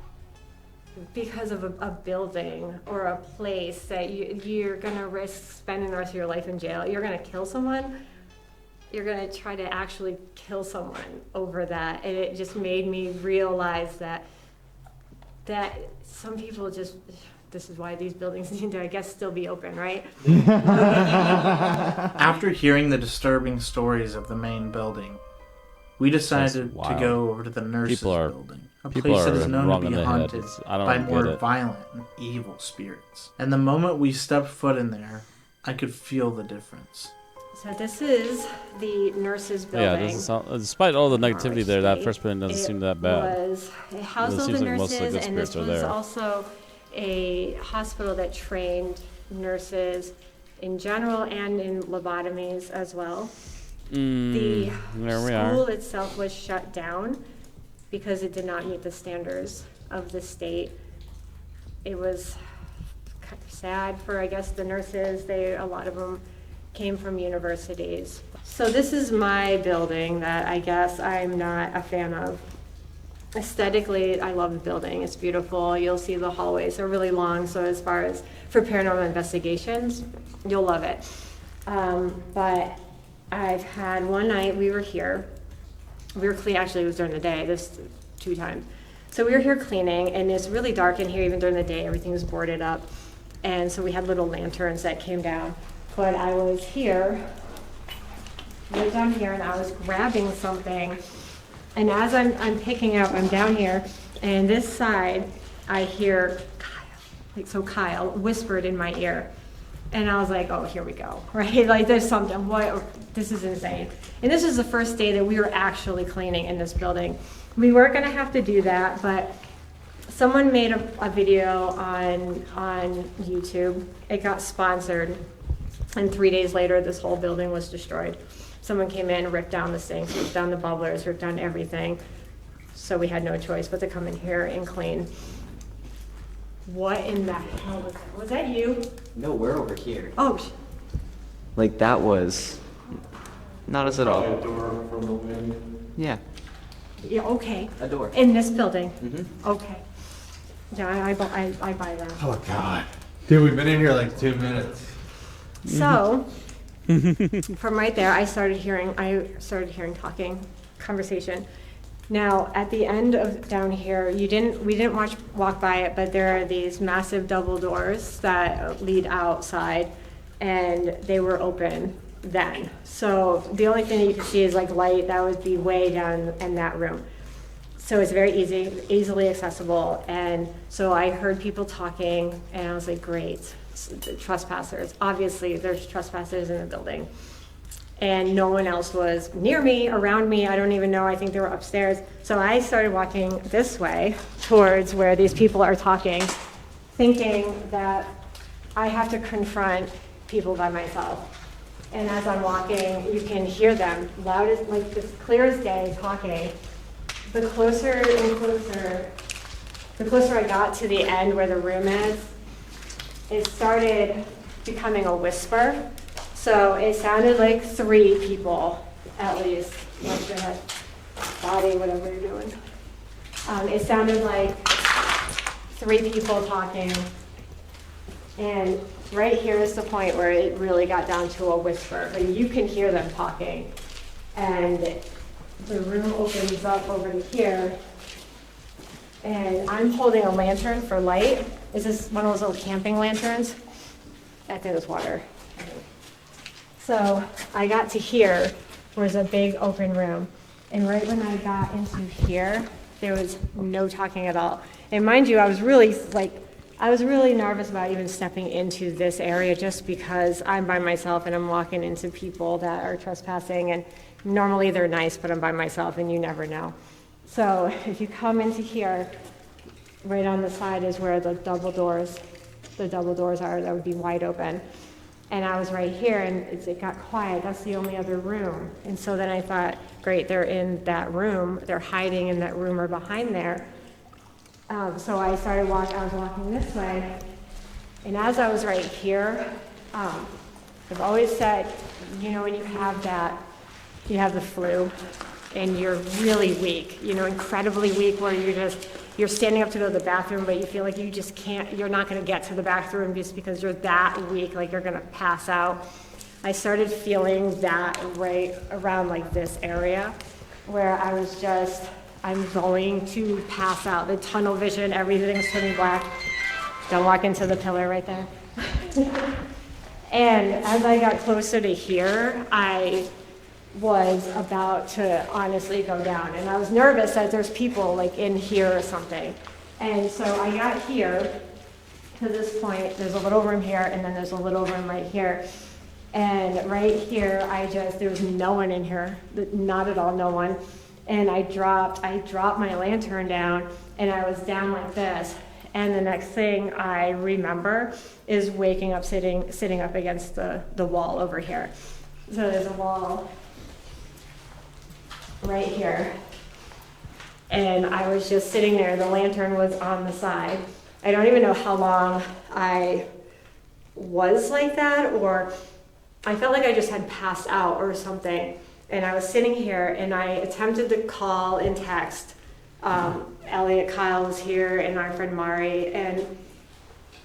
because of a building or a place that you're gonna risk spending the rest of your life in jail, you're gonna kill someone. you're going to try to actually kill someone over that. And it just made me realize that some people just, this is why these buildings need to, I guess, still be open, right? After hearing the disturbing stories of the main building, we decided to go over to the nurses' building, a place that is known to be haunted by more violent and evil spirits. And the moment we stepped foot in there, I could feel the difference. So this is the nurses' building. Yeah, despite all the negativity there, that first building doesn't seem that bad. It housed all the nurses, and this was also a hospital that trained nurses in general and in lobotomies as well. The school itself was shut down because it did not meet the standards of the state. It was kind of sad for, I guess, the nurses. A lot of them came from universities. So this is my building that I guess I'm not a fan of. Aesthetically, I love the building. It's beautiful. You'll see the hallways are really long, so as far as for paranormal investigations, you'll love it. But I've had one night, we were here. We were cleaning, actually it was during the day, this 2 times. So we were here cleaning, and it's really dark in here even during the day. Everything was boarded up. And so we had little lanterns that came down. But I was here, right down here, and I was grabbing something. And as I'm picking up, I'm down here, and this side, I hear Kyle whispered in my ear. And I was like, oh, here we go, right? Like, there's something, this is insane. And this is the first day that we were actually cleaning in this building. We weren't gonna have to do that, but someone made a video on YouTube. It got sponsored, and 3 days later, this whole building was destroyed. Someone came in, ripped down the sinks, ripped down the bubblers, ripped down everything. So we had no choice but to come in here and clean. What in the hell was that? Was that you? No, we're over here. Oh, Like, that was not us at all. A door from the wind. Yeah, yeah, okay. a door. In this building? Mm-hmm. Okay. Yeah, I buy that. Oh God, dude, we've been in here like 2 minutes. So, from right there, I started hearing talking, conversation. Now, at the end of down here, we didn't walk by it, but there are these massive double doors that lead outside, and they were open then. So the only thing that you could see is like light that would be way down in that room. So it's very easily accessible. And so I heard people talking, and I was like, great, trespassers. Obviously, there's trespassers in the building. And no one else was near me, around me. I don't even know. I think they were upstairs. So I started walking this way towards where these people are talking, thinking that I have to confront people by myself. And as I'm walking, you can hear them loud as, like, as clear as day, talking. The closer and closer, the closer I got to the end where the room is, it started becoming a whisper. So it sounded like 3 people, at least. Like your head, body, whatever you're doing. It sounded like 3 people talking. And right here is the point where it really got down to a whisper. Like, you can hear them talking. And the room opens up over to here. And I'm holding a lantern for light. Is this one of those little camping lanterns? I think it's water. So I got to here, was a big open room. And right when I got into here, there was no talking at all. And mind you, I was really nervous about even stepping into this area just because I'm by myself and I'm walking into people that are trespassing, and normally they're nice, but I'm by myself and you never know. So if you come into here, right on the side is where the double doors are that would be wide open. And I was right here, and it got quiet. That's the only other room. And so then I thought, great, they're in that room. They're hiding in that room or behind there. So I was walking this way. And as I was right here, I've always said, you know, when you have the flu, and you're really weak, incredibly weak, where you're standing up to go to the bathroom, but you feel like you're not going to get to the bathroom just because you're that weak, like you're going to pass out. I started feeling that right around like this area where I was just, I'm going to pass out. The tunnel vision, everything's turning black. Don't walk into the pillar right there. And as I got closer to here, I was about to honestly go down. And I was nervous that there's people like in here or something. And so I got here to this point, there's a little room here, and then there's a little room right here. And right here, there was no one in here, not at all, no one. And I dropped my lantern down, and I was down like this. And the next thing I remember is waking up, sitting up against the wall over here. So there's a wall right here. And I was just sitting there, the lantern was on the side. I don't even know how long I was like that, or I felt like I just had passed out or something. And I was sitting here and I attempted to call and text. Elliot, Kyle was here, and our friend Mari, and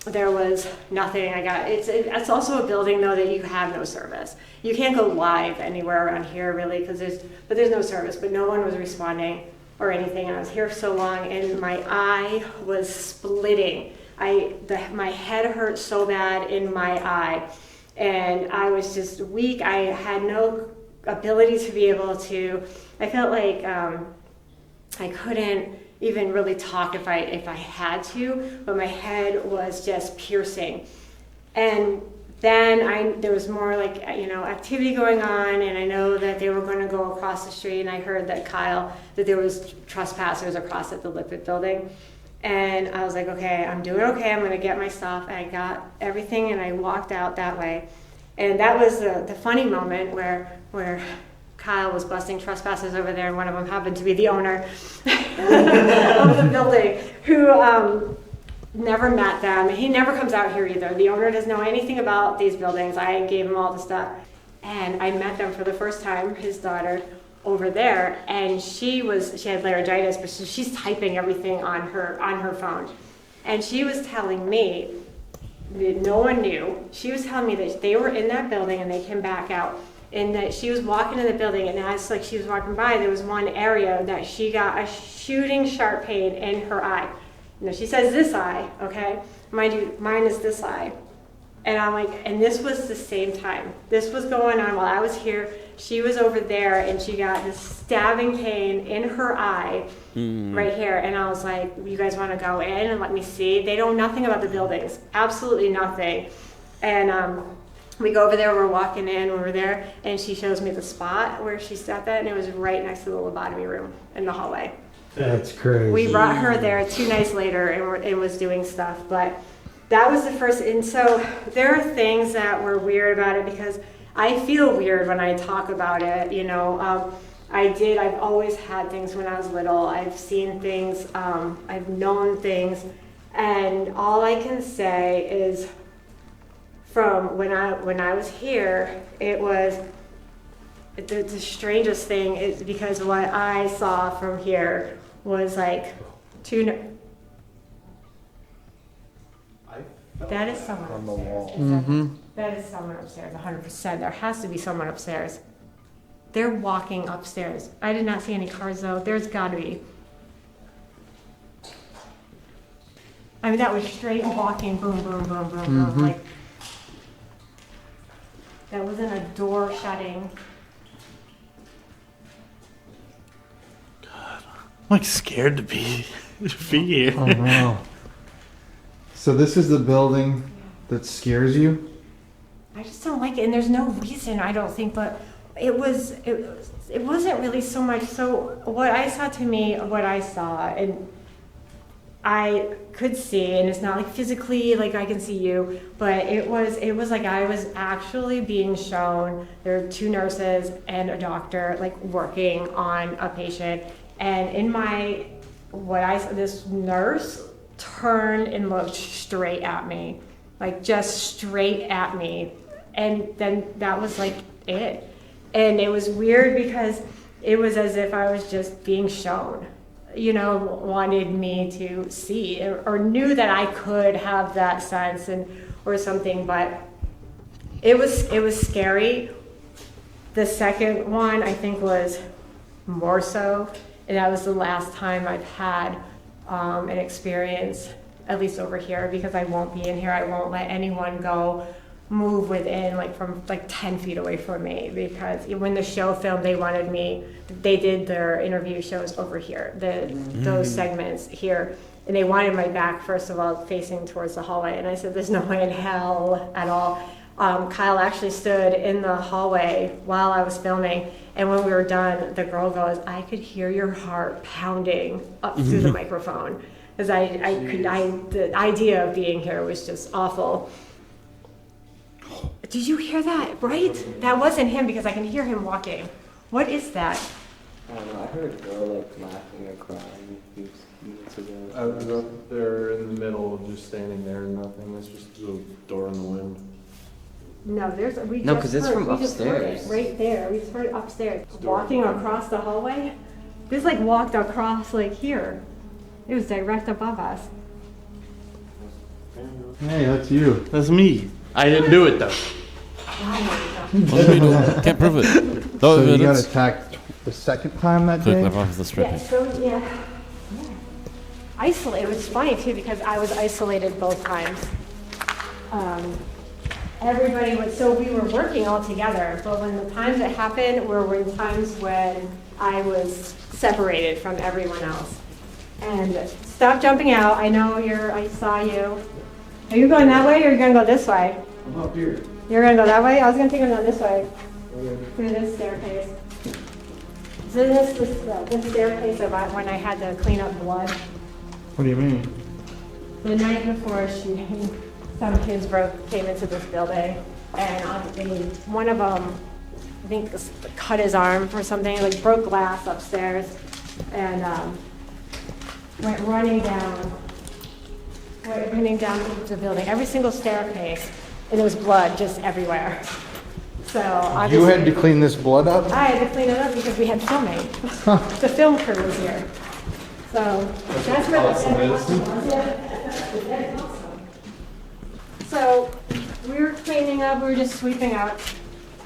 there was nothing. It's also a building though that you have no service. You can't go live anywhere around here really, there's no service, but no one was responding or anything. I was here so long and my eye was splitting. My head hurt so bad in my eye, and I was just weak. I had no ability to be able to, I felt like I couldn't even really talk if I had to, but my head was just piercing. And then there was more like, activity going on, and I know that they were going to go across the street, and I heard that that there was trespassers across at the Lippitt building. And I was like, okay, I'm doing okay, I'm going to get my stuff. And I got everything, and I walked out that way. And that was the funny moment where Kyle was busting trespassers over there, and one of them happened to be the owner of the building, who never met them. He never comes out here either. The owner doesn't know anything about these buildings. I gave him all the stuff. And I met them for the first time, his daughter, over there, and she had laryngitis, but she's typing everything on her phone. And she was telling me that no one knew. She was telling me that they were in that building and they came back out, and that she was walking in the building, and as like she was walking by, there was one area that she got a shooting sharp pain in her eye. Now she says this eye, okay? Mind you, mine is this eye. And I'm like, and this was the same time. This was going on while I was here. She was over there, and she got this stabbing pain in her eye right here. And I was like, you guys want to go in and let me see? They know nothing about the buildings, absolutely nothing. And we go over there, we're walking in, we're there, and she shows me the spot where she sat at, and it was right next to the lobotomy room in the hallway. That's crazy. We brought her there 2 nights later and was doing stuff, but that was the first. And so there are things that were weird about it because I feel weird when I talk about it, I've always had things when I was little. I've seen things, I've known things, and all I can say is from when I was here, it was the strangest thing is because what I saw from here was like that is someone on the wall. That is someone upstairs, 100%. There has to be someone upstairs. They're walking upstairs. I did not see any cars though. There's gotta be. I mean, that was straight walking, boom, boom, boom, boom, boom. Like, that wasn't a door shutting. I'm like scared to be here. Oh no. So this is the building that scares you? I just don't like it, and there's no reason, I don't think, but it wasn't really so much. So what I saw, and I could see, and it's not like physically like I can see you, but it was like I was actually being shown there were 2 nurses and a doctor like working on a patient, and this nurse turned and looked straight at me, like just straight at me, and then that was like it. And it was weird because it was as if I was just being shown, wanted me to see or knew that I could have that sense or something, but It was scary. The second one I think was more so, and that was the last time I've had an experience, at least over here, because I won't be in here. I won't let anyone move within from 10 feet away from me, because when the show filmed, they did their interview shows over here, those segments here, and they wanted my back, first of all, facing towards the hallway, and I said, there's no way in hell at all. Kyle actually stood in the hallway while I was filming, and when we were done, the girl goes, I could hear your heart pounding up through the microphone, because the idea of being here was just awful. Did you hear that? Right? That wasn't him, because I can hear him walking. What is that? I don't know. I heard a girl laughing or crying a few minutes ago. I was up there in the middle, just standing there and nothing. It's just a door in the wind. No, because it's from upstairs. Right there. We just heard it upstairs. Walking across the hallway. This walked across here. It was direct above us. Hey, that's you. That's me. I didn't do it though. Can't prove it. So you got attacked the second time that day? Yeah. Isolated. It was funny too, because I was isolated both times. We were working all together, but when the times that happened were times when I was separated from everyone else. And stop jumping out. I know I saw you. Are you going that way, or are you going to go this way? I'm up here. You're going to go that way? I was going to take him down this way. Through this staircase. So this staircase of when I had to clean up blood. What do you mean? The night before shooting, some kids came into this building, and one of them, I think, cut his arm or something, broke glass upstairs, and went running down the building, every single staircase, and there was blood just everywhere. So You had to clean this blood up? I had to clean it up because we had filming. The film crew was here. So that's where So we were cleaning up, we were just sweeping out,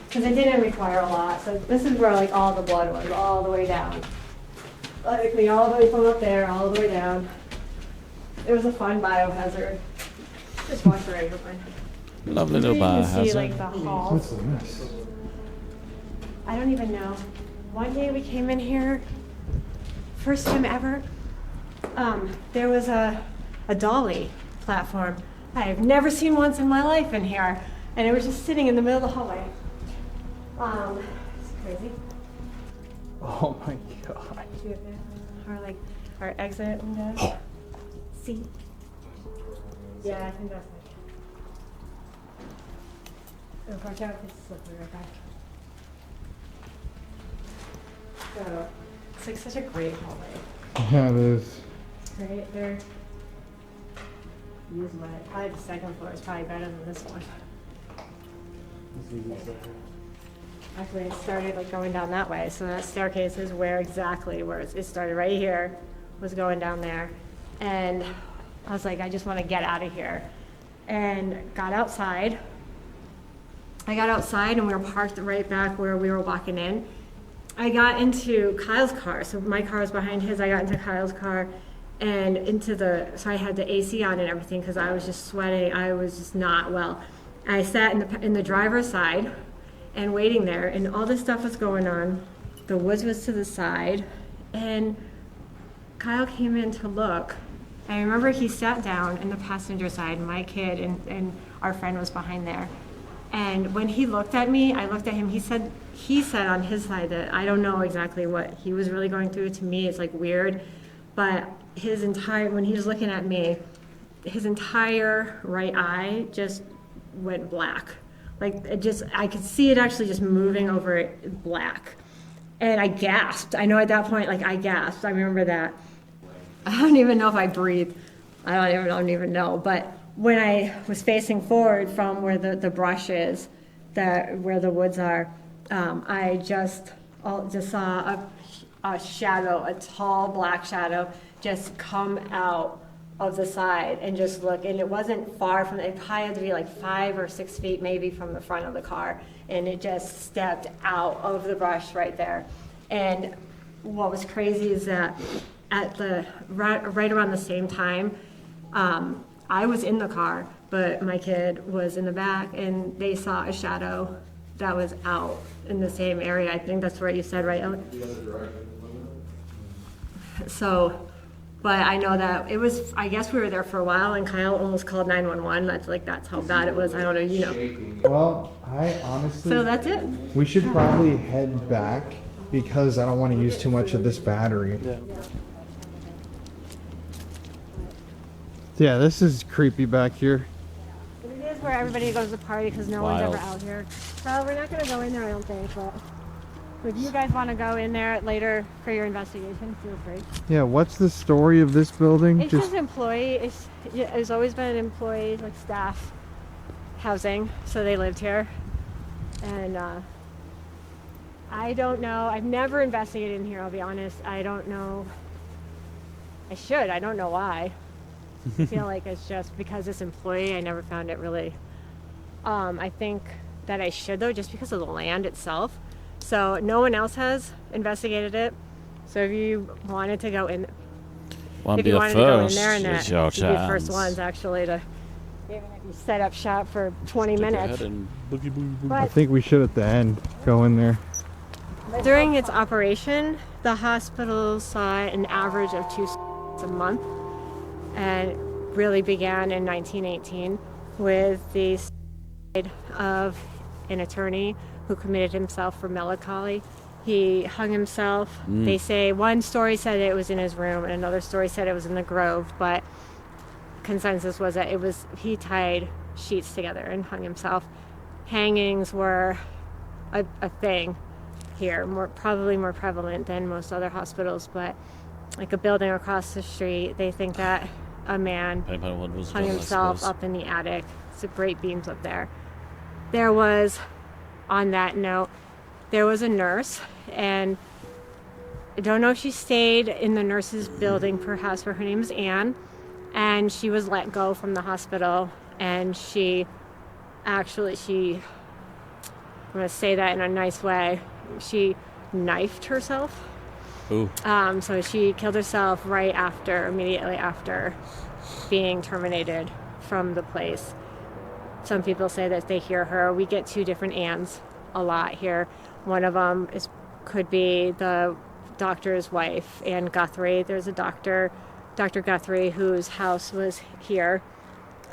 because it didn't require a lot. So this is where all the blood was, all the way down. All the way from up there, all the way down. It was a fun biohazard. Just watch the right one. Lovely little You can see biohazard. the hall. What's this? I don't even know. One day we came in here, first time ever. There was a dolly platform. I've never seen once in my life in here, and it was just sitting in the middle of the hallway. It's crazy. Oh my god. Our exit window. See? Yeah, I think that's watch out, it's slippery right back. So, it's such a great hallway. Yeah, it is. Right there. Probably the second floor is probably better than this one. Actually, it started going down that way, so that staircase is exactly where it started right here, was going down there. And I was like, I just want to get out of here. And got outside. I got outside and we were parked right back where we were walking in. I got into Kyle's car, so my car was behind his. I got into Kyle's car and so I had the AC on and everything because I was just sweating. I was just not well. I sat in the driver's side and waiting there, and all this stuff was going on. The woods was to the side, and Kyle came in to look. I remember he sat down in the passenger side, my kid and our friend was behind there. And when he looked at me, I looked at him. He said on his side that I don't know exactly what he was really going through. To me, it's weird, but when he was looking at me, his entire right eye just went black. I could see it actually just moving over it black. And I gasped. I know at that point, I gasped. I remember that. I don't even know if I breathed. I don't even know. But when I was facing forward from where the brush is, where the woods are, I just saw a shadow, a tall black shadow, just come out of the side and just look, and it wasn't far from it. Probably had to be like 5 or 6 feet maybe from the front of the car, and it just stepped out of the brush right there. And what was crazy is that at the right around the same time, I was in the car, but my kid was in the back, and they saw a shadow that was out in the same area. I think that's where you said, right, Ellen? So, but I know that it was, I guess we were there for a while, and Kyle almost called 911. That's how bad it was. I don't know, you know. Well, I honestly. So that's it. We should probably head back because I don't want to use too much of this battery. Yeah, this is creepy back here. It is where everybody goes to party because no one's ever out here. So we're not going to go in there, I don't think, but if you guys want to go in there later for your investigation, feel free. Yeah, what's the story of this building? It's just employee. It's always been employee, like staff housing, so they lived here. And I don't know. I've never investigated in here, I'll be honest. I don't know. I should. I don't know why. I feel like it's just because this employee, I never found it really. I think that I should, though, just because of the land itself. So no one else has investigated it. So if you wanted to go in, Want if to you be wanted the to go in first, there, and that it's your you'd be the first chance. ones actually to, even if you set up shop for 20 Stick your minutes. head in, boogie, boogie, boogie. I But think we should at the end go in there. during its operation, the hospital saw an average of 2 a month, and really began in 1918 with the suicide of an attorney who committed himself for melancholy. He hung himself. They say one story said it was in his room, and another story said it was in the Grove, but consensus was that he tied sheets together and hung himself. Hangings were a thing here, probably more prevalent than most other hospitals, but like a building across the street, they think that a man hung himself up in the attic. It's great beams up there. There was, on that note, there was a nurse, and I don't know if she stayed in the nurse's building perhaps, but her name is Anne, and she was let go from the hospital, and I'm going to say that in a nice way, she knifed herself. Ooh. So she killed herself immediately after being terminated from the place. Some people say that they hear her. We get 2 different Anns a lot here. One of them could be the doctor's wife, Ann Guthrie. There's a Dr. Guthrie, whose house was here,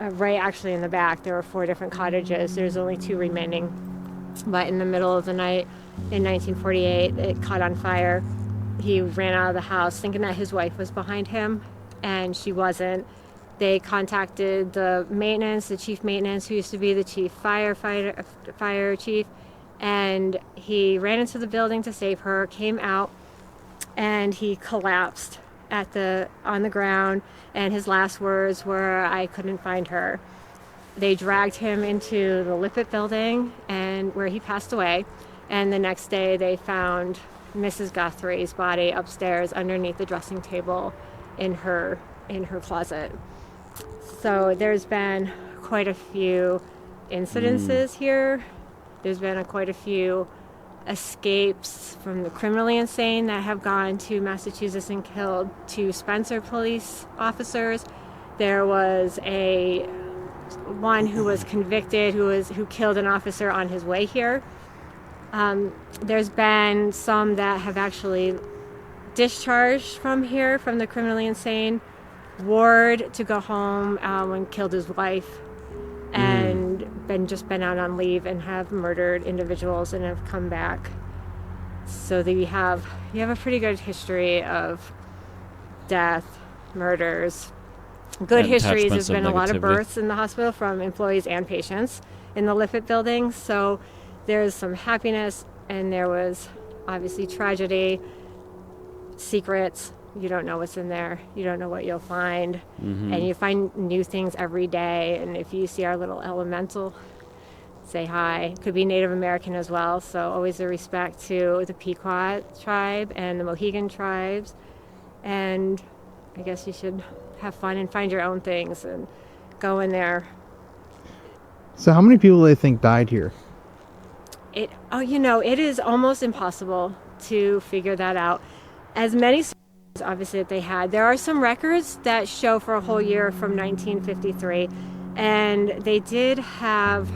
right actually in the back. There were 4 different cottages. There's only 2 remaining. But in the middle of the night in 1948, it caught on fire. He ran out of the house thinking that his wife was behind him, and she wasn't. They contacted the chief maintenance, who used to be the chief fire chief, and he ran into the building to save her, came out, and he collapsed on the ground, and his last words were, "I couldn't find her." They dragged him into the Lippitt building, and where he passed away, and the next day they found Mrs. Guthrie's body upstairs underneath the dressing table in her closet. So there's been quite a few incidences here. There's been quite a few escapes from the criminally insane that have gone to Massachusetts and killed 2 Spencer police officers. There was one who was convicted who killed an officer on his way here. There's been some that have actually discharged from here, from the criminally insane ward, to go home when killed his wife, and been out on leave and have murdered individuals and have come back. So you have a pretty good history of death, murders. Good And histories. attachments There's been of a lot of negativity. births in the hospital from employees and patients in the Lippitt building. So there's some happiness, and there was obviously tragedy, secrets. You don't know what's in there. You don't know what you'll find. And you find new things every day. And if you see our little elemental, say hi. Could be Native American as well. So always a respect to the Pequot tribe and the Mohegan tribes. And I guess you should have fun and find your own things and go in there. So how many people do they think died here? It is almost impossible to figure that out. As many obviously that they had. There are some records that show for a whole year from 1953, and they did have,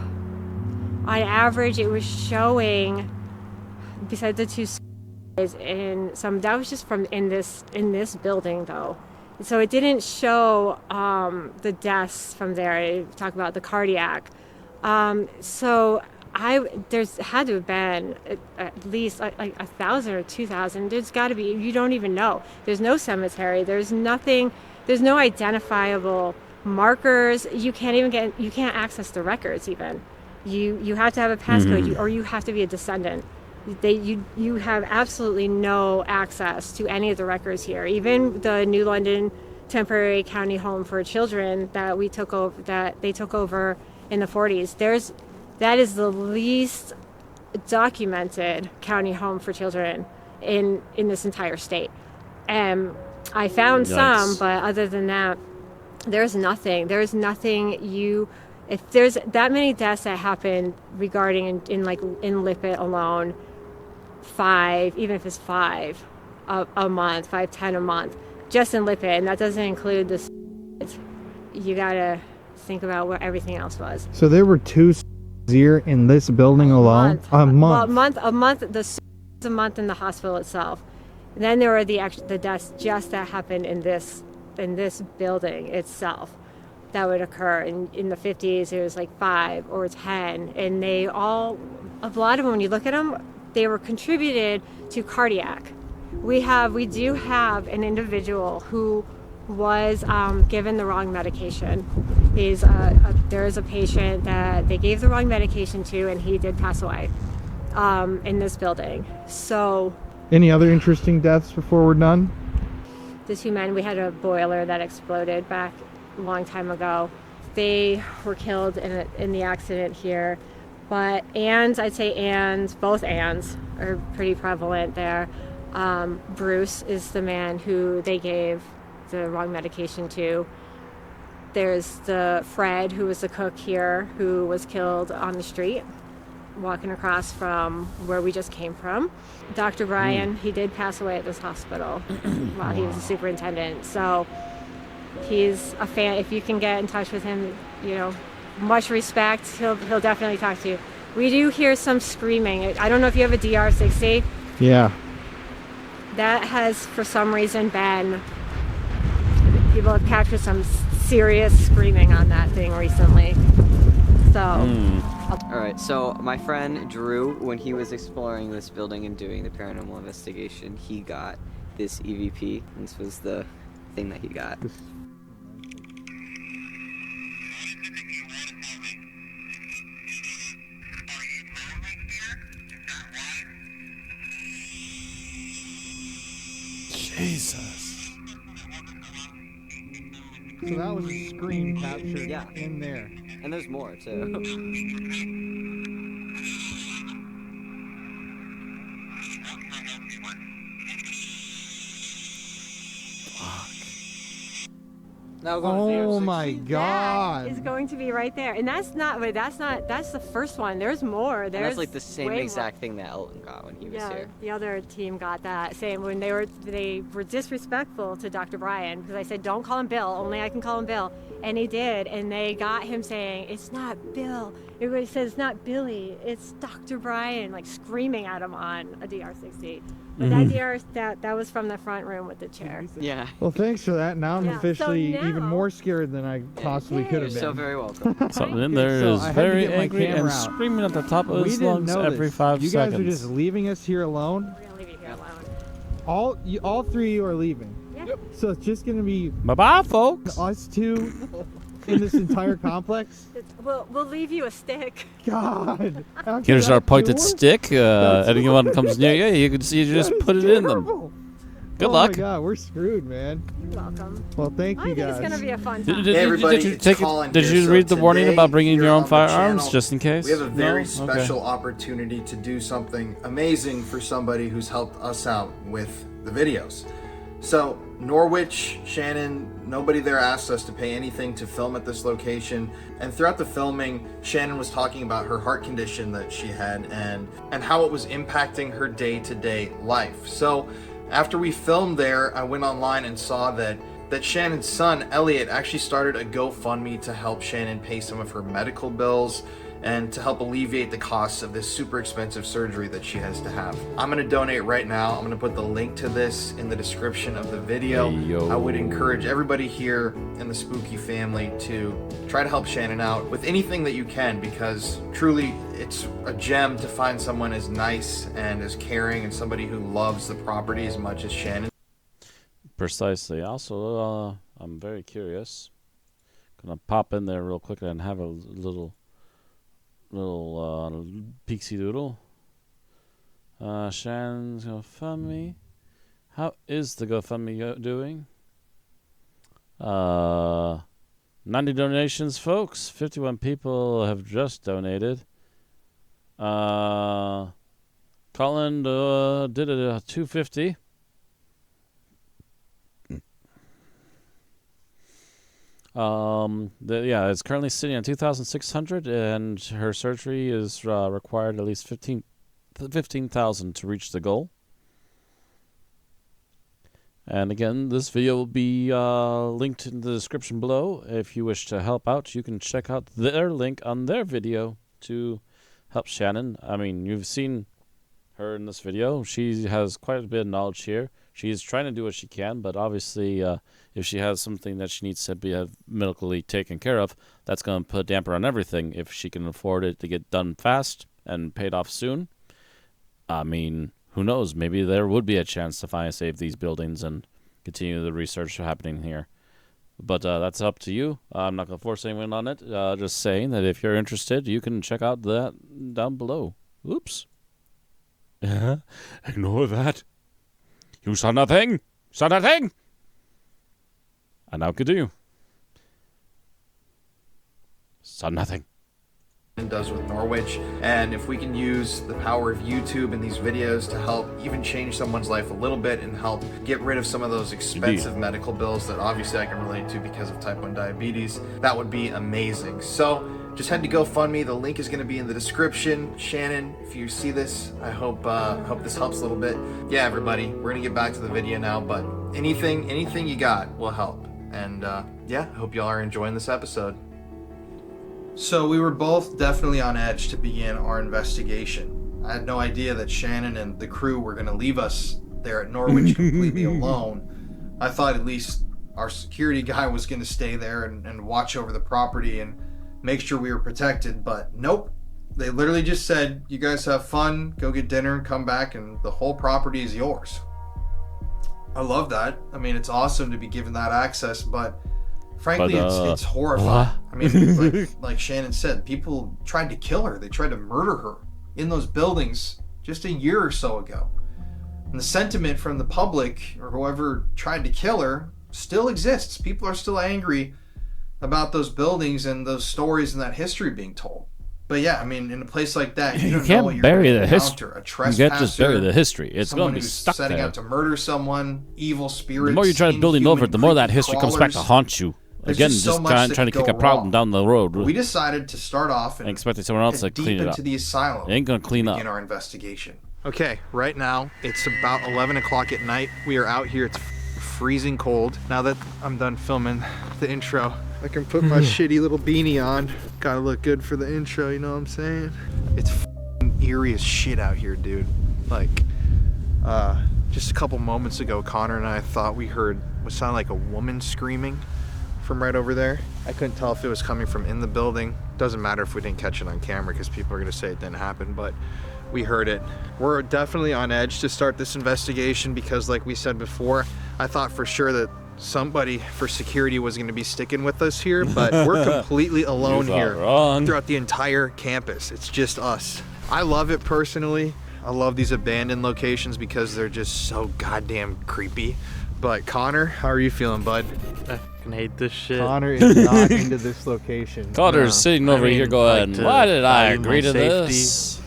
on average, it was showing, besides the two in some, that was just from in this building though. So it didn't show the deaths from there. It talk about the cardiac. So there's had to have been at least like 1,000 or 2,000. There's got to be. You don't even know. There's no cemetery. There's nothing. There's no identifiable markers. You can't access the records even. You have to have a passcode, or you have to be a descendant. You have absolutely no access to any of the records here. Even the New London Temporary County Home for Children that they took over in the 40s. That is the least documented county home for children in this entire state. I found some, but other than that, there's nothing. There's nothing. If there's that many deaths that happen regarding in Lippet alone, 5, even if it's 5 a month, 5-10 a month, just in Lippet, and that doesn't include this. You gotta think about what everything else was. So there were 2 here in this building alone? A month. Well, a month. A month in the hospital itself. And then there were the deaths just that happened in this building itself that would occur. In the 50s, it was like 5 or 10, and a lot of them, when you look at them, they were contributed to cardiac. We do have an individual who was given the wrong medication. There is a patient that they gave the wrong medication to, and he did pass away in this building. So, any other interesting deaths before we're done? The 2 men, we had a boiler that exploded back a long time ago. They were killed in the accident here. But I'd say both Anns are pretty prevalent there. Bruce is the man who they gave the wrong medication to. There's the Fred, who was the cook here, who was killed on the street walking across from where we just came from. Dr. Brian, he did pass away at this hospital while he was a superintendent. So he's a fan. If you can get in touch with him, much respect. He'll definitely talk to you. We do hear some screaming. I don't know if you have a DR60. Yeah. That has, for some reason, people have captured some serious screaming on that thing recently. So. Alright, so my friend Drew, when he was exploring this building and doing the paranormal investigation, he got this EVP. This was the thing that he got. Jesus. So that was a screen captured in there. And there's more, too. Oh my God! That is going to be right there, and that's the first one. There's more. And that's like the same exact thing that Elton got when he was here. The other team got that same when they were disrespectful to Dr. Brian, because I said don't call him Bill, only I can call him Bill, and he did, and they got him saying it's not Bill. Everybody says it's not Billy, it's Dr. Brian, like screaming at him on a DR60. But that was from the front room with the chair. Yeah. Well, thanks for that. Now I'm officially even more scared than I possibly could have been. So very welcome. Something in there is very angry and screaming at the top of his lungs every 5 seconds. You guys are just leaving us here alone? We're gonna leave you here alone. All 3 of you are leaving. Yep. So it's just gonna be bye-bye, folks. Us 2 in this entire complex. We'll leave you a stick. God. Here's our pointed stick. Anyone comes near you can see you just put it in them. Good luck. Oh my God, we're screwed, man. You're welcome. Well, thank you guys. I think it's gonna be a fun time. Did you read the warning about bringing your own firearms just in case? We have a very special opportunity to do something amazing for somebody who's helped us out with the videos. So, Norwich, Shannon, nobody there asked us to pay anything to film at this location. And throughout the filming, Shannon was talking about her heart condition that she had and how it was impacting her day-to-day life. So, after we filmed there, I went online and saw that Shannon's son, Elliot, actually started a GoFundMe to help Shannon pay some of her medical bills and to help alleviate the costs of this super expensive surgery that she has to have. I'm gonna donate right now. I'm gonna put the link to this in the description of the video. Hey, I would encourage everybody here in the Spooky family to try to help Shannon out with anything that you can, because truly it's a gem to find someone as nice and as caring and somebody who loves the property as much as Shannon. Precisely. Also, I'm very curious. Gonna pop in there real quick and have a little peeksy doodle. Shannon's GoFundMe. How is the GoFundMe doing? 90 donations, folks. 51 people have just donated. Colin did it at 250. It's currently sitting at 2,600, and her surgery is required at least 15,000 to reach the goal. And again, this video will be linked in the description below. If you wish to help out, you can check out their link on their video to help Shannon. I mean, you've seen her in this video. She has quite a bit of knowledge here. She's trying to do what she can, but obviously if she has something that she needs to be medically taken care of, that's going to put a damper on everything. If she can afford it to get done fast and paid off soon, I mean, who knows? Maybe there would be a chance to finally save these buildings and continue the research happening here. But that's up to you. I'm not going to force anyone on it. Just saying that if you're interested, you can check out that down below. Oops. Ignore that. You saw nothing. Saw nothing. And now continue. Saw nothing. Does with Norwich, and if we can use the power of YouTube and these videos to help even change someone's life a little bit and help get rid of some of those expensive medical bills that obviously I can relate to because of type 1 diabetes, that would be amazing. So just head to GoFundMe. The link is going to be in the description. Shannon, if you see this, I hope this helps a little bit. Yeah, everybody, we're going to get back to the video now, but anything you got will help. And yeah, I hope y'all are enjoying this episode. So we were both definitely on edge to begin our investigation. I had no idea that Shannon and the crew were going to leave us there at Norwich completely alone. I thought at least our security guy was going to stay there and watch over the property and make sure we were protected, but nope. They literally just said, you guys have fun, go get dinner, come back, and the whole property is yours. I love that. I mean, it's awesome to be given that access, but frankly, it's horrifying. I mean, like Shannon said, people tried to kill her. They tried to murder her in those buildings just a year or so ago. And the sentiment from the public or whoever tried to kill her still exists. People are still angry about those buildings and those stories and that history being told. But yeah, I mean, in a place like that, you don't know what you're going to encounter. A trespasser, you can't just bury the history. It's going to be stuck setting there. out to murder someone, evil spirits. The more you try building over it, the more that history comes back to haunt you. Again, just trying to kick a problem down the road. We decided to start off and expecting someone else to clean it up. Into the asylum. They ain't gonna clean up. Begin our investigation. Okay, right now it's about 11 o'clock at night. We are out here. It's freezing cold. Now that I'm done filming the intro, I can put my shitty little beanie on. Gotta look good for the intro, you know what I'm saying? It's eerie as shit out here, dude. Like, just a couple moments ago, Connor and I thought we heard what sounded like a woman screaming from right over there. I couldn't tell if it was coming from in the building. Doesn't matter if we didn't catch it on camera because people are gonna say it didn't happen, but we heard it. We're definitely on edge to start this investigation because, like we said before, I thought for sure that somebody for security was gonna be sticking with us here, but we're completely alone here throughout the entire campus. It's just us. I love it personally. I love these abandoned locations because they're just so goddamn creepy. But Connor, how are you feeling, bud? I fucking hate this shit. Connor is not into this location. Connor's sitting over here going, why did I agree to this?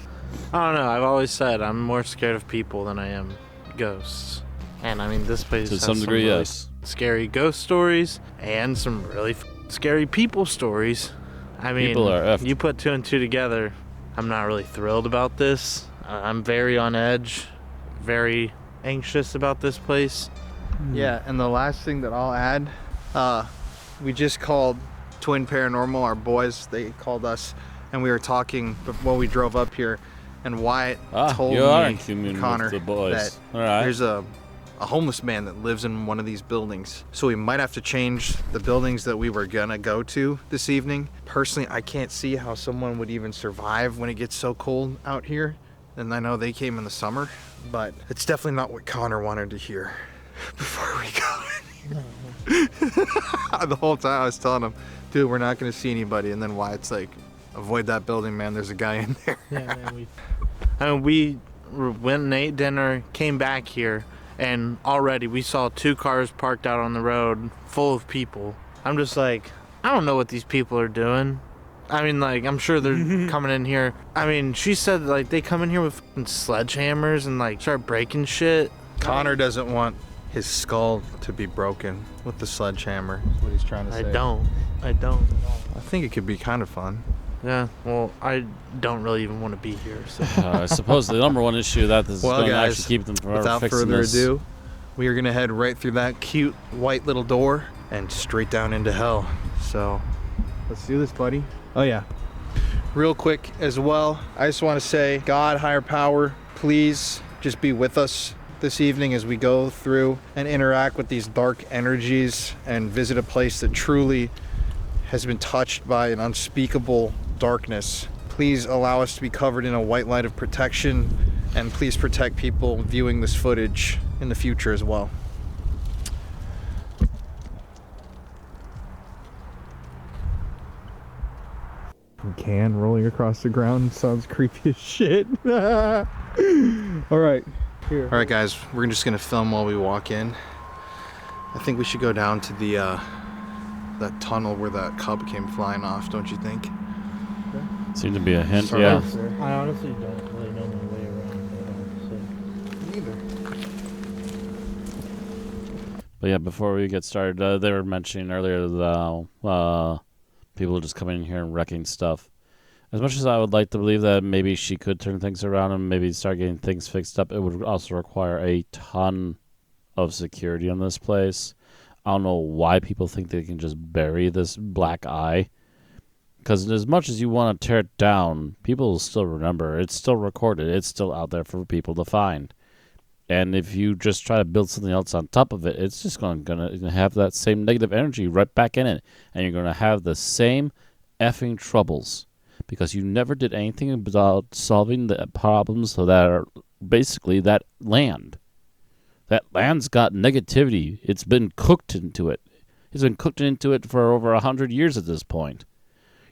I don't know. I've always said I'm more scared of people than I am ghosts. And I mean, this place To has some degree, really yes. scary ghost stories and some really scary people stories. I mean, People are effed. you put 2 and 2 together. I'm not really thrilled about this. I'm very on edge, very anxious about this place. Yeah, and the last thing that I'll add, we just called Twin Paranormal, our boys. They called us, and we were talking before we drove up here, and Wyatt told you are me, in commune Connor, with the boys. that All right. there's a homeless man that lives in one of these buildings. So we might have to change the buildings that we were gonna go to this evening. Personally, I can't see how someone would even survive when it gets so cold out here. And I know they came in the summer, but it's definitely not what Connor wanted to hear before we go. The whole time I was telling him, dude, we're not gonna see anybody. And then Wyatt's like, avoid that building, man. There's a guy in there. Yeah, man, we went and ate dinner, came back here, and already we saw 2 cars parked out on the road full of people. I'm just like, I don't know what these people are doing. I mean, like, I'm sure they're coming in here. I mean, she said, like, they come in here with fucking sledgehammers and, like, start breaking shit. Connor doesn't want his skull to be broken with the sledgehammer, is what he's trying to say. I don't. I think it could be kind of fun. Yeah, well, I don't really even want to be here, so. I suppose the number one issue that is Well, going to guys, actually keep them from without fixing further this. ado, we are going to head right through that cute white little door and straight down into hell. So let's do this, buddy. Oh yeah. Real quick as well, I just want to say, God, higher power, please just be with us this evening as we go through and interact with these dark energies and visit a place that truly has been touched by an unspeakable darkness. Please allow us to be covered in a white light of protection, and please protect people viewing this footage in the future as well. Can rolling across the ground sounds creepy as shit. All right, here. All right, guys, we're just gonna film while we walk in. I think we should go down to the that tunnel where that cub came flying off. Don't you think? Seemed to be a hint, Sorry. yeah. I honestly don't really know my way around. But yeah, before we get started, they were mentioning earlier that people just coming in here and wrecking stuff. As much as I would like to believe that maybe she could turn things around and maybe start getting things fixed up, it would also require a ton of security on this place. I don't know why people think they can just bury this black eye. Because as much as you want to tear it down, people will still remember. It's still recorded. It's still out there for people to find. And if you just try to build something else on top of it, it's just going to have that same negative energy right back in it. And you're going to have the same effing troubles. Because you never did anything about solving the problems that are basically that land. That land's got negativity. It's been cooked into it. It's been cooked into it for over 100 years at this point.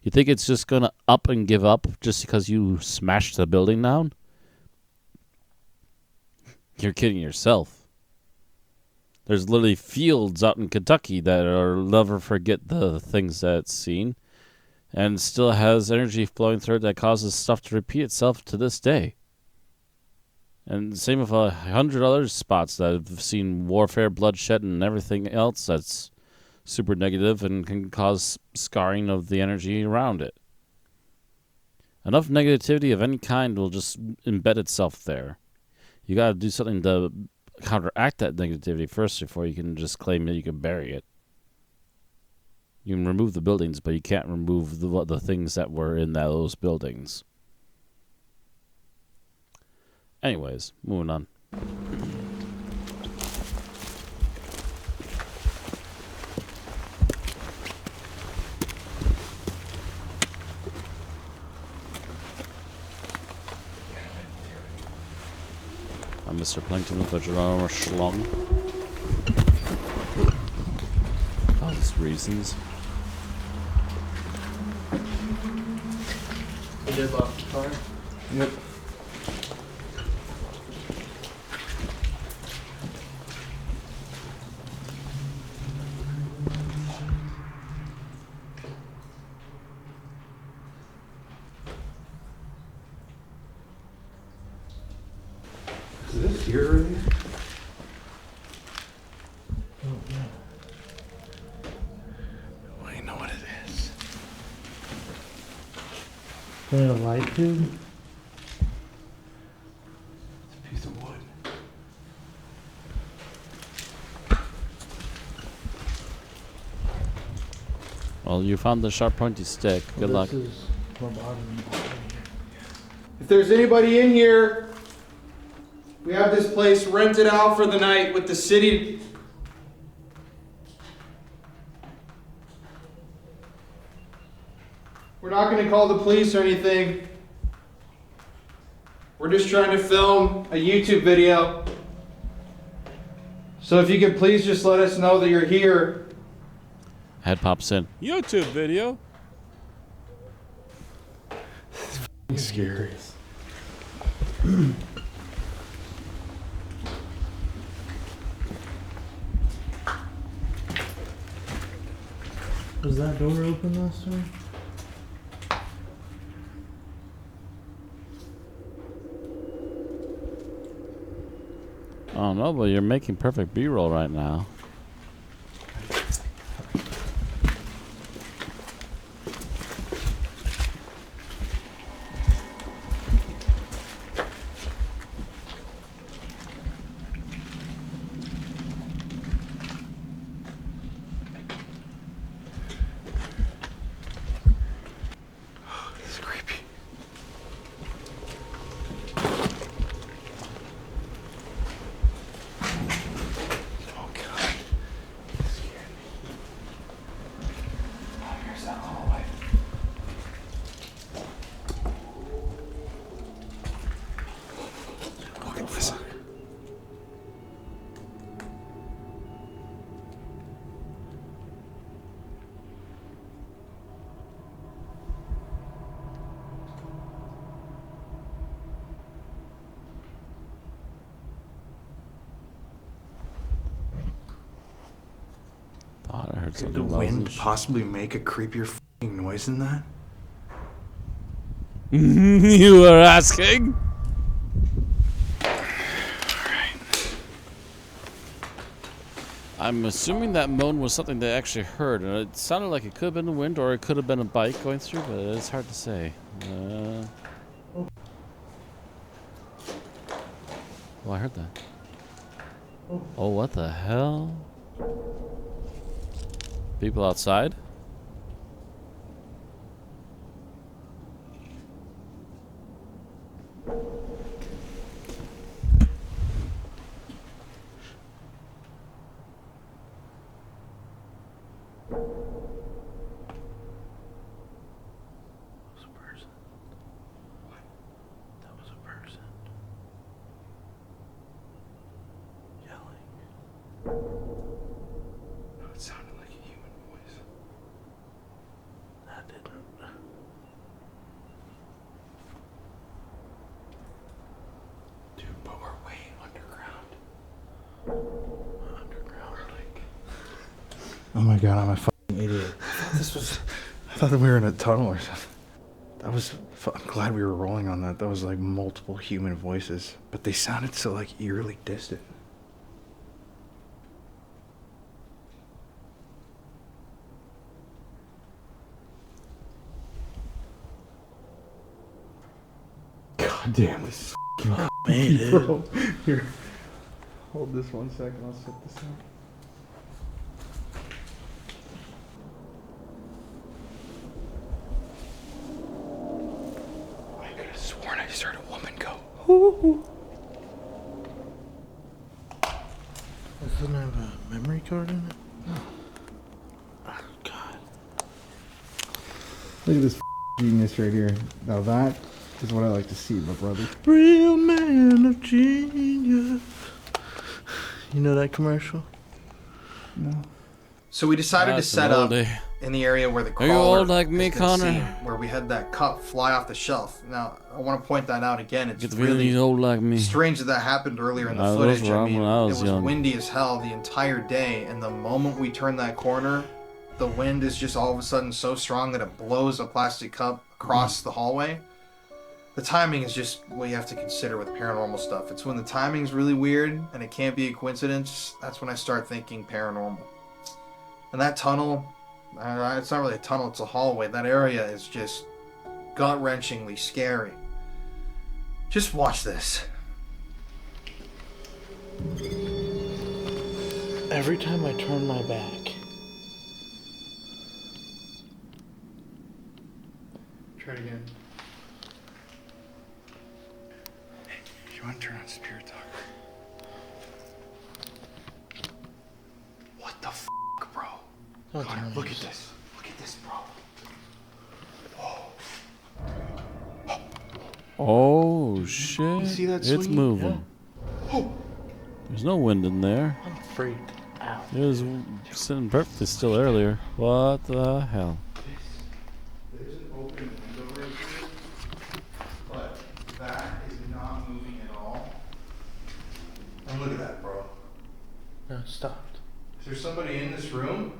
You think it's just going to up and give up just because you smashed the building down? You're kidding yourself. There's literally fields out in Kentucky that are never forget the things that it's seen, and still has energy flowing through it that causes stuff to repeat itself to this day. And same with 100 other spots that have seen warfare, bloodshed, and everything else that's super negative and can cause scarring of the energy around it. Enough negativity of any kind will just embed itself there. You gotta do something to counteract that negativity first before you can just claim that you can bury it. You can remove the buildings, but you can't remove the things that were in those buildings. Anyways, moving on. I'm Mr. Plankton with a drama schlong. All these reasons. You did lock the car? Yep. Is this here already? Is that a light tube? It's a piece of wood. Well, you found the sharp pointy stick. Good luck. This is lobotomy. If there's anybody in here, we have this place rented out for the night with the city. We're not going to call the police or anything. We're just trying to film a YouTube video. So if you could please just let us know that you're here. Head pops in. YouTube video. It's scary. Was that door open last time? I don't know, but you're making perfect B-roll right now. This is creepy. Oh god. It scared me. Oh, here's that hallway. Okay, listen. Thought I heard Could something. the wind possibly make a creepier f***ing noise than that? You were asking? I'm assuming that moan was something they actually heard, and it sounded like it could have been the wind or it could have been a bike going through, but it's hard to say. Oh, I heard that. Oh, what the hell? People outside? That was a person. Yelling. It sounded like a human voice. That didn't. Dude, but we're way underground. Underground, like. Oh my god, I'm a fucking idiot. I thought that we were in a tunnel or something. I'm glad we were rolling on that. That was like multiple human voices, but they sounded so like eerily distant. God damn, this is f***ing Made it. bro. Here, hold this 1 second. I'll set this up. I could have sworn I just heard a woman go. "Ooh." Doesn't it have a memory card in it? Oh, God. Look at this genius right here. Now that is what I like to see, my brother. Real man of genius. You know that commercial? No. So we decided That's to set an up oldie. in the area where the Are crawler you old like me, has been Connor? seen, where we had that cup fly off the shelf. Now, I want to point that out again. It's Get really really old like me. strange that that happened earlier in the Those footage. were I mean, when I it was was young. windy as hell the entire day, and the moment we turn that corner, the wind is just all of a sudden so strong that it blows a plastic cup across the hallway. The timing is just what you have to consider with paranormal stuff. It's when the timing's really weird and it can't be a coincidence, that's when I start thinking paranormal. And that tunnel, it's not really a tunnel, it's a hallway. That area is just gut-wrenchingly scary. Just watch this. Every time I turn my back, Try it again. Hey, you want to turn on Spirit Talker? What the f***, bro? Don't Connor, tell me look you at this. Look at this, bro. Oh shit! see that It's swinging? moving. There's no wind in there. I'm freaked out. It was sitting perfectly still earlier. What the hell? There's an open window right here, but that is not moving at all. And look at that, bro. No, it stopped. Is there somebody in this room?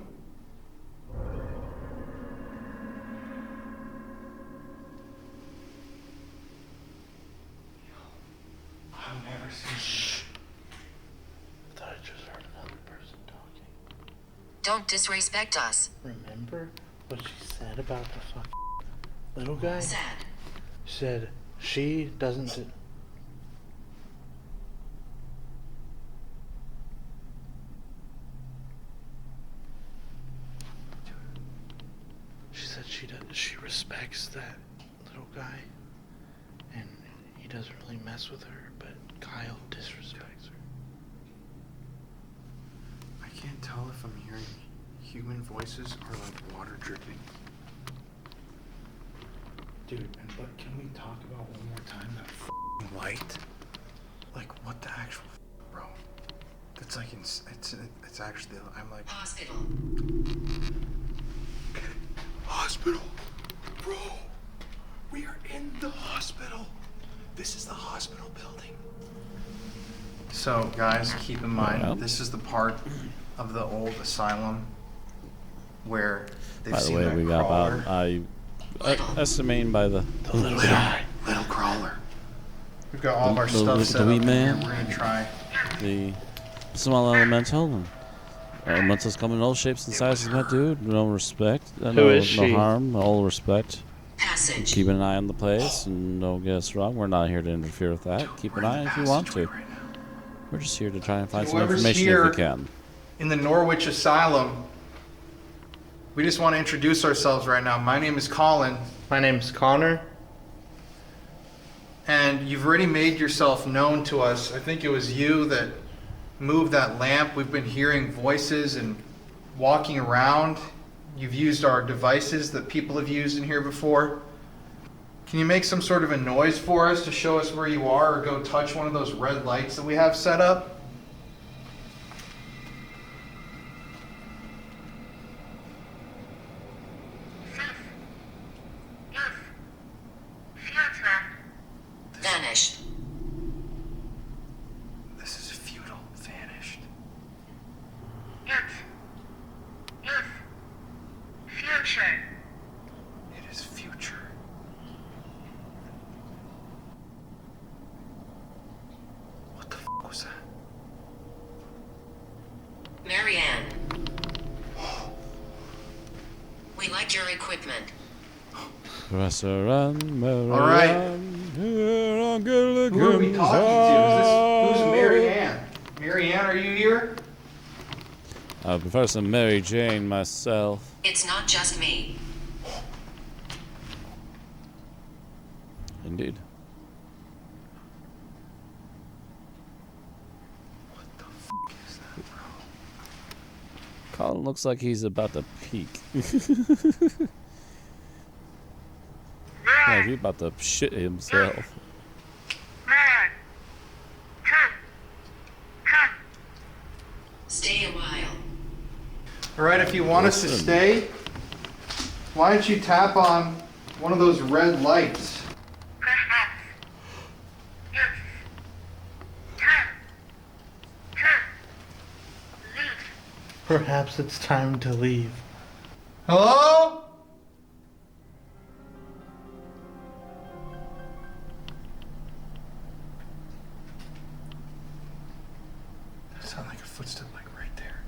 I've never seen. I thought I just heard another person talking. Don't disrespect us. Remember what she said about the fucking little guy? Sad. She said she doesn't do... She said she respects that little guy, and he doesn't really mess with her, but Kyle disrespects her. I can't tell if I'm hearing human voices or like water dripping. Dude, but can we talk about one more time that f***ing light? Like, what the actual bro? That's like, it's actually, I'm like... Hospital. Hospital? Bro, we are in the hospital. This is the hospital building. So, guys, keep in mind, Yeah. this is the part of the old asylum where they've By the seen way, that we got crawler. about estimating by the Little crawler. We've got all of our The- stuff the set wee up man? here. We're gonna try. the small elemental. And elementals come in all shapes and sizes, my dude. No respect. No, is she? no harm. All respect. Passage. Keep an eye on the place, and don't get us wrong. We're not here to interfere with that. Keep an eye if you want to. We're just here to try and find some Whoever's information here- if we can. In the Norwich Asylum, we just want to introduce ourselves right now. My name is Colin, My name's Connor. and you've already made yourself known to us. I think it was you that moved that lamp. We've been hearing voices and walking around. You've used our devices that people have used in here before. Can you make some sort of a noise for us to show us where you are, or go touch one of those red lights that we have set up? Vanished. This is futile. Vanished. Future. It is future. What the f*** was that? Marianne. We liked your equipment. Professor and Marianne. All right. Who are we talking to? Who's Mary Ann? Mary Ann, are you here? Professor Mary Jane, myself. It's not just me. Indeed. What the f*** is that, bro? Colin looks like he's about to peak. Like he's about to shit himself. Stay a while. All right, if you want us to Listen. stay, why don't you tap on one of those red lights? Perhaps it's time to leave. Hello? That sounded like a footstep, like right there.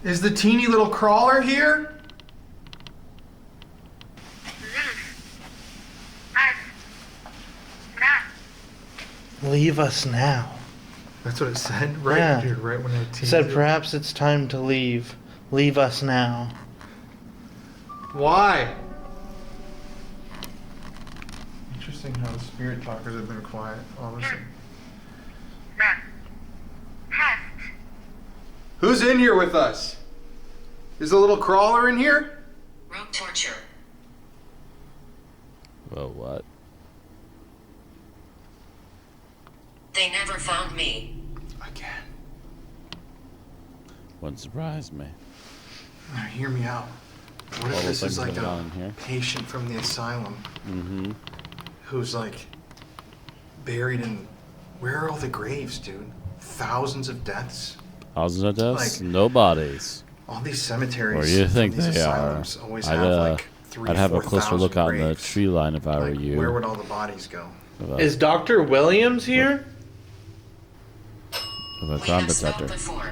Is the teeny little crawler here? Leave us now. That's what it said, right? Yeah. Dude, right when I It said perhaps it's time to leave. Leave us now. Why? Interesting how the spirit talkers have been quiet all of a sudden. Who's in here with us? Is the little crawler in here? Rogue torture. Well, what? They never found me. Again. Wouldn't surprise me. Now, hear me out. What All if the this things is like going a on in here. patient from the asylum Mm-hmm. who's like buried in... Where are all the graves, dude? Thousands of deaths? Thousands of deaths, Like- no bodies. All these cemeteries. Where do you think from these they are? asylums always I'd, have like 3,000 I'd have a closer look out in the graves. tree line if I were Like, you. where would all the bodies go? Is Dr. Williams here? With a We crime have spoke detector. before.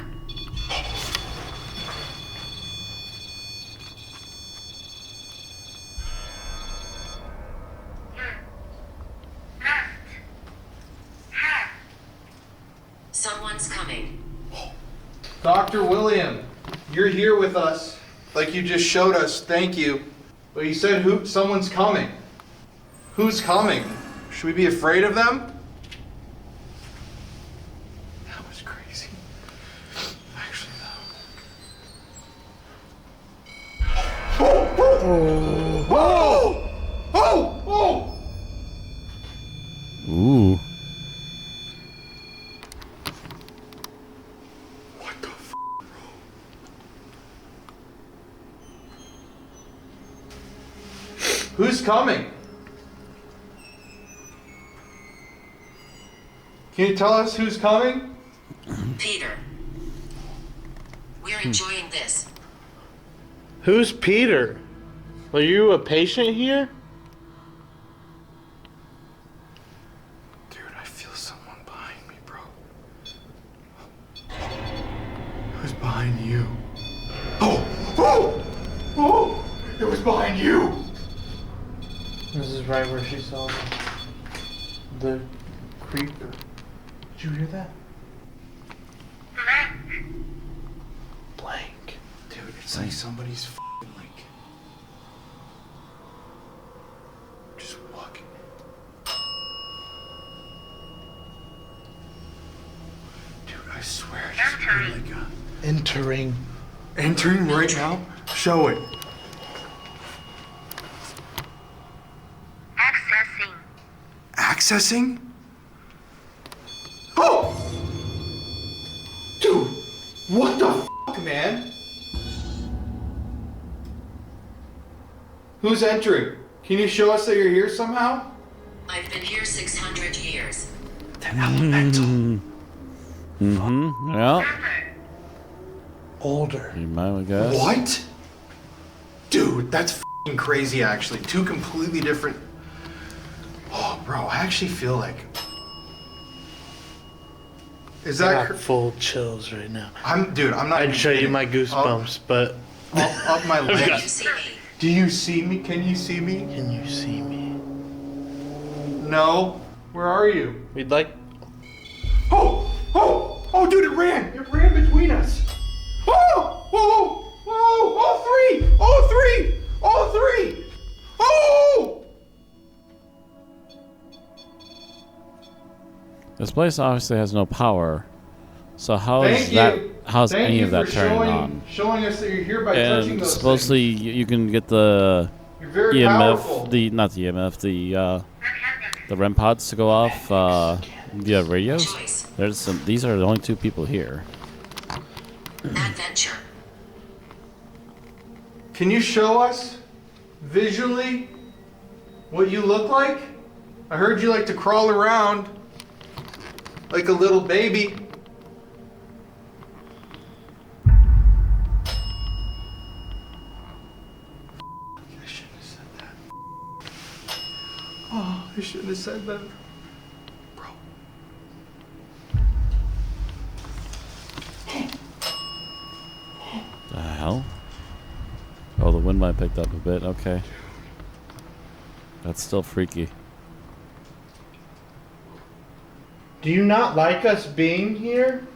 Someone's coming. Dr. William, you're here with us, like you just showed us. Thank you. But you said someone's coming. Who's coming? Should we be afraid of them? That was crazy. Actually, though. Oh! Oh! Oh! Oh! Ooh. What the f***, bro? Who's coming? Can you tell us who's coming? Peter. We're enjoying this. Who's Peter? Are you a patient here? Dude, I feel someone behind me, bro. Who's behind you? Oh! Oh! Oh! It was behind you! This is right where she saw the creeper. Did you hear that? Blank. Dude, it's like somebody's f***ing like... just walking. Dude, I swear I just hear like a... Entering. Entering right now? Show it. Accessing? Oh! Dude, what the f***, man? Who's entering? Can you show us that you're here somehow? I've been here 600 years. They're elemental. Mm-hmm. Yeah. Older. You might guess. What? Dude, that's f***ing crazy, actually. Two completely different... Oh, bro, I actually feel like... Is I that... got full chills right now. Dude, I'm not... I'd show you my Up, goosebumps, but up my Can you legs. see me? Do you see me? Can you see me? can you see me? No. Where are you? We'd like. Oh! Oh! Oh, dude, it ran! It ran between us! Oh! Oh! Oh! All three! All three! All three! Oh! This place obviously has no power. So how is Thank that? you. How's Thank any you of that for turning on? showing us that you're here by touching And those supposedly you can get the things. You're very EMF, powerful. not the EMF, the REM pods to go off via radios. Choice. There's some. These are the only two people here. Adventure. Can you show us visually what you look like? I heard you like to crawl around like a little baby. I shouldn't have said that. Oh, I shouldn't have said that. Bro. I picked up a bit. Okay. That's still freaky. Do you not like us being here?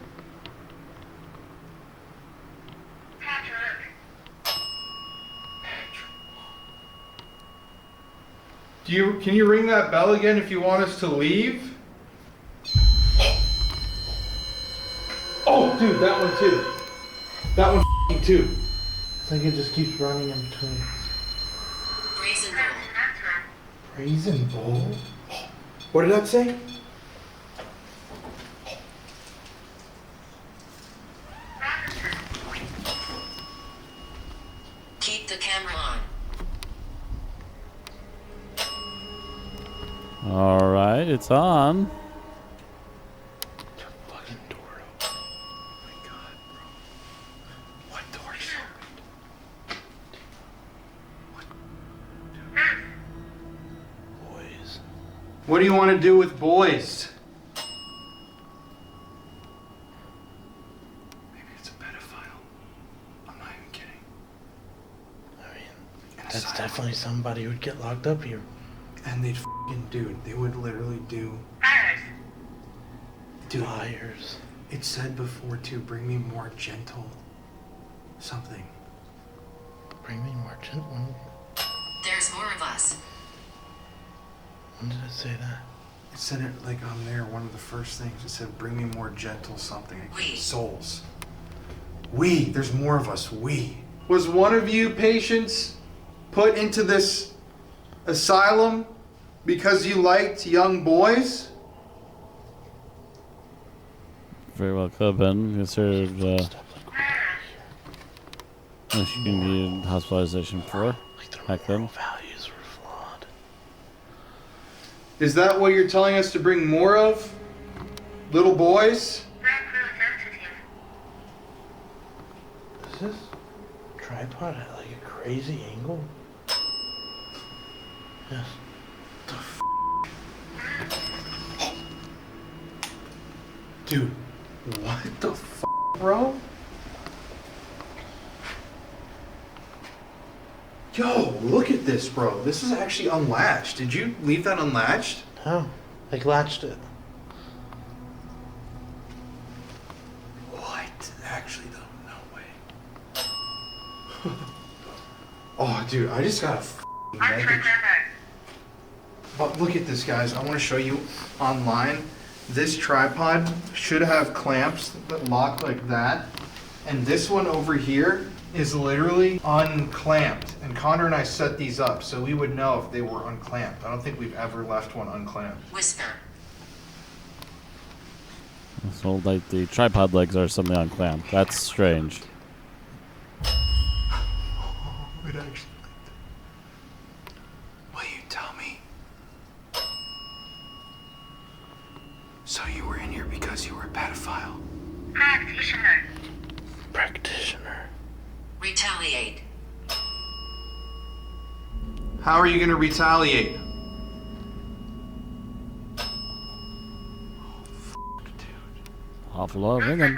Can you ring that bell again if you want us to leave? Oh, dude, that one too. That one f***ing too. It's like it just keeps running in between us. Brazen Bull. Raisin Bowl? What did that say? Keep the camera on. Alright, it's on. Fucking door open. Oh my god, bro. What door is open? Boys. What do you want to do with boys? Maybe it's a pedophile. I'm not even kidding. I mean, that's definitely somebody who'd get locked up here. And they'd f***ing do. They would literally do. Dude, Liars. it said before too, bring me more gentle something. Bring me more gentle. There's more of us. When did it say that? It said it like on there, one of the first things. It said, bring me more gentle something. We. Souls. We. There's more of us. We. Was one of you patients put into this asylum because you liked young boys? Very well could have been considered you need hospitalization for Like their back moral then. values were flawed. Is that what you're telling us to bring more of? Little boys? Is this tripod at like a crazy angle? Yes. Dude, what the f, bro? Yo, look at this, bro. This is actually unlatched. Did you leave that unlatched? No, like latched it. What? Actually, though, no way. Oh, dude, I just got a mega. But look at this, guys. I want to show you online. This tripod should have clamps that lock like that. And this one over here is literally unclamped. And Connor and I set these up so we would know if they were unclamped. I don't think we've ever left one unclamped. Whisper. So like the tripod legs are suddenly unclamped. That's strange. It actually. Will you tell me? So you were in here because you were a pedophile? Practitioner. Retaliate. How are you gonna retaliate? Oh, fuck, dude. Awful lot of ringing.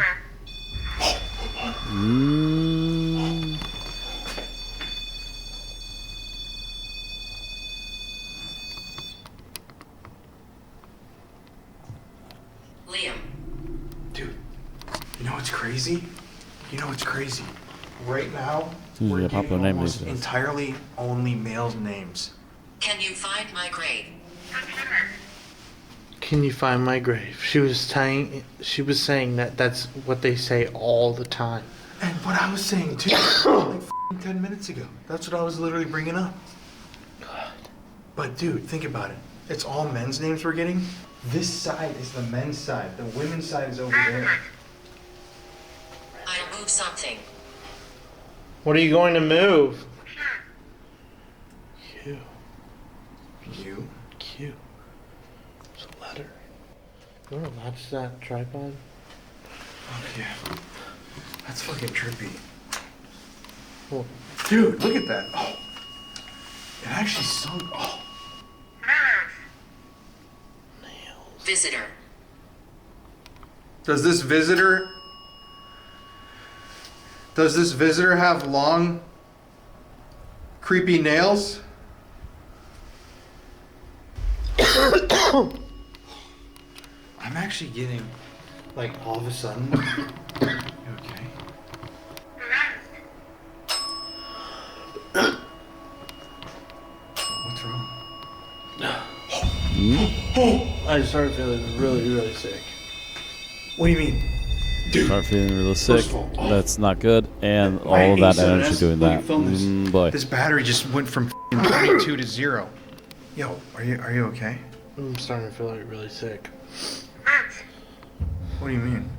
Mm. Liam. Dude, you know what's crazy? You know what's crazy? Right now, Seems to we're be a getting popular name almost these days. entirely only male names. Can you find my grave? Can you find my grave? She was saying that that's what they say all the time. And what I was saying too, like 10 minutes ago. That's what I was literally bringing up. But dude, think about it. It's all men's names we're getting. This side is the men's side. The women's side is over there. I'll move something. What are you going to move? Q. You? Q. It's a letter. You want to latch that tripod? Oh yeah. That's fucking trippy. Well, Dude, look at that. Oh. It actually sunk. Oh. nails. Visitor. Does this visitor have long Creepy nails. I'm actually getting, like, all of a sudden. You okay? What's wrong? I started feeling really, really sick. What do you mean? Start feeling really sick. First of all, That's not good. And I all of hate that saying energy this. doing Look, that. film this. Boy. This battery just went from 22 to 0. Yo, are you okay? I'm starting to feel like really sick. What do you mean?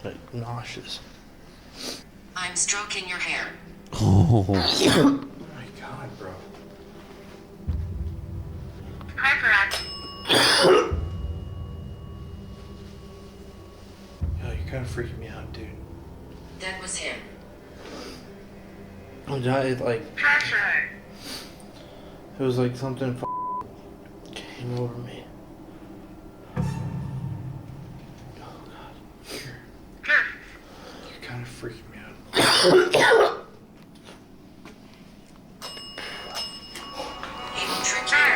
Like nauseous. I'm stroking your hair. Oh. Oh my god, bro. Yo, you're kind of freaking me out, dude. That was him. I like. It was like something came over me. Oh god. You're kind of freaking me out. He will trick you.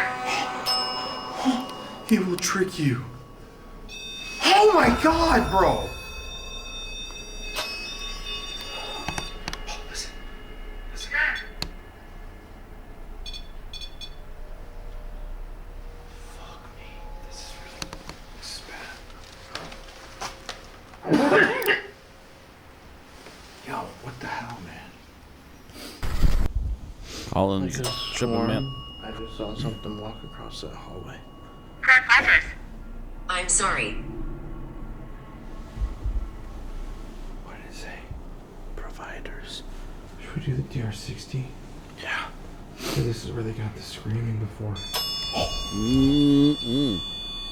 He will trick you. Oh my god, bro! Listen. Listen. Fuck me. This is bad. Yo, what the hell, man? Colin's Like a tripping, swarm. man. I just saw something walk across that hallway. I'm sorry. What did it say? Providers. Should we do the DR60? Yeah. So this is where they got the screaming before. Mm-mm.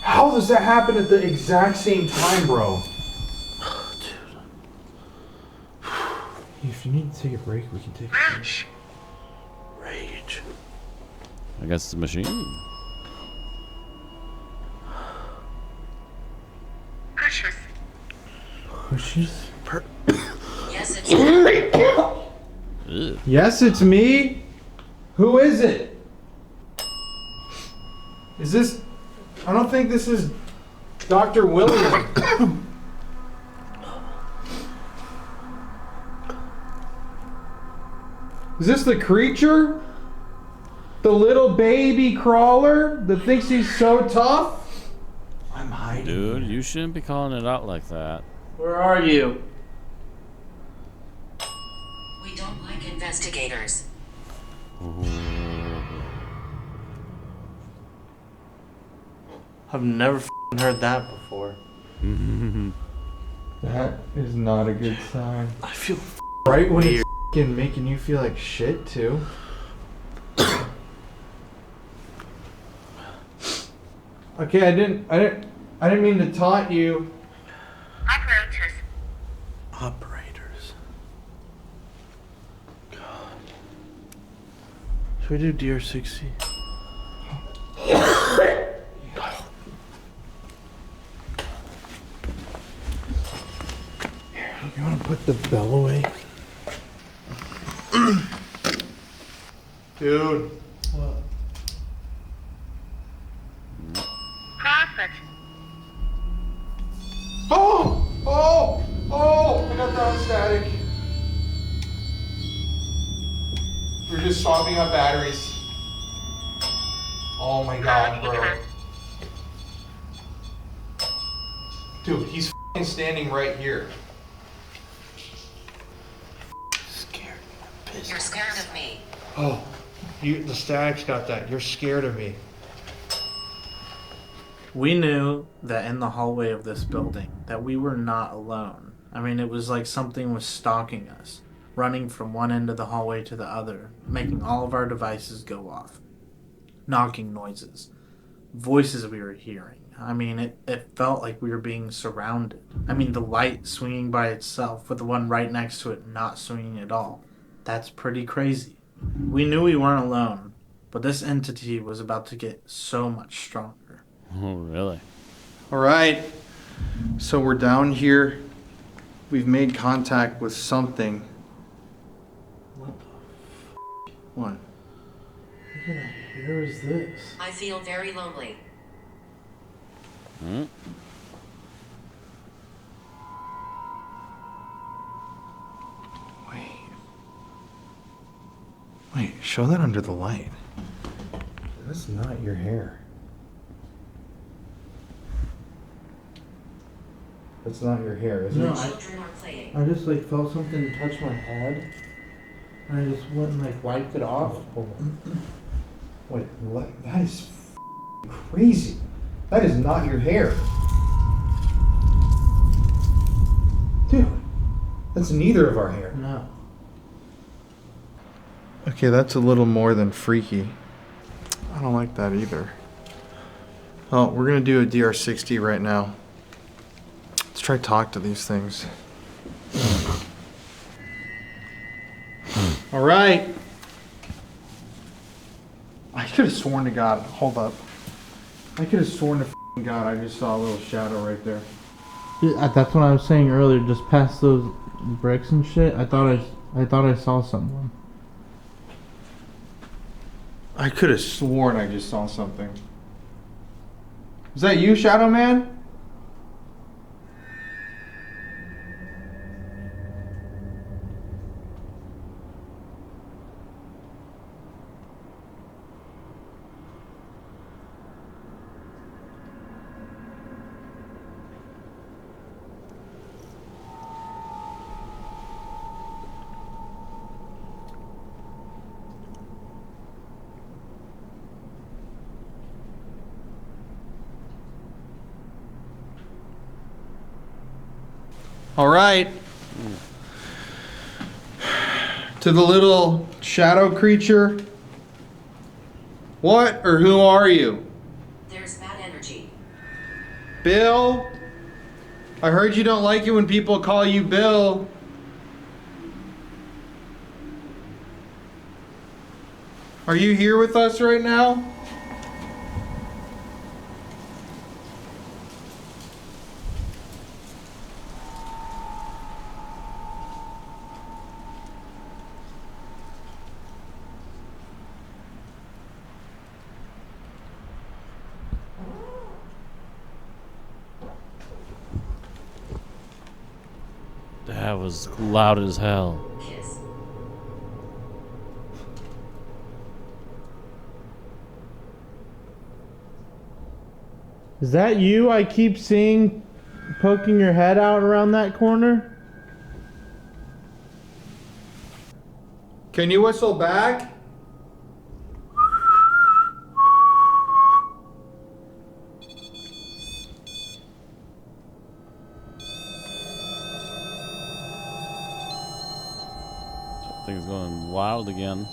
How does that happen at the exact same time, bro? Dude. If you need to take a break, we can take a break. Rage. I guess it's a machine. Pushes? Yes, it's him. Ew. Yes, it's me. Who is it? Is this... I don't think this is Dr. William. Is this the creature? The little baby crawler that thinks he's so tough? I'm hiding. Dude, you shouldn't be calling it out like that. Where are you? We don't like investigators. I've never heard that before. That is not a good sign. I feel Right when weird. it's making you feel like shit too. Okay, I didn't mean to taunt you. Operators. God. Should we do Deer 60? You want to put the bell away? Dude. What? Oh! Oh! Oh! I got down static. We're just swapping out batteries. Oh my god, bro. Dude, he's f***ing standing right here. Scared. Pissed. You're scared of me. Oh, the static's got that. You're scared of me. We knew that in the hallway of this building that we were not alone. I mean, it was like something was stalking us, running from one end of the hallway to the other, making all of our devices go off. Knocking noises, voices we were hearing. I mean, it felt like we were being surrounded. I mean, the light swinging by itself with the one right next to it not swinging at all. That's pretty crazy. We knew we weren't alone, but this entity was about to get so much stronger. Oh, really? All right. So we're down here. We've made contact with something. What? What kind of hair is this? I feel very lonely. Hmm? Wait, show that under the light. That's not your hair. That's not your hair, is No, it? Children are playing. I just like felt something touch my head, and I just went and like wiped it off. Hold on. Wait, what? That is crazy. That is not your hair. Dude, that's neither of our hair. No. Okay, that's a little more than freaky. I don't like that either. Oh, we're gonna do a DR60 right now. Let's try to talk to these things. All right. I could have sworn to God. Hold up. I could have sworn to f***ing God I just saw a little shadow right there. That's what I was saying earlier. Just past those bricks and shit. I thought I saw someone. I could have sworn I just saw something. Is that you, Shadow Man? All right. To the little shadow creature. What or who are you? There's bad energy. Bill? I heard you don't like it when people call you Bill. Are you here with us right now? That was loud as hell. Kiss. Is that you I keep seeing poking your head out around that corner? Can you whistle back? Thing's going wild again.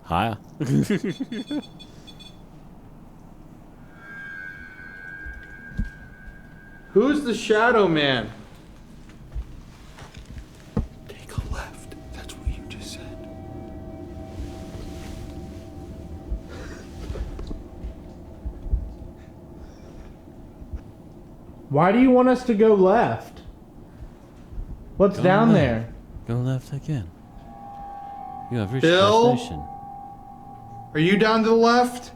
Hiya. Who's the Shadow Man? Take a left. That's what you just said. Why do you want us to go left? What's Go down left. there? Go left again. You have reached Bill? the station. Are you down to the left?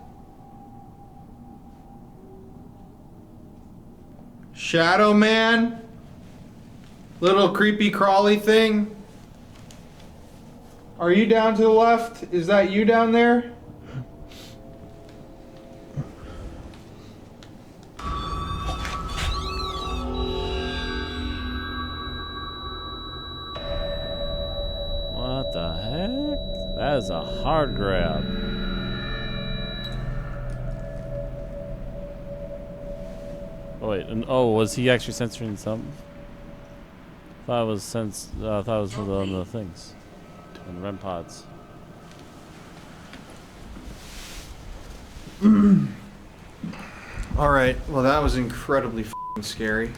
Shadow Man? Little creepy crawly thing? Are you down to the left? Is that you down there? What the heck? That is a hard grab. Oh wait, and was he actually censoring something? Thought it was thought it was for the things. And REM pods. Alright, well that was incredibly f***ing scary.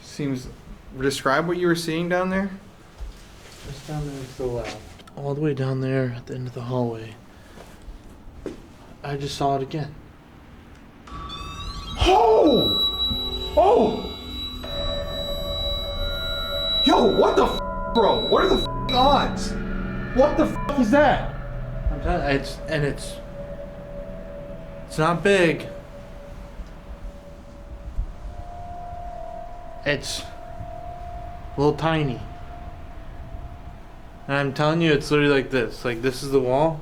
Seems... Describe what you were seeing down there? Just down there to the left. All the way down there at the end of the hallway. I just saw it again. Oh! Oh! Yo, what the f, bro? What are the f odds? What the f is that? I'm telling you, it's not big. It's a little tiny. And I'm telling you, it's literally like this. Like, this is the wall.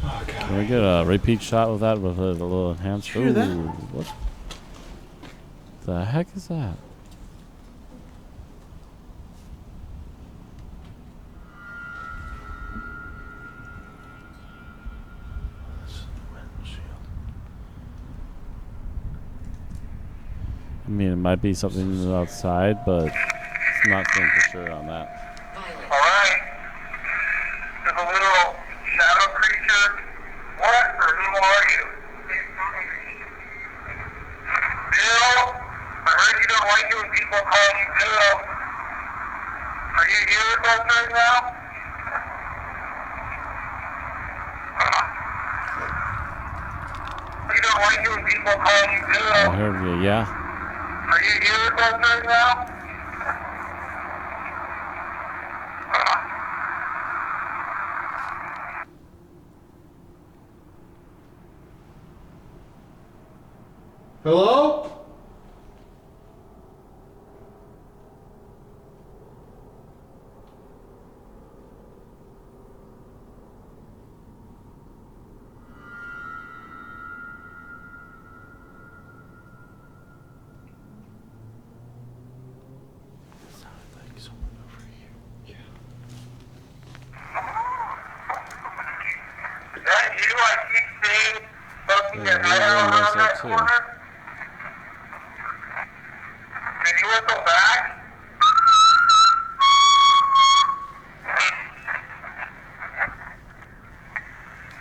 Oh, God. Can we get a repeat shot with that with a little enhanced? Did you hear that? Ooh, what the heck is that? I mean, it might be something outside, but it's not saying for sure on that. Alright. There's a little shadow creature. What or who are you? Bill? I heard you don't like it when people call you Bill. Are you here with us right now? You don't like it when people call you Bill. I heard you, yeah. Are you here with us right now? Hello? Is that you? I keep seeing something Yeah, that we're I doing around this that too. corner. Can you whistle back?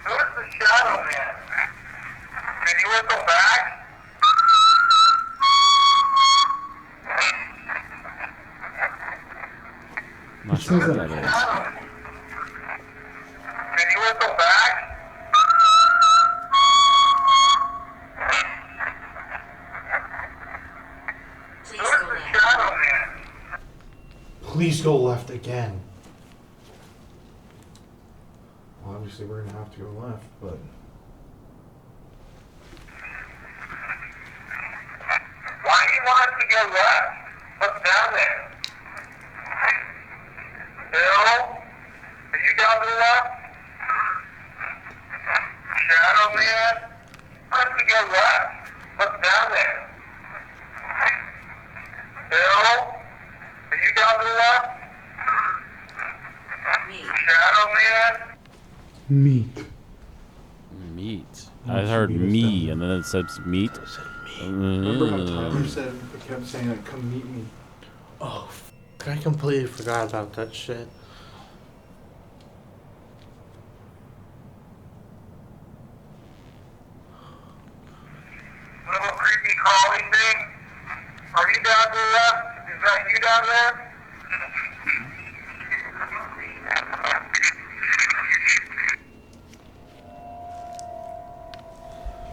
Who's the shadow man? Can you whistle back? Not sure what that is. Can you whistle back? Who's the shadow man? Please go left again. Well, obviously we're gonna have to go left, but Why do you want us to go left? What's down there? Bill? Are you down to the left? Shadow man? Why don't we go left? What's down there? Bill? Are you down to the left? Shadow man? meat. Meat. I heard me, and then it said meat. Remember how Tyler said, kept saying like, come meet me. Oh, I completely forgot about that shit. Little creepy crawly thing? Are you down to the left? Is that you down there?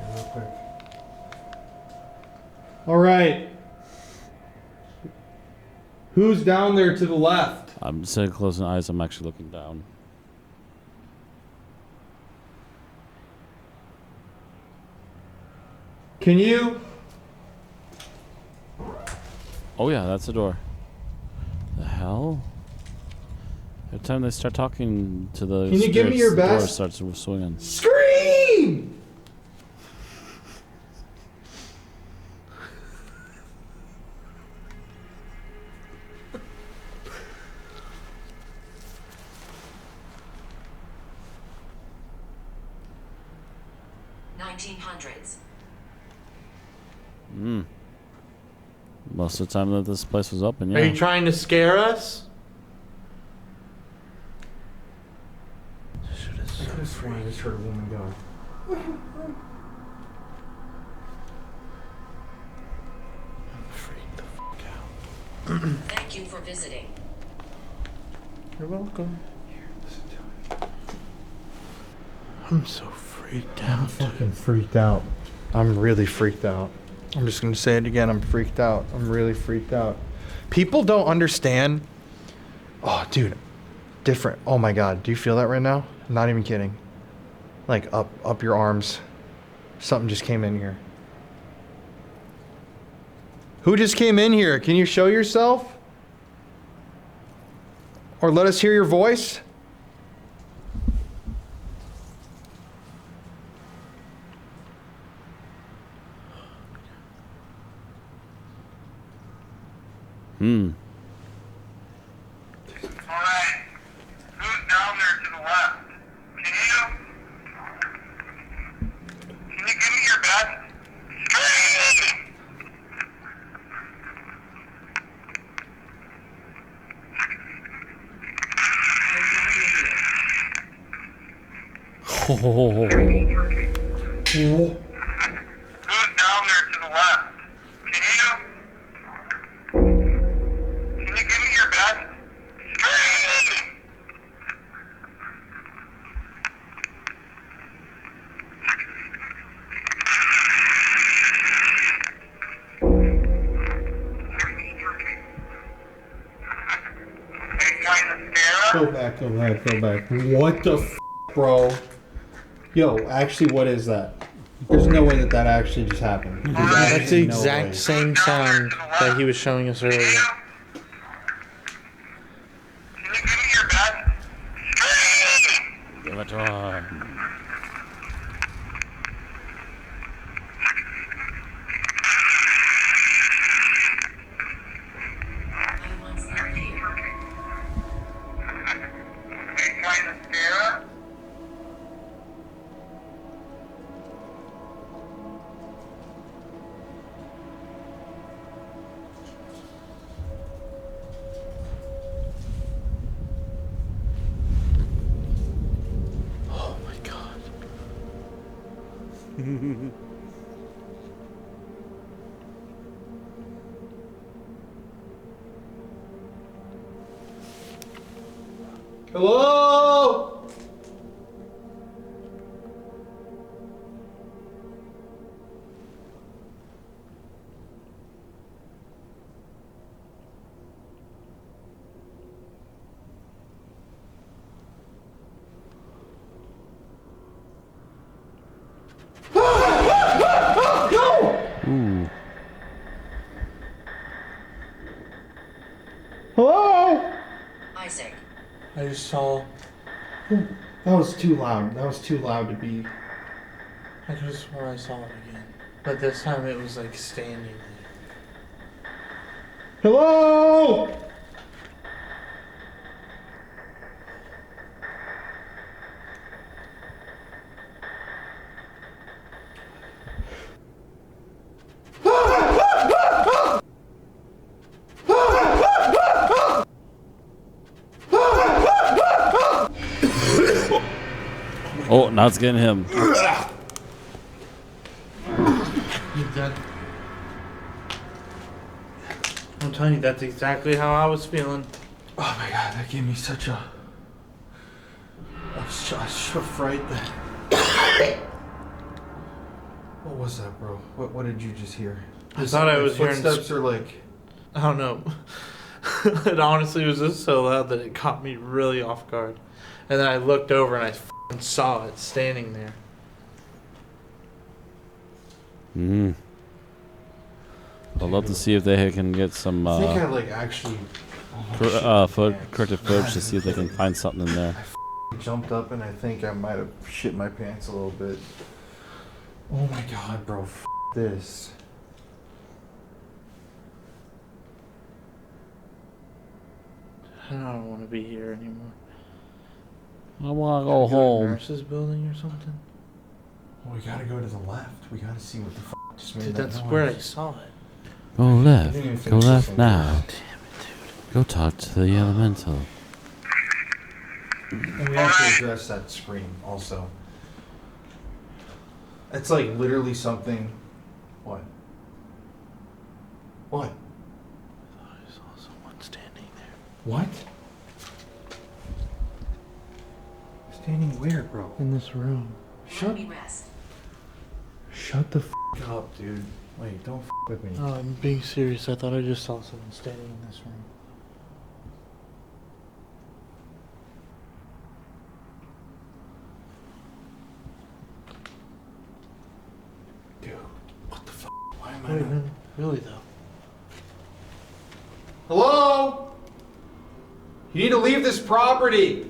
Okay, real quick. All right. Who's down there to the left? I'm saying closing eyes. I'm actually looking down. Can you? Oh yeah, that's the door. The hell? Every time they start talking to the Can you give me your the door best? starts swinging. Scream! Most of the time that this place was open, Are yeah. you trying to scare us? I could have sworn I just heard a woman go. Thank you for visiting. You're welcome. I'm so freaked out. Fucking freaked out. I'm really freaked out. I'm just gonna say it again. I'm freaked out. I'm really freaked out. People don't understand. Oh, dude, different. Oh my God, do you feel that right now? I'm not even kidding. Like up your arms. Something just came in here. Who just came in here? Can you show yourself? Or let us hear your voice? Hmm. Alright. Who's down there to the left? Can you give me your best? Oh. Who's down there to the left? Can you give me your best? Go back. What the f, bro? Yo, actually, what is that? There's no way that actually just happened. That's the No exact way. same sound that he was showing us earlier. Can you give me your best? Give it to her. I want some here. Hey, kind of Sarah? Oh my God. Hello? Ooh. Hello? Isaac. I just saw. That was too loud. That was too loud to be. I could have sworn I saw it again. But this time it was like standing there. Hello? Oh, now it's getting him. I'm telling you, that's exactly how I was feeling. Oh my God, that gave me such a fright. What was that, bro? What did you just hear? I thought I was hearing footsteps are like. I don't know. It honestly was just so loud that it caught me really off guard. And then I looked over and I f***ing saw it standing there. Hmm. I'd love to see if they can get some I think I like actually corrective footage to see if they can find something in there. jumped up and I think I might have shit my pants a little bit. Oh my God, bro, this. I don't want to be here anymore. I want to go home. Nurse's building or something? Well, we gotta go to the left. We gotta see what the just made Dude, that that's noise. where I saw it. Go I left. didn't even Go finish left listening. now. Damn it, dude. Go talk to the elemental. And we have to address that scream also. It's like literally something. What? What? I saw someone standing there. What? Standing where, bro? In this room. Let me rest. Shut the f up, dude. Wait, don't f with me. Oh, I'm being serious. I thought I just saw someone standing in this room. Dude, what the f? Why am I Wait, not? really though? Hello? You need to leave this property.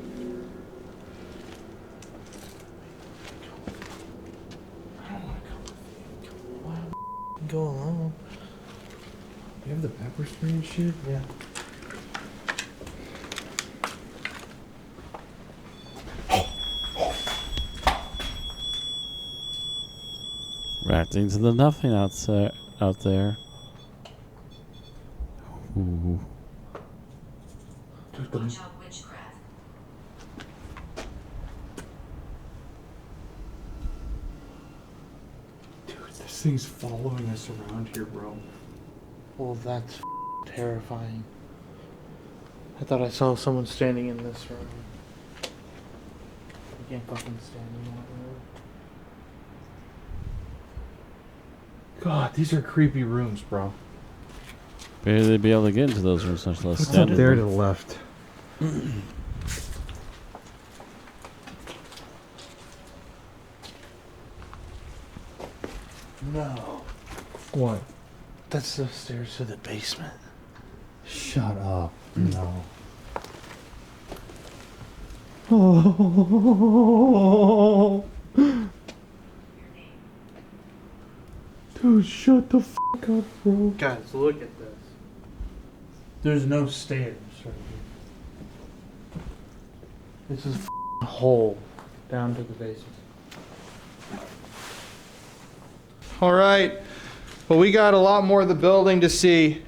Go alone. You have the pepper spray and shit? Yeah. Right into the nothing out there. Ooh. Watch out witchcraft. Dude, this thing's following us around here, bro. Well, that's terrifying. I thought I saw someone standing in this room. You can't fucking stand in that room. God, these are creepy rooms, bro. Maybe they'd be able to get into those rooms much less What's up standard. there to the left? No. What? That's the stairs to the basement. Shut up. No. Oh. Dude, shut the f up, bro. Guys, look at this. There's no stairs right here. This is a hole down to the basement. All right. Well, we got a lot more of the building to see.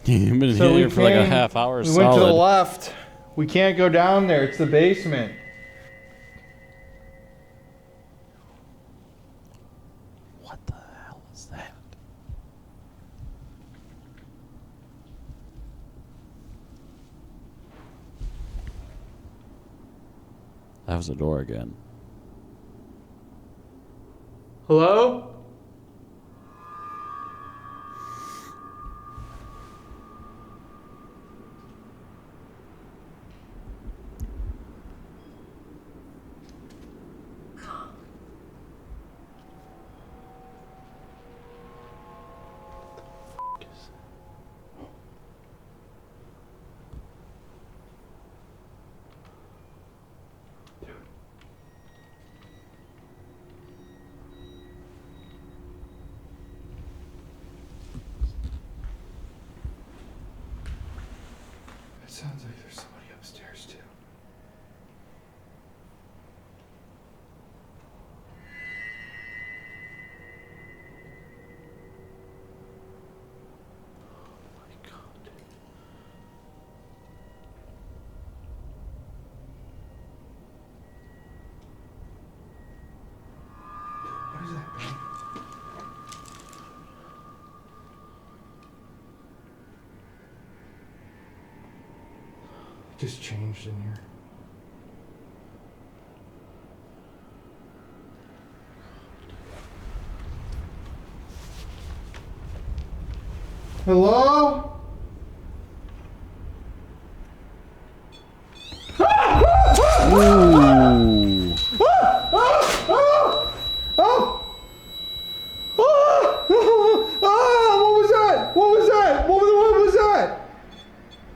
You've been So here we for like a came- half hour We solid. went to the left. We can't go down there. It's the basement. What the hell is that? That was a door again. Hello? Calm. It sounds like there's somebody upstairs, too. What is that, man? It just changed in here. Hello? Ooh. What was that? What was that? What was that?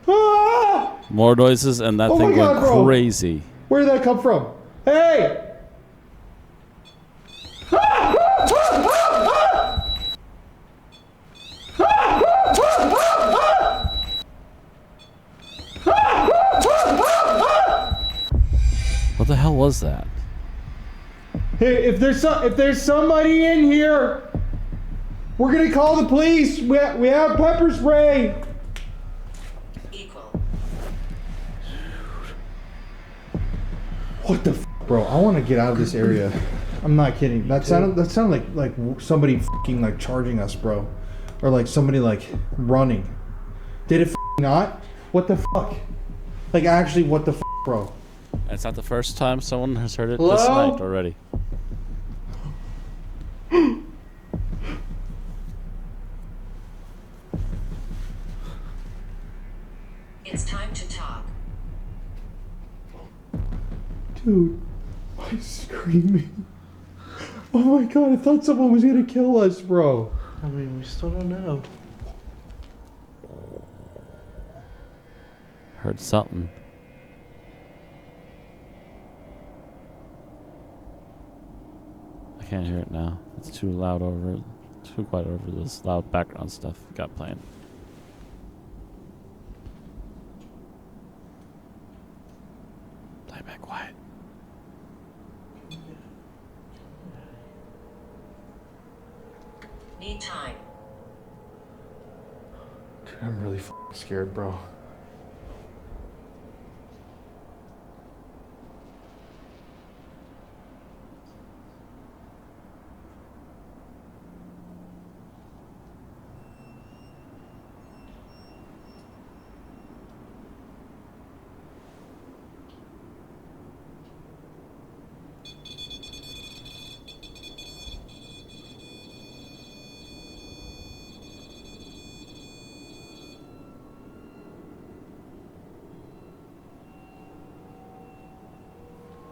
Ah! More noises, and that Oh thing my God, went bro. crazy. Where did that come from? Hey! What the hell was that? Hey, if there's somebody in here, we're gonna call the police. We have pepper spray. Equal. What the bro? I want to get out of this area. I'm not kidding. That sounded like somebody fucking like charging us, bro, or like somebody like running. Did it not? What the fuck? Like actually, what the bro? It's not the first time someone has heard it Hello? this night already. It's time to talk. Dude, why screaming? Oh my god, I thought someone was gonna kill us, bro. I mean, we still don't know. Heard something. I can't hear it now. It's too loud over, too quiet over this loud background stuff we got playing. Play back quiet. Need time. Dude, I'm really scared, bro.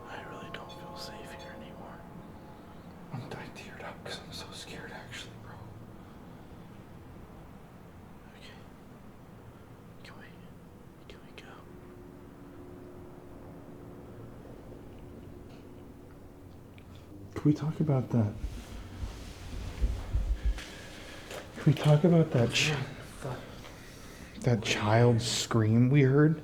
I really don't feel safe here anymore. I'm teared up because I'm so scared, actually, bro. Okay. Can we go? Can we talk about that? Can we talk about that child's scream we heard?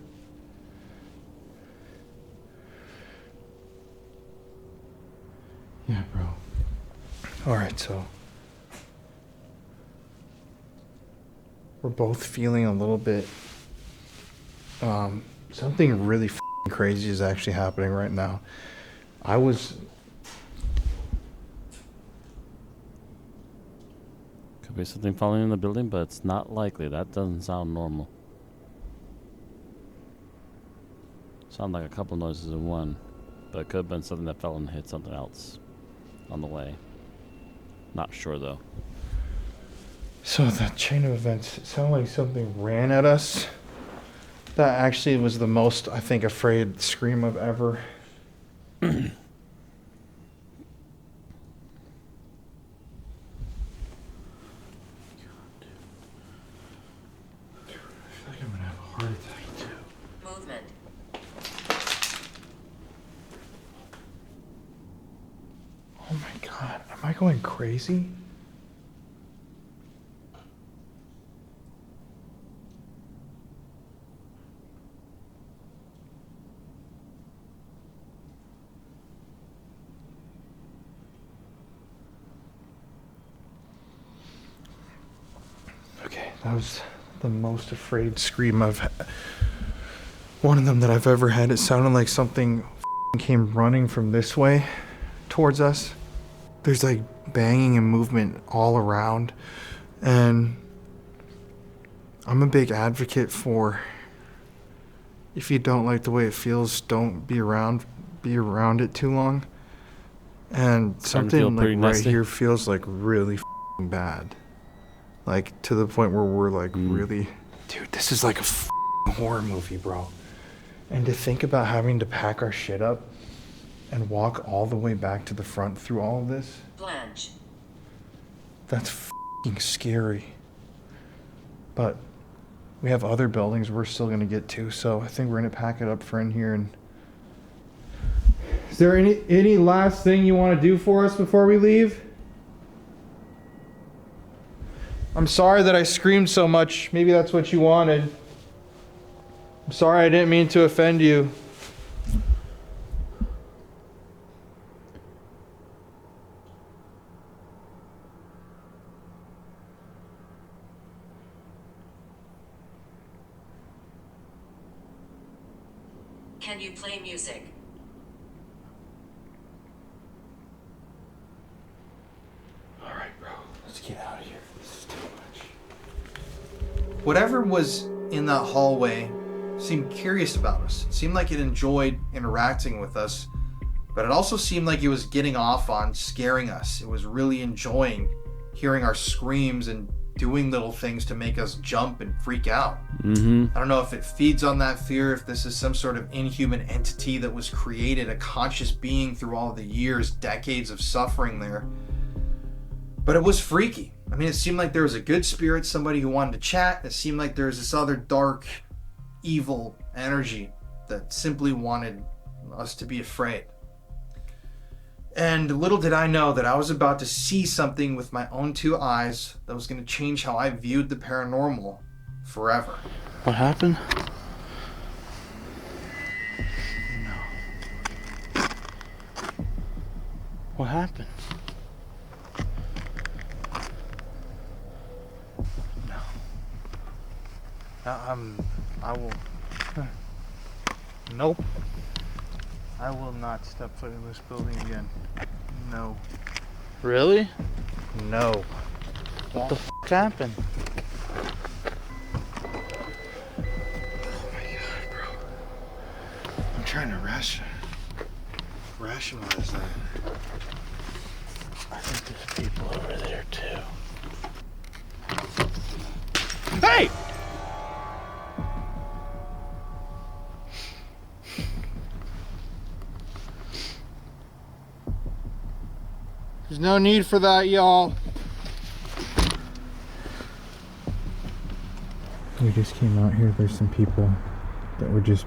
Yeah, bro. Alright, so we're both feeling a little bit something really crazy is actually happening right now. Could be something falling in the building, but it's not likely. That doesn't sound normal. Sound like a couple noises in one, but it could have been something that fell and hit something else on the way. Not sure though. So that chain of events, it sounded like something ran at us. That actually was the most, I think, afraid scream I've ever. Movement. Oh my god, am I going crazy? Okay, that was the most afraid scream one of them that I've ever had. It sounded like something came running from this way towards us. There's like banging and movement all around, and I'm a big advocate for, if you don't like the way it feels, don't be around it too long. And something like right here feels like really bad, like to the point where we're like really, dude, this is like a horror movie, bro. And to think about having to pack our shit up and walk all the way back to the front through all of this. Blanche. That's scary. But we have other buildings we're still gonna get to, so I think we're gonna pack it up for in here. And is there any last thing you want to do for us before we leave? I'm sorry that I screamed so much. Maybe that's what you wanted. I'm sorry I didn't mean to offend you. Can you play music? Alright, bro. Let's get out of here. This is too much. Whatever was in that hallway seemed curious about us. It seemed like it enjoyed interacting with us. But it also seemed like it was getting off on scaring us. It was really enjoying hearing our screams and doing little things to make us jump and freak out. I don't know if it feeds on that fear, if this is some sort of inhuman entity that was created, a conscious being through all the years, decades of suffering there. But it was freaky. I mean, it seemed like there was a good spirit, somebody who wanted to chat. It seemed like there was this other dark, evil energy that simply wanted us to be afraid. And little did I know that I was about to see something with my own two eyes that was going to change how I viewed the paranormal forever. What happened? No. What happened? I will. Nope. I will not step foot in this building again. No. Really? No. What the f*** happened? Oh my god, bro. I'm trying to rationalize that. I think there's people over there too. Hey! There's no need for that, y'all. We just came out here. There's some people that were just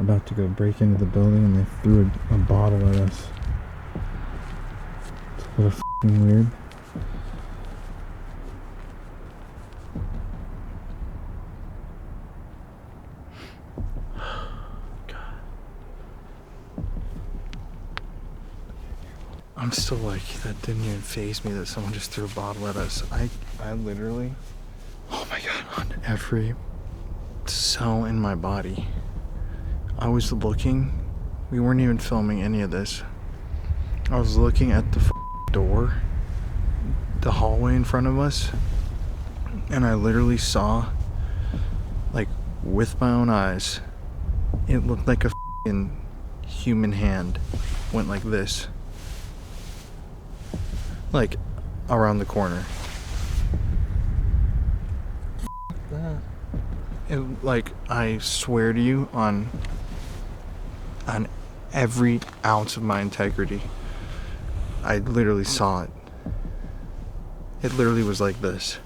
about to go break into the building and they threw a bottle at us. It's a little f***ing weird. I'm still like, that didn't even faze me that someone just threw a bottle at us. I literally, oh my god, on every cell in my body, I was looking, we weren't even filming any of this. I was looking at the door, the hallway in front of us, and I literally saw, like, with my own eyes, it looked like a human hand went like this. Like, around the corner. It, like, I swear to you on every ounce of my integrity, I literally saw it. It literally was like this.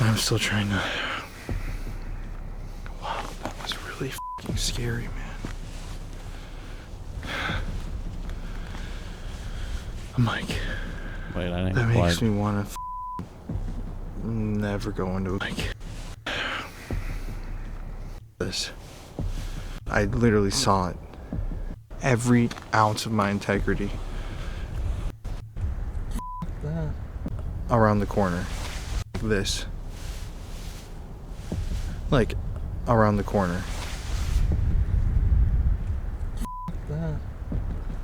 And I'm still trying to... Wow, that was really f***ing scary, man. I'm like, wait, I didn't that quite. makes me want to never go into like this. I literally saw it. Every ounce of my integrity. Around the corner. This. Like, around the corner.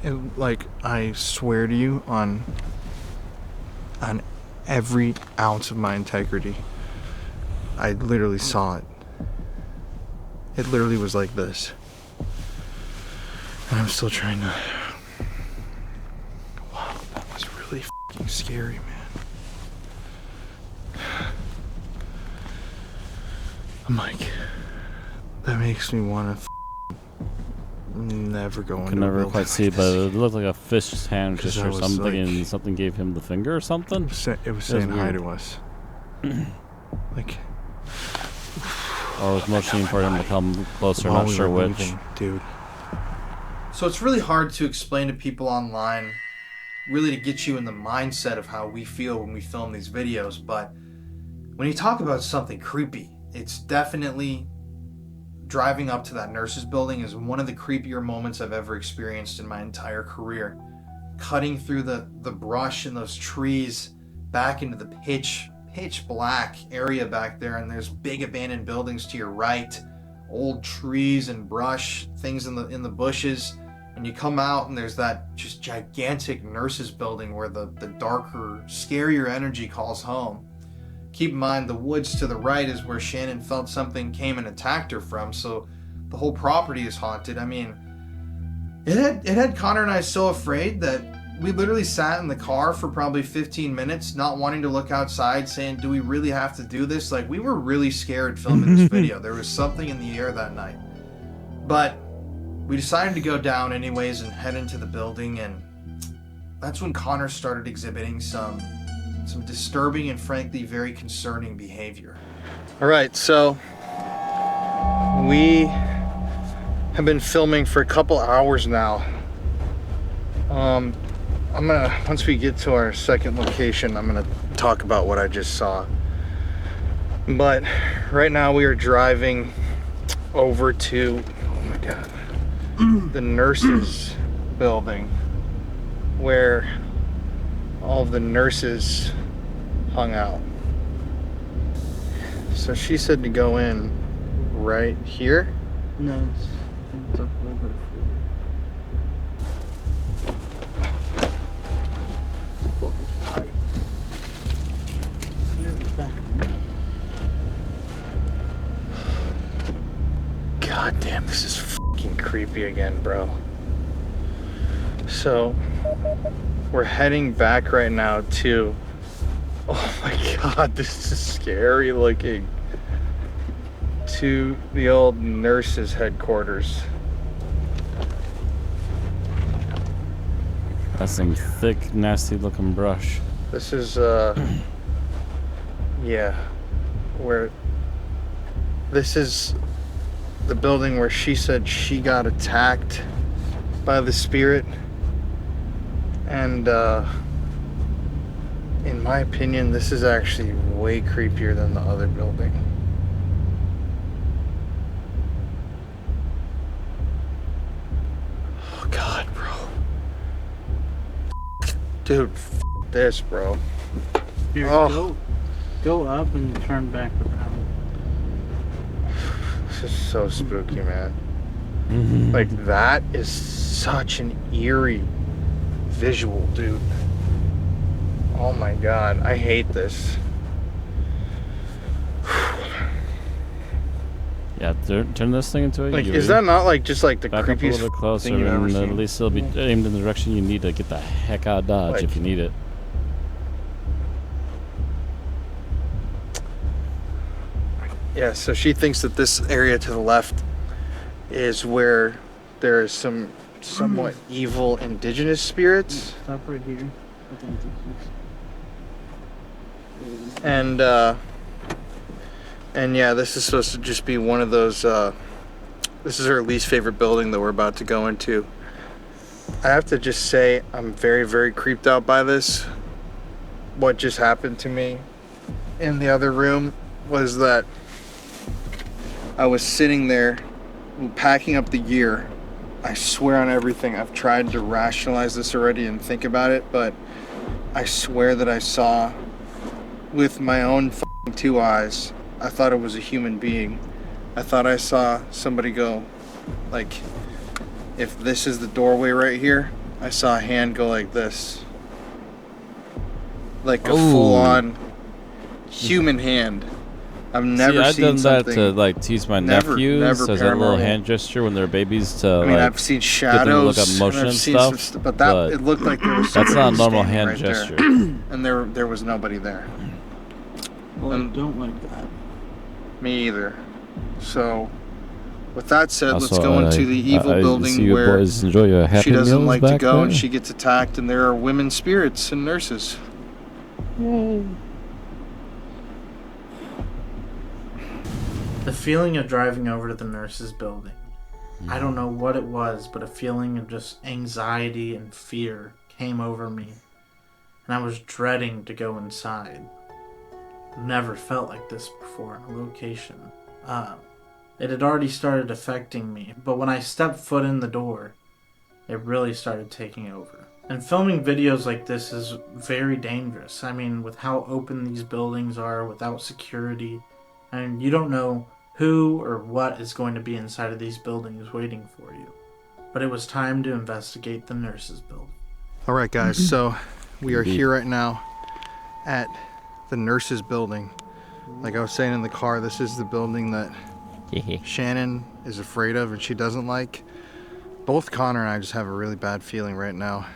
It, like, I swear to you on every ounce of my integrity, I literally saw it. It literally was like this. And I'm still trying to... Wow, that was really f***ing scary, man. I'm like, that makes me want to never go into Can never building quite see, like but this. it looked like a fish's hand 'Cause gesture I or was something, like- and something gave him the finger or something. It was saying hi weird. to us. Like, Or was motioning for him to come closer, while not we sure were which. leaving, dude. So it's really hard to explain to people online, really to get you in the mindset of how we feel when we film these videos, but when you talk about something creepy, it's definitely driving up to that nurse's building is one of the creepier moments I've ever experienced in my entire career. Cutting through the brush and those trees back into the pitch black area back there, and there's big abandoned buildings to your right, old trees and brush, things in the bushes, and you come out and there's that just gigantic nurse's building where the darker, scarier energy calls home. Keep in mind, the woods to the right is where Shannon felt something came and attacked her from, so the whole property is haunted. I mean, It had Connor and I so afraid that we literally sat in the car for probably 15 minutes, not wanting to look outside, saying, do we really have to do this? Like, we were really scared filming this video. There was something in the air that night. But we decided to go down anyways and head into the building, and that's when Connor started exhibiting some disturbing and frankly very concerning behavior. All right, so we have been filming for a couple hours now. Once we get to our second location, I'm gonna talk about what I just saw. But right now we are driving over to, oh my God, the nurses' building where all of the nurses hung out. So she said to go in right here. No, it's up a little bit God damn, this is fucking creepy again, bro. So, we're heading back right now to, oh my God, this is scary looking, to the old nurses' headquarters. That's some thick, nasty looking brush. This is, yeah, where, this is the building where she said she got attacked by the spirit. And, in my opinion, this is actually way creepier than the other building. Oh God, bro. Dude, this, bro. Here, Oh. go up and turn back around. This is so spooky, man. Like, that is such an eerie visual, dude. Oh my God, I hate this. Yeah, turn this thing into a Like, Yui. is that not like just like the Back up a creepiest little bit closer, thing you've ever and seen? at least it'll be aimed in the direction you need to get the heck out of Dodge Like- if you need it. Yeah, so she thinks that this area to the left is where there is some somewhat evil indigenous spirits. Stop right here. And yeah, this is supposed to just be one of those, this is her least favorite building that we're about to go into. I have to just say, I'm very, very creeped out by this. What just happened to me in the other room was that I was sitting there packing up the gear. I swear on everything, I've tried to rationalize this already and think about it, but I swear that I saw with my own f***ing 2 eyes, I thought it was a human being. I thought I saw somebody go, like, if this is the doorway right here, I saw a hand go like this. Like a full-on human hand. I've never I've seen done that something. to like tease my nephews as a little paranormal. hand gesture when they're babies to I mean, like I've seen get them to look shadows, up motion and and I've seen some stuff. but that it looked like there was that's not a somebody normal standing hand right gesture. there. And there was nobody there. Well, I don't like that. Me either. So, with that said, Also, let's go into the evil see building you where boys enjoy your Happy she doesn't Meals like to back go and there? she gets attacked, and there are women spirits and nurses. The feeling of driving over to the nurse's building. I don't know what it was, but a feeling of just anxiety and fear came over me. And I was dreading to go inside. Never felt like this before in a location. It had already started affecting me, but when I stepped foot in the door, it really started taking over. And filming videos like this is very dangerous. I mean, with how open these buildings are, without security, I mean, you don't know who or what is going to be inside of these buildings waiting for you. But it was time to investigate the nurse's building. All right, guys. So we are here right now at the nurse's building. Like I was saying in the car, this is the building that Shannon is afraid of and she doesn't like. Both Connor and I just have a really bad feeling right now.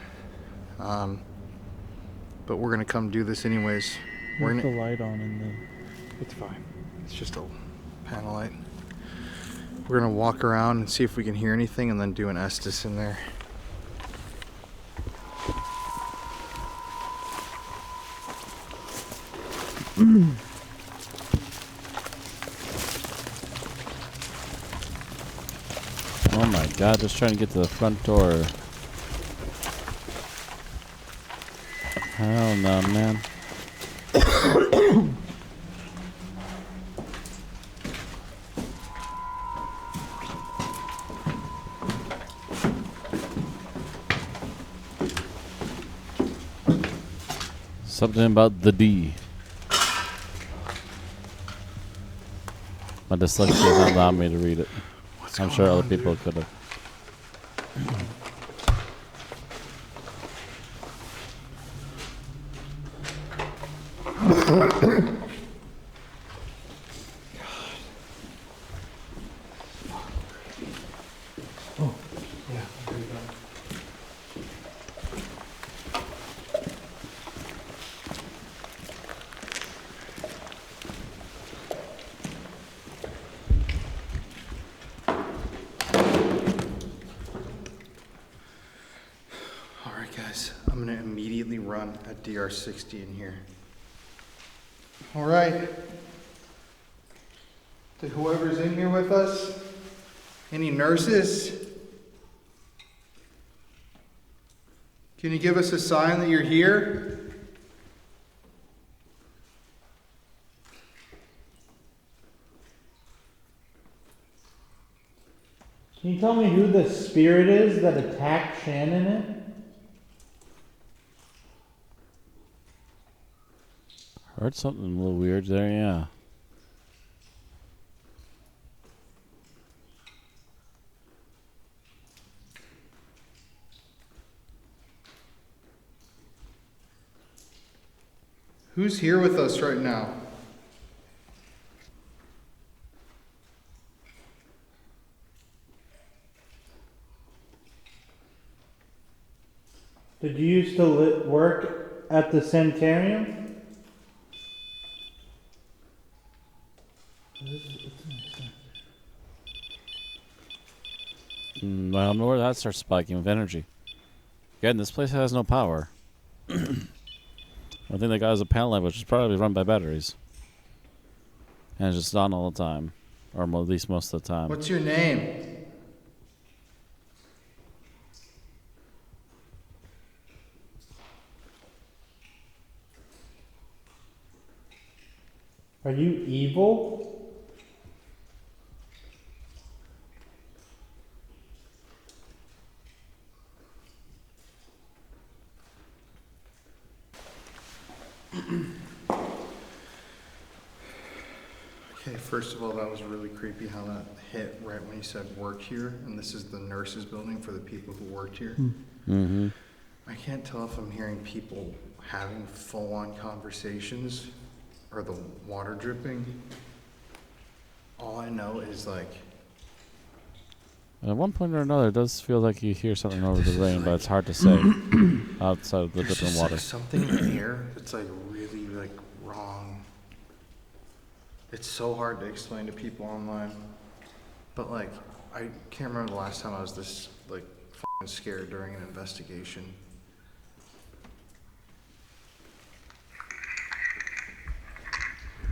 But we're gonna come do this anyways. We're Leave gonna... the light on in the... It's fine. It's just a panel light. We're gonna walk around and see if we can hear anything and then do an Estes in there. Oh my god, just trying to get to the front door. Hell no, man. Something about the D. My dyslexia does not allow me to read it. I'm sure other people could have. Alright guys, I'm gonna immediately run a DR60 in here. Alright. To whoever's in here with us, any nurses? Can you give us a sign that you're here? Can you tell me who the spirit is that attacked Shannon in? Heard something a little weird there, yeah. Who's here with us right now? Did you used to work at the sanitarium? I don't know where that starts spiking with energy. Again, this place has no power. I think the guy has a panel light, which is probably run by batteries. And it's just on all the time. Or at least most of the time. What's your name? Are you evil? Okay, first of all, that was really creepy how that hit right when he said worked here, and this is the nurses' building for the people who worked here. Mm-hmm. I can't tell if I'm hearing people having full-on conversations or the water dripping. All I know is like... At one point or another, it does feel like you hear something over the rain, but it's hard to say outside of the There's dripping just water. like something in the air that's like really like wrong. It's so hard to explain to people online. But like, I can't remember the last time I was this like fucking scared during an investigation.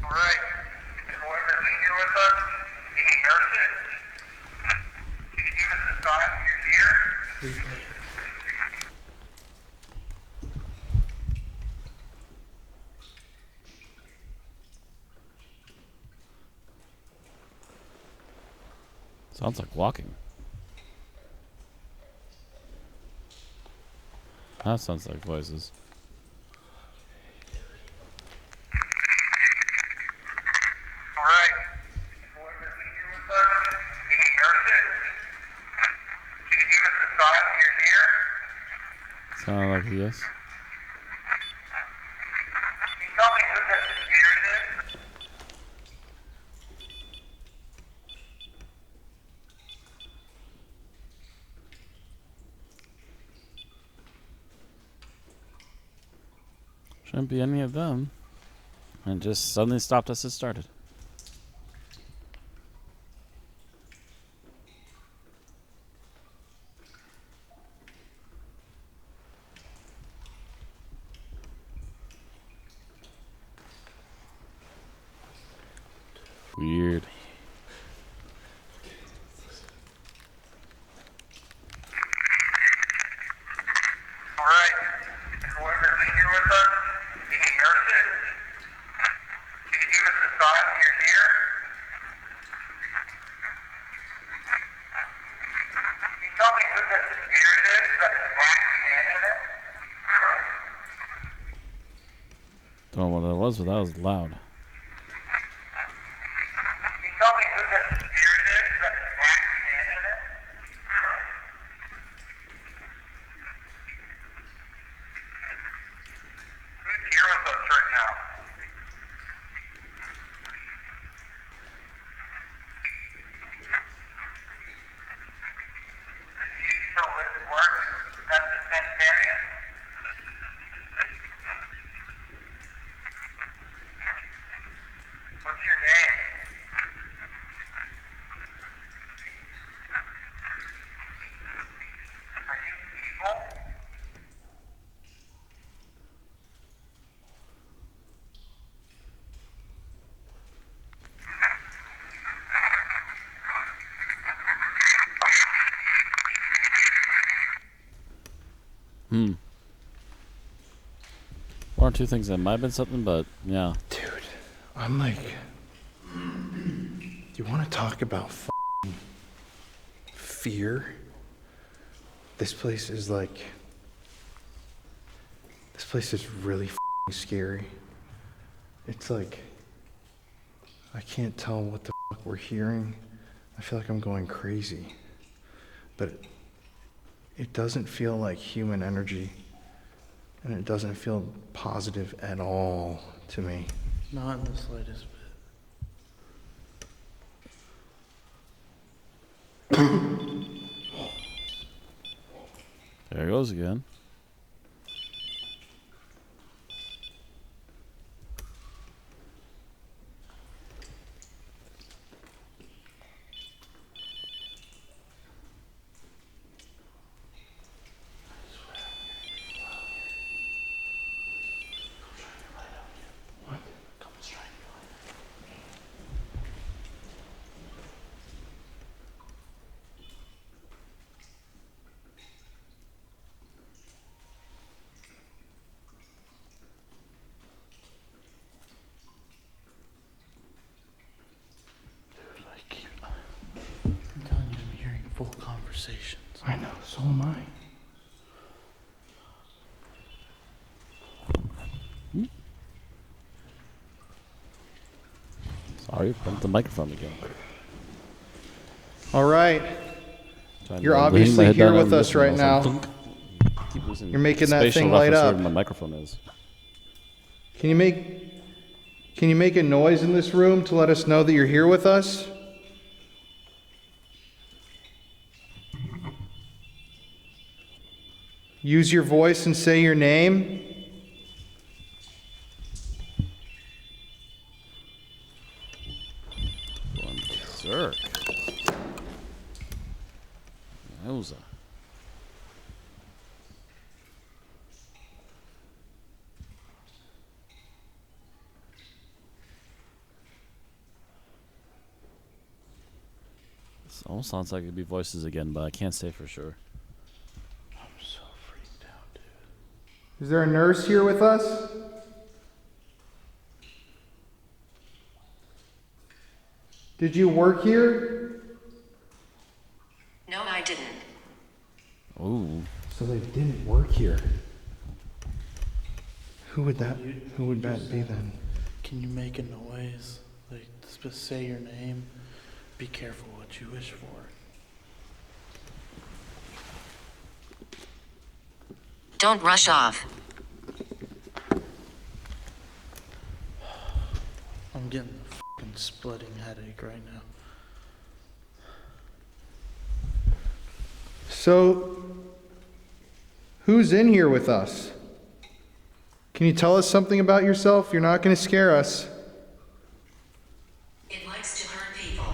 Alright, whoever's in here with us, any nurses? Can you give us a sign you're here? Sounds like walking. That sounds like voices. Alright, whoever's in here with us, any nurses? Can you give us a sign you're here? Sound like yes. Can you tell me who that spirit is? Shouldn't be any of them. And just suddenly stopped as it started. Weird. Alright, whoever's in here with us, any nurses, can you give us a sign when you're here? Can you tell me who the spirit is that is black standing there? Don't know what that was, but that was loud. Can you tell me who the spirit is that is black standing there? Who's here with us right now? You still live and work at the sanitarium? What's your name? Are you evil? One or two things that might have been something, but yeah. Dude, I'm like, you want to talk about f***ing fear? This place is really f***ing scary. It's like, I can't tell what the fuck we're hearing. I feel like I'm going crazy. But it doesn't feel like human energy. And it doesn't feel positive at all to me. Not in the slightest bit. There he goes again. I'm telling you, I'm hearing full conversations. I know, so am I. Sorry, bumped the microphone again. All right. Trying You're to lean my obviously head here down with and us listen, right I was now. like, "Thunk." Keep losing You're making that spatial thing light reference up. where my microphone is. Can you make a noise in this room to let us know that you're here with us? Use your voice and say your name. Going berserk. Yowza. This almost sounds like it'd be voices again, but I can't say for sure. I'm so freaked out, dude. Is there a nurse here with us? Did you work here? No, I didn't. Ooh. So they didn't work here. Who would that be then? Can you make a noise? Like, just say your name. Be careful what you wish for. Don't rush off. I'm getting a fucking splitting headache right now. So, who's in here with us? Can you tell us something about yourself? You're not going to scare us. It likes to hurt people.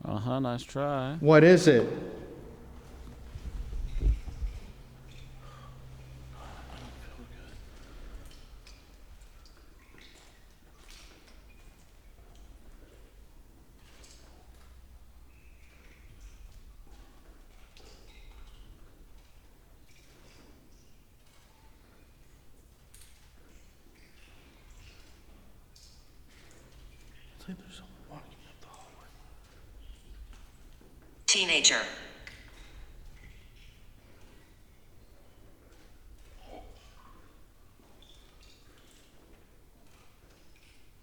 Uh-huh, nice try. What is it? It's like there's someone walking up the hallway. Teenager.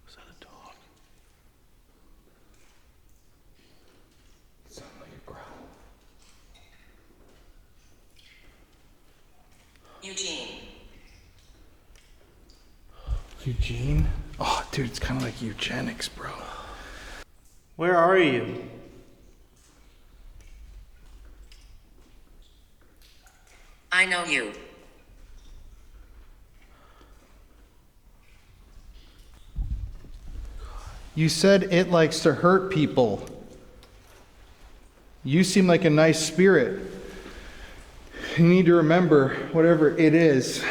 Was that a dog? It sounded like a growl. Eugene. Eugene? Oh, dude, it's kind of like eugenics, bro. Where are you? I know you. You said it likes to hurt people. You seem like a nice spirit. You need to remember, whatever it is,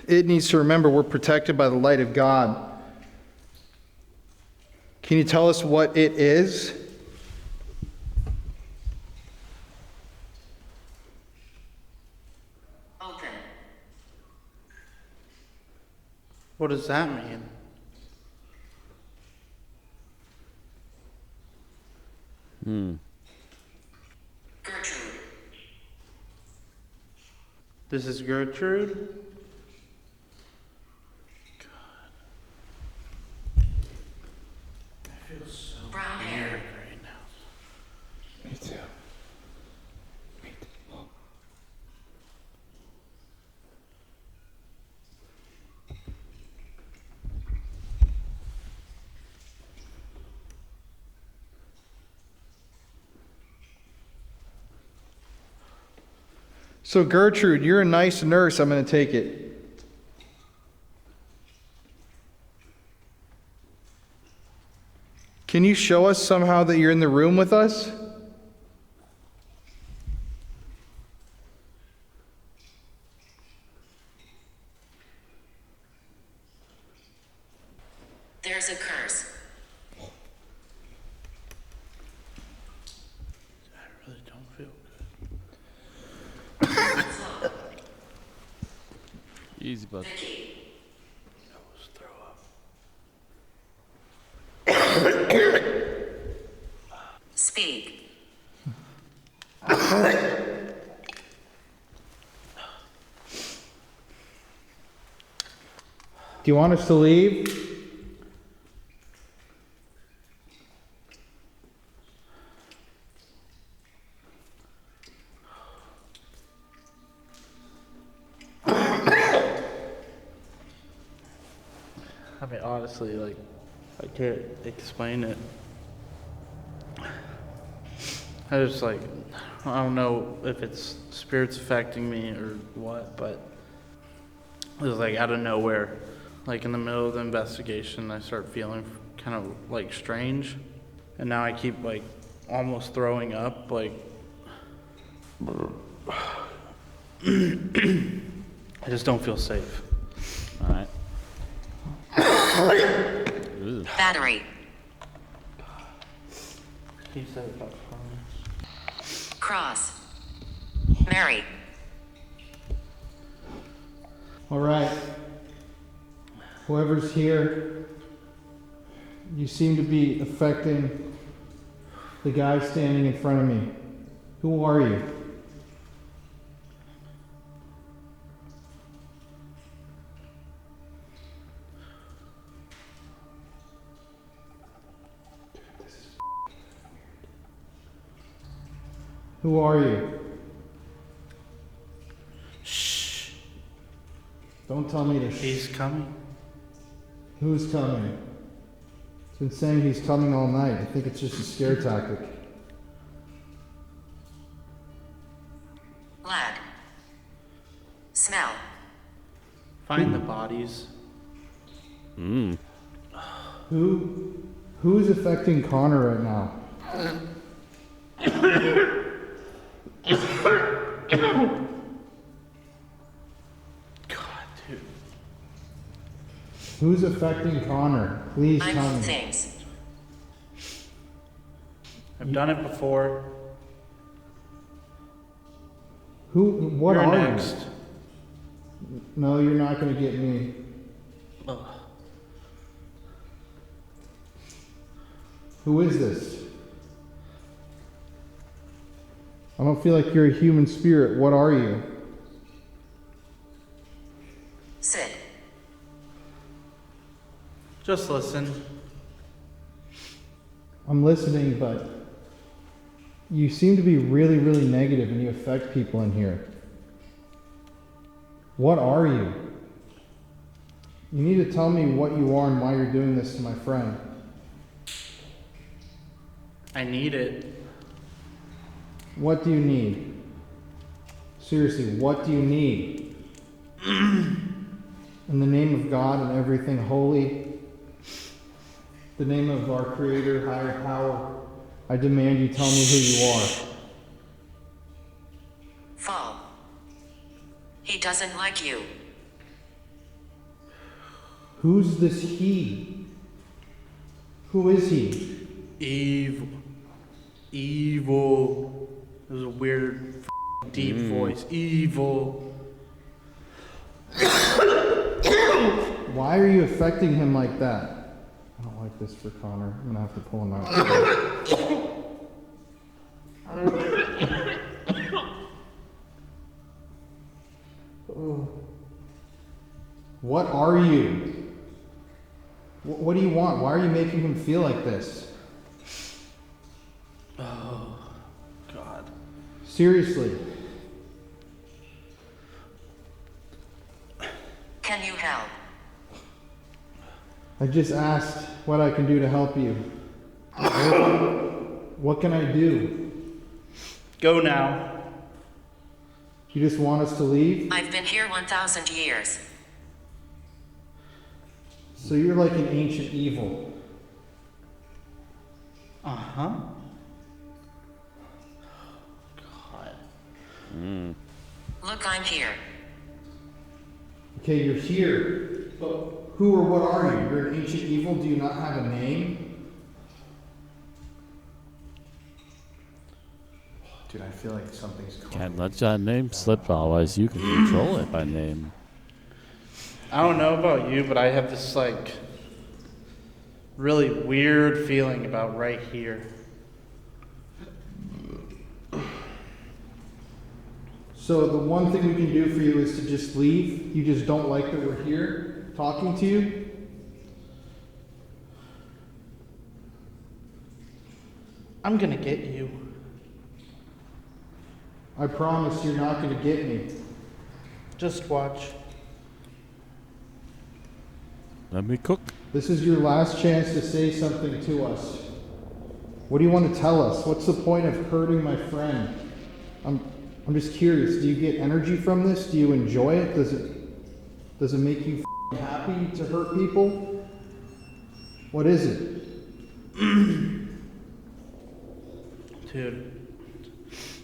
it needs to remember we're protected by the light of God. Can you tell us what it is? Open. What does that mean? Gertrude. This is Gertrude? I feel so Brown weird hair. right now. Me too. So Gertrude, you're a nice nurse, I'm going to take it. Can you show us somehow that you're in the room with us? There's a curse. I really don't feel good. Easy, bud. Vicky. Nose throw up. Speak. Do you want us to leave? I mean, honestly, like, I can't explain it. I just, like, I don't know if it's spirits affecting me or what, but it was like out of nowhere. Like in the middle of the investigation, I start feeling kind of like strange. And now I keep like almost throwing up, like, I just don't feel safe. All right. Ooh. Battery. He said about Cross. Mary. All right. Whoever's here, you seem to be affecting the guy standing in front of me. Who are you? Who are you? Shh. Don't tell me to He's coming. Who's coming? It's been saying he's coming all night. I think it's just a scare tactic. Smell. Find the bodies. Who's affecting Connor right now? God, dude. Who's affecting Connor? Please I tell move me. things. I've done it before. What You're are next. you? No, you're not gonna get me. Ugh. Who is this? I don't feel like you're a human spirit. What are you? Sit. Just listen. I'm listening, but you seem to be really, really negative and you affect people in here. What are you? You need to tell me what you are and why you're doing this to my friend. I need it. What do you need? Seriously, what do you need? In the name of God and everything holy, the name of our Creator, higher power, I demand you tell me who you are. Fall. He doesn't like you. Who's this he? Who is he? Evil. Evil. There's a weird, deep voice. Evil. Why are you affecting him like that? I don't like this for Connor. I'm gonna have to pull him out. What are you? What do you want? Why are you making him feel like this? Oh, God. Seriously. Can you help? I just asked what I can do to help you. What can I do? Go now. You just want us to leave? I've been here 1,000 years. So you're like an ancient evil. Uh-huh. God. Look, I'm here. Okay, you're here. But who or what are you? You're an ancient evil? Do you not have a name? Dude, I feel like something's coming. Can't let your name slip, otherwise you can control it by name. I don't know about you, but I have this, like, really weird feeling about right here. So the one thing we can do for you is to just leave? You just don't like that we're here talking to you? I'm gonna get you. I promise you're not going to get me. Just watch. Let me cook. This is your last chance to say something to us. What do you want to tell us? What's the point of hurting my friend? I'm just curious. Do you get energy from this? Do you enjoy it? Does it make you happy to hurt people? What is it? Dude.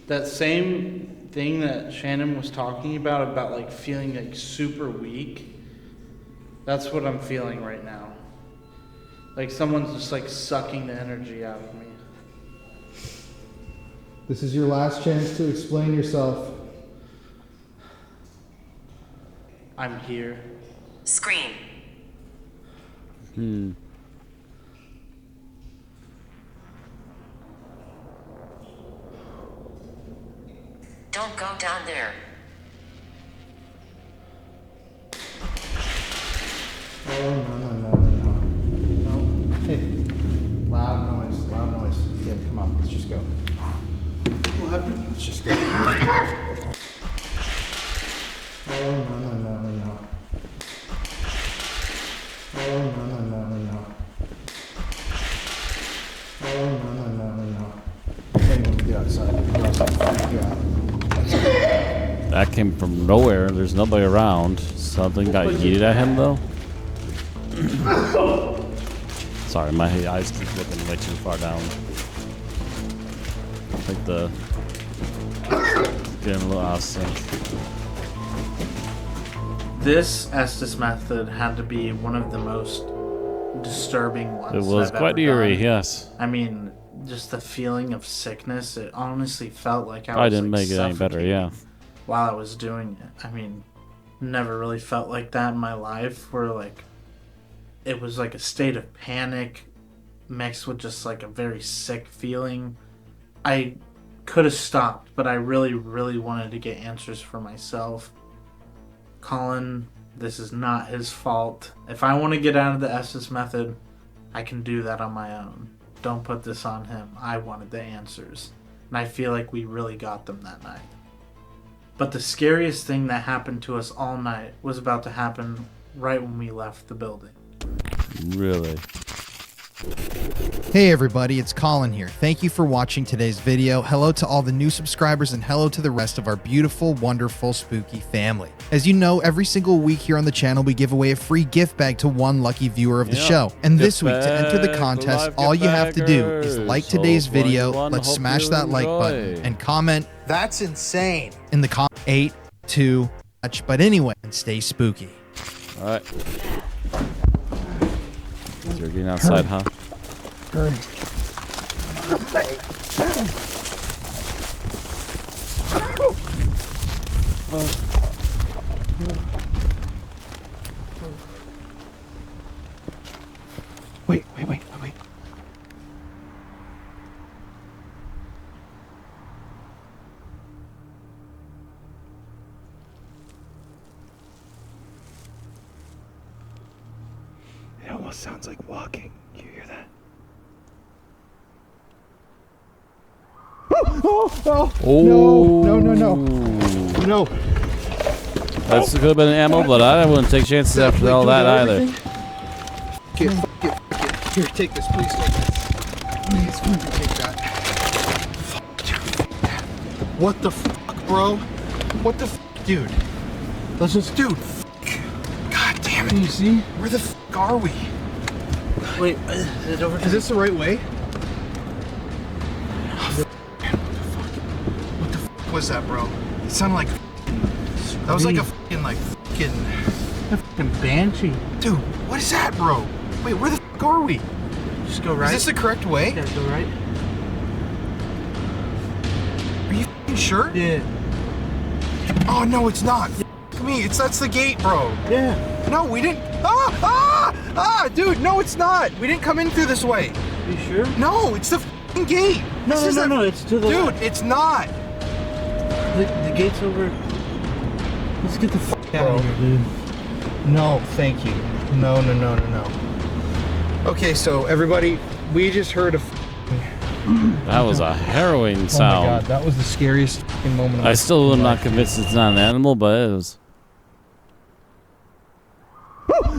That same thing that Shannon was talking about like feeling like super weak, that's what I'm feeling right now. Like someone's just like sucking the energy out of me. This is your last chance to explain yourself. I'm here. Scream. Don't go down there. Oh, no. Hey, loud noise. Yeah, come on, let's just go. What happened? Let's just go. Oh, no. Oh, no. Oh, no. Hey, we'll get outside. Get out. That That came from nowhere. There's nobody around. Something got yeeted at him, though. Sorry, my eyes keep looking way too far down. I think the... Getting a little out of sync. This Estes method had to be one of the most disturbing ones. It was I've quite ever eerie, done. yes. I mean, just the feeling of sickness, it honestly felt like I I was didn't like, make it any better, yeah. while I was doing it. I mean, never really felt like that in my life, where like it was like a state of panic mixed with just like a very sick feeling. I could have stopped, but I really, really wanted to get answers for myself. Colin, this is not his fault. If I want to get out of the Estes method, I can do that on my own. Don't put this on him. I wanted the answers. And I feel like we really got them that night. But the scariest thing that happened to us all night was about to happen right when we left the building. Really? Hey everybody, it's Colin here. Thank you for watching today's video. Hello to all the new subscribers and hello to the rest of our beautiful, wonderful, spooky family. As you know, every single week here on the channel, we give away a free gift bag to one lucky viewer of the show. And this week, to enter the contest, all you have to do is like today's video, let's smash that like button, and comment, "That's insane," in the comment 8, 2, much. But anyway, and stay spooky. Alright. You're getting outside, huh? Hurry. Wait. It almost sounds like walking. You hear that? Oh! No. That could have been ammo, but I wouldn't take chances after all that either. Here, take this. Please take this. Please take that. What the fuck, bro? What the fuck, dude? Let's just, dude. God damn it. Can you see? Where the fuck are we? Wait, is it over? Is this the right way? What the fuck was that, bro? It sounded like that was like a fucking fucking banshee. Dude, what is that, bro? Wait, where the fuck are we? Just go right. Is this the correct way? Yeah, go right. Are you fucking sure? Yeah. Oh no, it's not. Look at me, that's the gate, bro. Yeah. No, we didn't. Dude, no, it's not. We didn't come in through this way. You sure? No, it's the fucking gate. No, it's to the Dude, left. it's not. The gate's over. Let's get the fuck out of here, dude. No, thank you. No. Okay, so everybody, we just heard a. That was a harrowing sound. Oh my god, that was the scariest fucking moment of my I still am not life. convinced it's not an animal, but it was.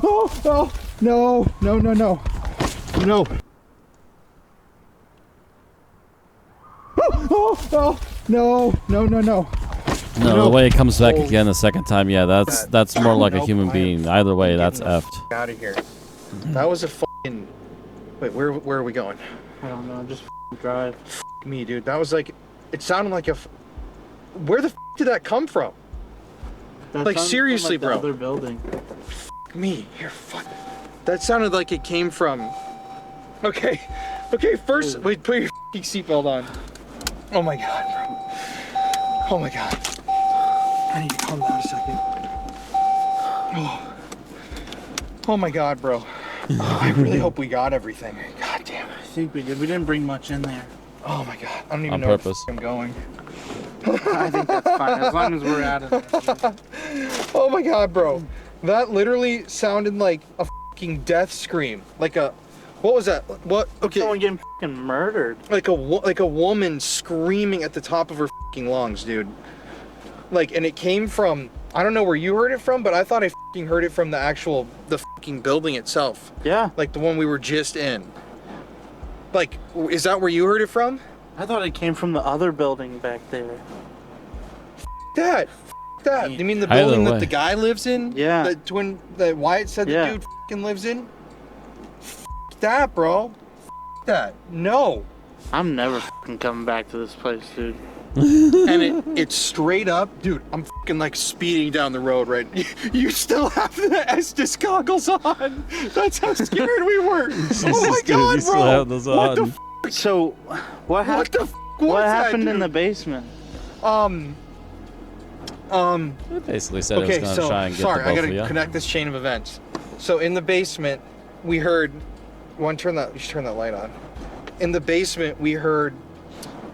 Oh, no. No. No, the way it comes back again the second time, yeah, that's more like a human being. Either way, that's effed. Out of here. That was a fucking. Wait, where are we going? I don't know, just drive. Me, dude. That was like. It sounded like a. Where the did that come from? That Like, sounds seriously, from, bro. The other building. Me, you're fuck. That sounded like it came from. Okay, first, wait, put your fucking seatbelt on. Oh my god, bro. Oh my god. I need to calm down a second. Oh my god, bro. I really hope we got everything. God damn it. I think we did. We didn't bring much in there. Oh my god. I don't even On know where purpose. I'm going. I think that's fine, as long as we're out of there. Oh my god, bro. That literally sounded like a fucking death scream. Like a. What was that? What? Okay. Someone getting fucking murdered. Like a woman screaming at the top of her fucking lungs, dude. Like, and it came from, I don't know where you heard it from, but I thought I fucking heard it from the fucking building itself. Yeah. Like the one we were just in. Like, is that where you heard it from? I thought it came from the other building back there. That. that. You mean the Either building way. that the guy lives in? Yeah. That Wyatt said Yeah. the dude fucking lives in? F that, bro. F that. No. I'm never fucking coming back to this place, dude. And it's straight up, dude, I'm fucking like speeding down the road, right? You still have the Estes goggles on. That's how scared we were. Oh my Dude, god, you still bro. have those What the on. f So, what What happened? the f was What that, happened in dude? the basement? It basically said it was Okay, going to so try and get sorry, the I both gotta of you. connect this chain of events. So in the basement, we heard. You should turn that light on. In the basement, we heard,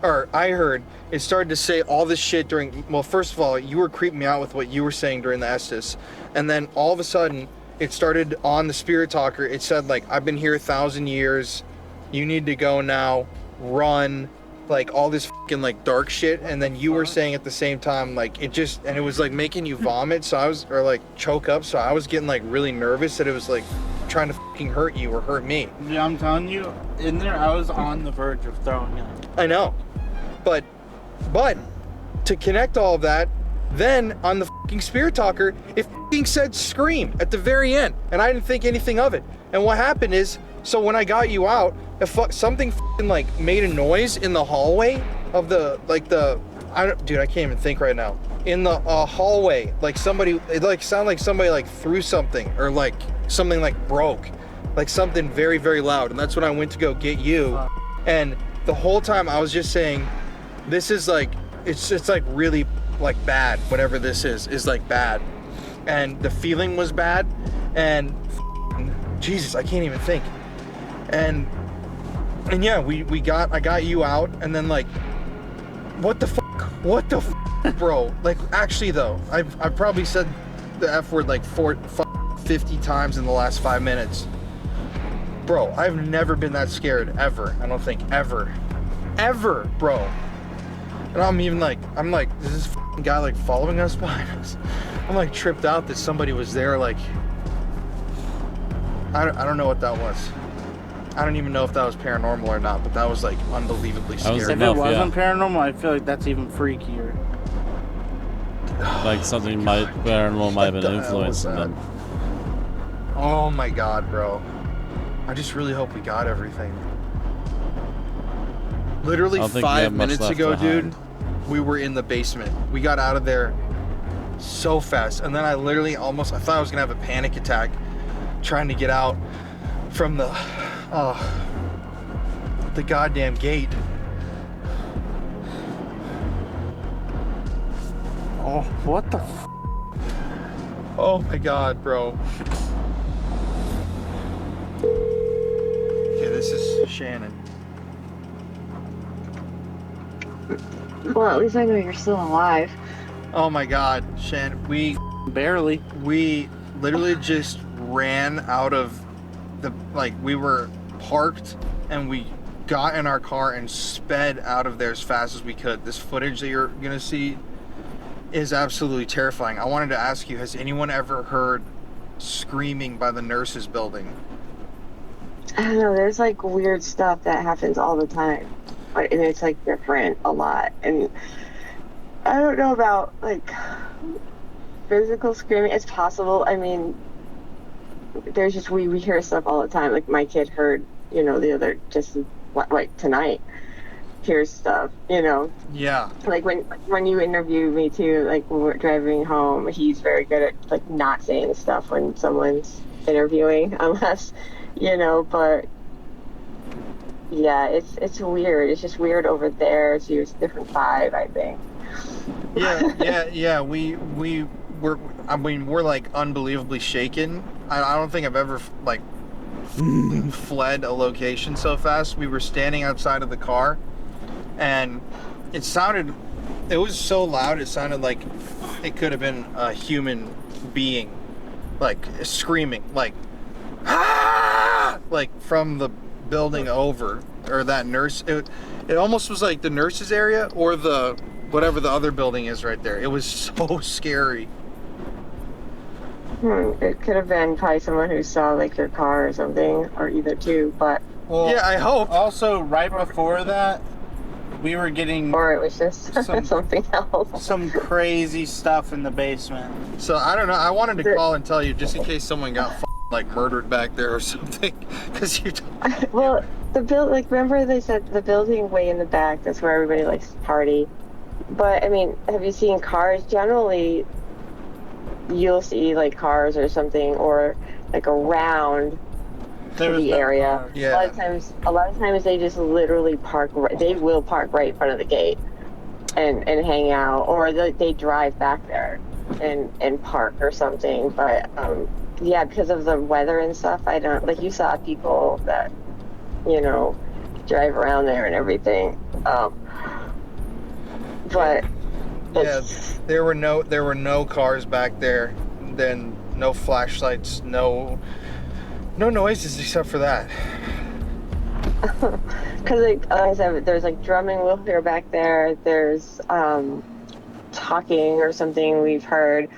or I heard, it started to say all this shit during. Well, first of all, you were creeping me out with what you were saying during the Estes, and then all of a sudden, it started on the Spirit Talker. It said like, "I've been here 1,000 years. You need to go now. Run." Like all this fucking like dark shit, and then you were saying at the same time like it just, and it was like making you vomit, so I was, or like choke up, so I was getting like really nervous that it was like trying to fucking hurt you or hurt me. Yeah, I'm telling you, in there, I was on the verge of throwing up. I know, but to connect all of that, then on the fucking Spirit Talker, it fucking said scream at the very end, and I didn't think anything of it. And what happened is, so when I got you out, something fucking like made a noise in the hallway of the dude, I can't even think right now. In the hallway, like somebody, it like sounded like somebody like threw something, or like something like broke, like something very, very loud. And that's when I went to go get you. And the whole time I was just saying, this is like, it's like really like bad. Whatever this is like bad. And the feeling was bad. And Jesus, I can't even think. And yeah, I got you out, and then like, what the fuck, bro? Like, actually though, I've probably said the F word like 50 times in the last 5 minutes. Bro, I've never been that scared, ever. I don't think, ever, bro. And I'm like, is this fucking guy like following us behind us? I'm like tripped out that somebody was there, like, I don't know what that was. I don't even know if that was paranormal or not, but that was like unbelievably scary. If it wasn't paranormal, I feel like that's even freakier. Like something paranormal might have been influencing them. Oh my god, bro. I just really hope we got everything. Literally I don't think we 5 have much minutes left ago, behind. dude, we were in the basement. We got out of there so fast, and then I thought I was gonna have a panic attack trying to get out from the goddamn gate. Oh, what the Oh my god, bro. Okay, this is Shannon. Well, at least I know you're still alive. Oh my god, Shannon, we literally just ran out of we were parked and we got in our car and sped out of there as fast as we could. This footage that you're gonna see is absolutely terrifying. I wanted to ask you, has anyone ever heard screaming by the nurses building? I don't know, there's like weird stuff that happens all the time. And it's like different a lot. And I don't know about like physical screaming. It's possible. I mean, there's just, we hear stuff all the time. Like my kid heard, the other, just like tonight, hears stuff, Yeah. Like when you interview me too, like when we're driving home, he's very good at like not saying stuff when someone's interviewing, unless, but yeah, it's weird. It's just weird over there. It's a different vibe, I think. Yeah. We're like unbelievably shaken. I don't think I've ever like fled a location so fast. We were standing outside of the car, and it was so loud. It sounded like it could have been a human being, like screaming, like ah, like from the building over, or that nurse. It almost was like the nurse's area or the whatever the other building is right there. It was so scary. It could have been probably someone who saw like your car or something, or either two, but yeah, I hope. Also, right before that, We were getting or it was just something else. some crazy stuff in the basement. So I don't know. I wanted to call and tell you just in case someone got like murdered back there or something, because you. Well, remember they said the building way in the back. That's where everybody likes to party. But I mean, have you seen cars? Generally, you'll see like cars or something, or like around the area. Yeah. A lot of times they just literally park. They will park right in front of the gate and hang out, or they drive back there and park or something. But yeah, because of the weather and stuff, I don't like. You saw people that drive around there and everything. But yeah, there were no cars back there. Then no flashlights, no noises except for that. Because like I said, there's like drumming we'll hear back there. There's talking or something we've heard.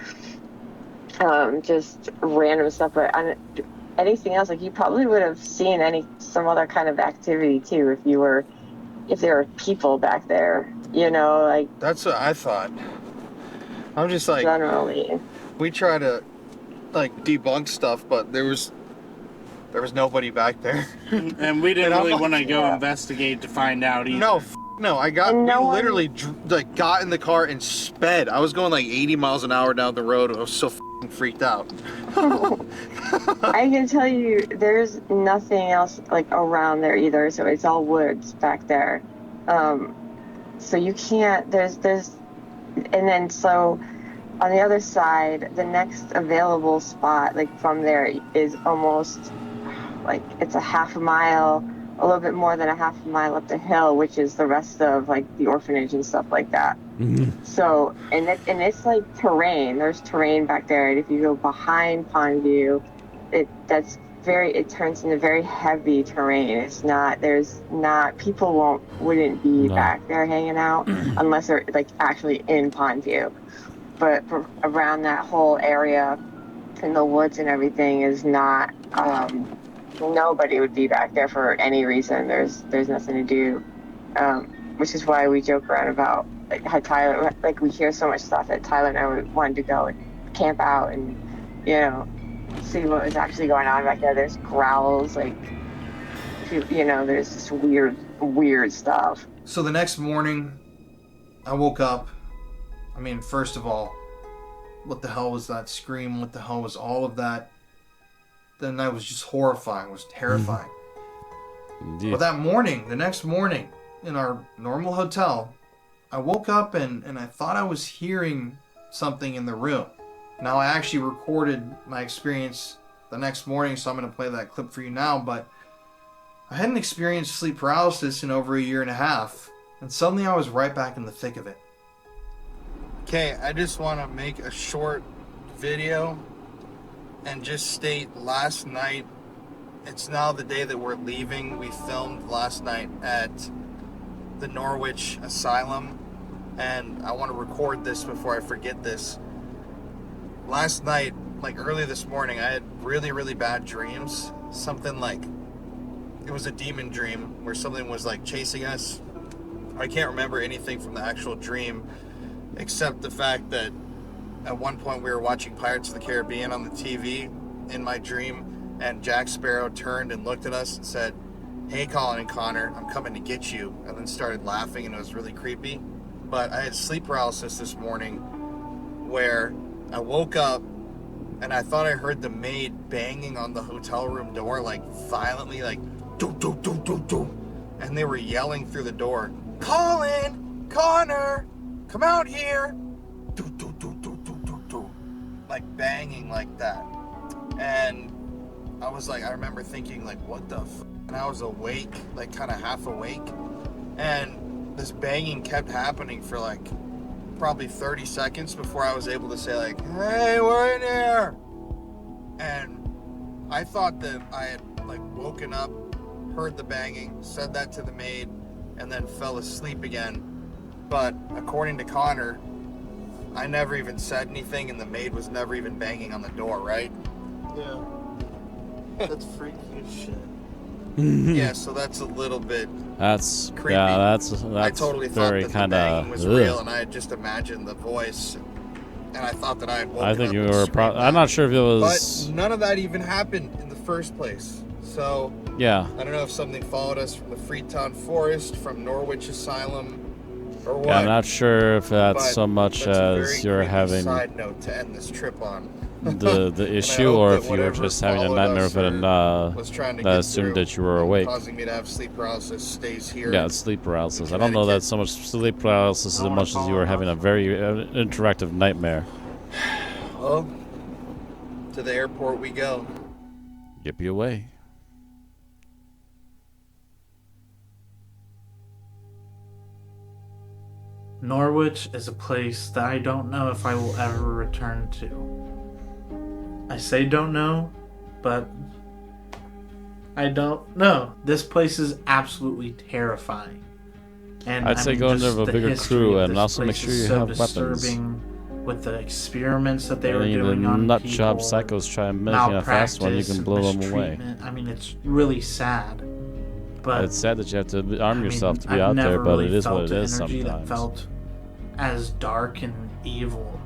Just random stuff, but anything else, like you probably would have seen some other kind of activity too if there were people back there. Like that's what I thought. I'm just like generally we try to like debunk stuff, but there was nobody back there, and we didn't really want to go investigate to find out either. No, we literally like got in the car and sped. I was going like 80 miles an hour down the road. I was so freaked out. I can tell you, there's nothing else like around there either. So it's all woods back there. So you can't. And then so on the other side, the next available spot like from there is almost like it's a half a mile. A little bit more than a half a mile up the hill, which is the rest of like the orphanage and stuff like that. Mm-hmm. So, and it's like terrain. There's terrain back there, and if you go behind Pondview, it turns into very heavy terrain. It's not. There's not. People wouldn't be back there hanging out unless they're like actually in Pondview. But around that whole area, in the woods and everything, is not. Nobody would be back there for any reason. There's nothing to do, which is why we joke around about like how Tyler, like we hear so much stuff that Tyler and I wanted to go and camp out and see what was actually going on back there. There's growls, like there's just weird stuff. So the next morning, I woke up. I mean, first of all, what the hell was that scream? What the hell was all of that? The night was just horrifying. It was terrifying. Indeed. But the next morning, in our normal hotel, I woke up and I thought I was hearing something in the room. Now, I actually recorded my experience the next morning, so I'm going to play that clip for you now, but I hadn't experienced sleep paralysis in over a year and a half, and suddenly I was right back in the thick of it. Okay, I just want to make a short video and just state last night, it's now the day that we're leaving. We filmed last night at the Norwich Asylum, and I want to record this before I forget this. Last night, like early this morning, I had really, really bad dreams. Something like, it was a demon dream where something was like chasing us. I can't remember anything from the actual dream, except the fact that at one point we were watching Pirates of the Caribbean on the TV in my dream, and Jack Sparrow turned and looked at us and said, "Hey, Colin and Connor, I'm coming to get you," and then started laughing, and it was really creepy. But I had sleep paralysis this morning where I woke up and I thought I heard the maid banging on the hotel room door, like violently, like do do do do do, and they were yelling through the door, "Colin, Connor, come out here!" Do do do do do do do, like banging like that. And I was like, I remember thinking like, what the f? And I was awake, like kind of half awake, and this banging kept happening for like probably 30 seconds before I was able to say like, "Hey, we're in here." And I thought that I had like woken up, heard the banging, said that to the maid, and then fell asleep again. But according to Connor, I never even said anything, and the maid was never even banging on the door, right? Yeah. That's freaky as shit. Yeah, so that's a little bit That's creepy. yeah, that's I totally thought very that the kind banging of. was real, and I had just imagined the voice, and I thought that I had woken I think up you and were. screamed I'm out. not sure if it was. But none of that even happened in the first place. So Yeah. I don't know if something followed us from the Freetown Forest, from Norwich Asylum, or what. Yeah, I'm not sure if that's But so much that's a as very you're creepy having side note to end this trip on. the issue, hope or that if you were whatever just having a followed nightmare us of it or and was trying to that get assumed through that you were and awake. causing me to have sleep paralysis stays here. Yeah, it's sleep paralysis. I don't know that so much sleep paralysis as much as you were having a very interactive nightmare. Well, to the airport we go. Yippee away. Norwich is a place that I don't know if I will ever return to. I say don't know, but I don't know. This place is absolutely terrifying. And I'd say go in there with a bigger crew and also make sure you have weapons. Disturbing with the experiments that they were Any of doing the on nut people, job psychos try and making a fast one, you can blow them away. mistreatment. I mean, it's really sad. But It's sad that you have to arm yourself to be I've out there, never but really it is what felt it an is energy that sometimes. felt as dark and evil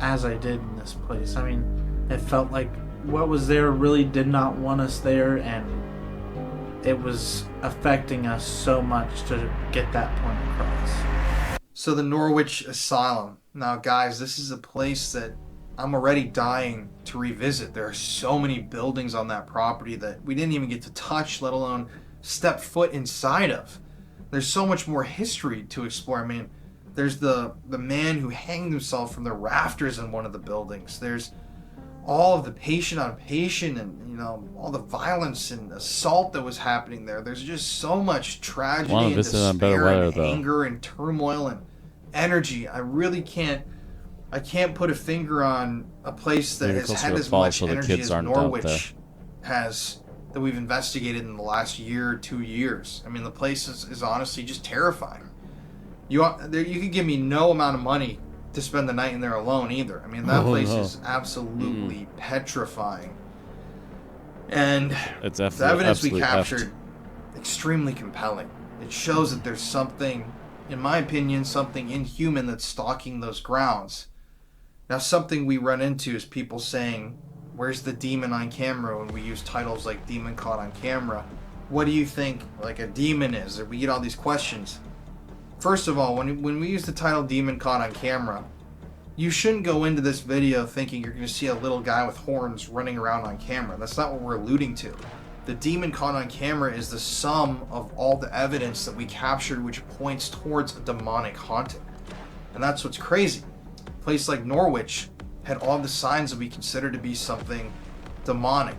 as I did in this place. I mean, it felt like what was there really did not want us there, and it was affecting us so much to get that point across. So the Norwich Asylum. Now, guys, this is a place that I'm already dying to revisit. There are so many buildings on that property that we didn't even get to touch, let alone step foot inside of. There's so much more history to explore. I mean, there's the man who hanged himself from the rafters in one of the buildings. There's all of the patient on patient and, you know, all the violence and assault that was happening there. There's just so much tragedy and despair and anger and turmoil and energy. I really can't put a finger on a place that has had as much energy as Norwich has, that we've investigated in the last year or 2 years. I mean, the place is honestly just terrifying. You could give me no amount of money to spend the night in there alone either. I mean, that place is absolutely petrifying. And It's the evidence we captured, extremely compelling. It shows that there's something, in my opinion, something inhuman that's stalking those grounds. Now, something we run into is people saying, where's the demon on camera, when we use titles like Demon Caught on Camera? What do you think like a demon is? Or we get all these questions. First of all, when we use the title Demon Caught on Camera, you shouldn't go into this video thinking you're going to see a little guy with horns running around on camera. That's not what we're alluding to. The demon caught on camera is the sum of all the evidence that we captured which points towards a demonic haunting. And that's what's crazy. A place like Norwich had all the signs that we consider to be something demonic.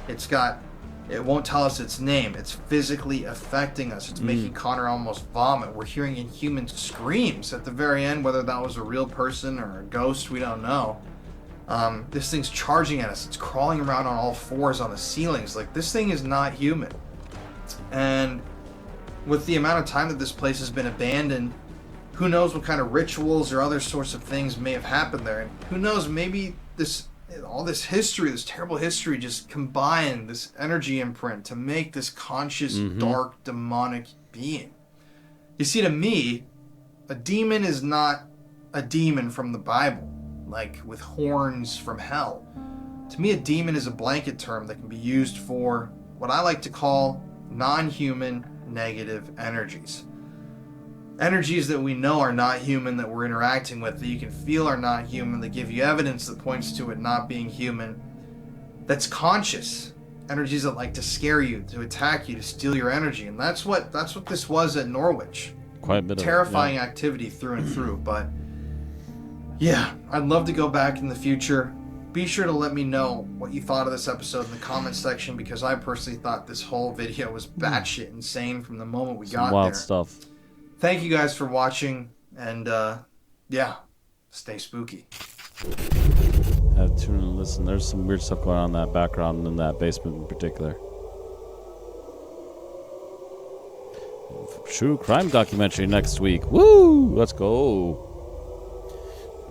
It won't tell us its name. It's physically affecting us. It's making Connor almost vomit. We're hearing inhuman screams at the very end, whether that was a real person or a ghost, we don't know. This thing's charging at us. It's crawling around on all fours on the ceilings. Like, this thing is not human. And with the amount of time that this place has been abandoned, who knows what kind of rituals or other sorts of things may have happened there. And who knows, maybe all this history, this terrible history, just combined this energy imprint to make this conscious, dark, demonic being. You see, to me, a demon is not a demon from the Bible, like with horns from hell. To me, a demon is a blanket term that can be used for what I like to call non-human negative energies. Energies that we know are not human, that we're interacting with, that you can feel are not human, that give you evidence that points to it not being human, that's conscious. Energies that like to scare you, to attack you, to steal your energy. And that's what this was at Norwich. Quite a bit of terrifying activity through and through. But yeah, I'd love to go back in the future. Be sure to let me know what you thought of this episode in the comments section, because I personally thought this whole video was batshit insane from the moment we got there. Wild stuff. Thank you guys for watching, and yeah, stay spooky. Have to tune in and listen. There's some weird stuff going on in that background, in that basement in particular. True crime documentary next week. Woo! Let's go.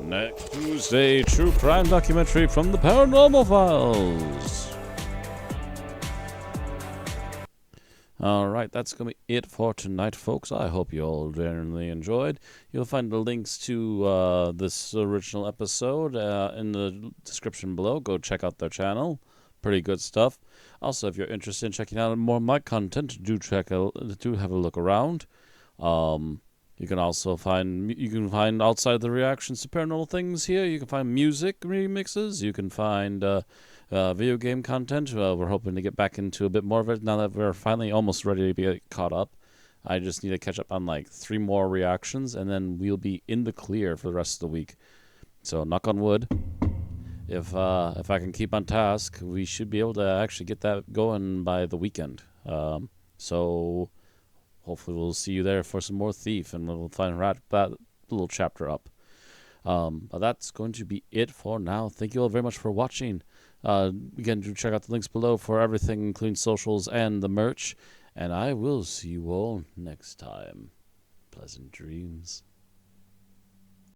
Next Tuesday, true crime documentary from the Paranormal Files. All right, that's going to be it for tonight, folks. I hope you all generally enjoyed. You'll find the links to this original episode in the description below. Go check out their channel. Pretty good stuff. Also, if you're interested in checking out more of my content, do have a look around. You can also find outside the reactions to paranormal things here. You can find music remixes. You can find video game content. We're hoping to get back into a bit more of it now that we're finally almost ready to be caught up. I just need to catch up on like 3 more reactions, and then we'll be in the clear for the rest of the week. So knock on wood. If I can keep on task, we should be able to actually get that going by the weekend. So hopefully we'll see you there for some more Thief, and we'll wrap that little chapter up. But that's going to be it for now. Thank you all very much for watching. Again, do check out the links below for everything, including socials and the merch. And I will see you all next time. Pleasant dreams.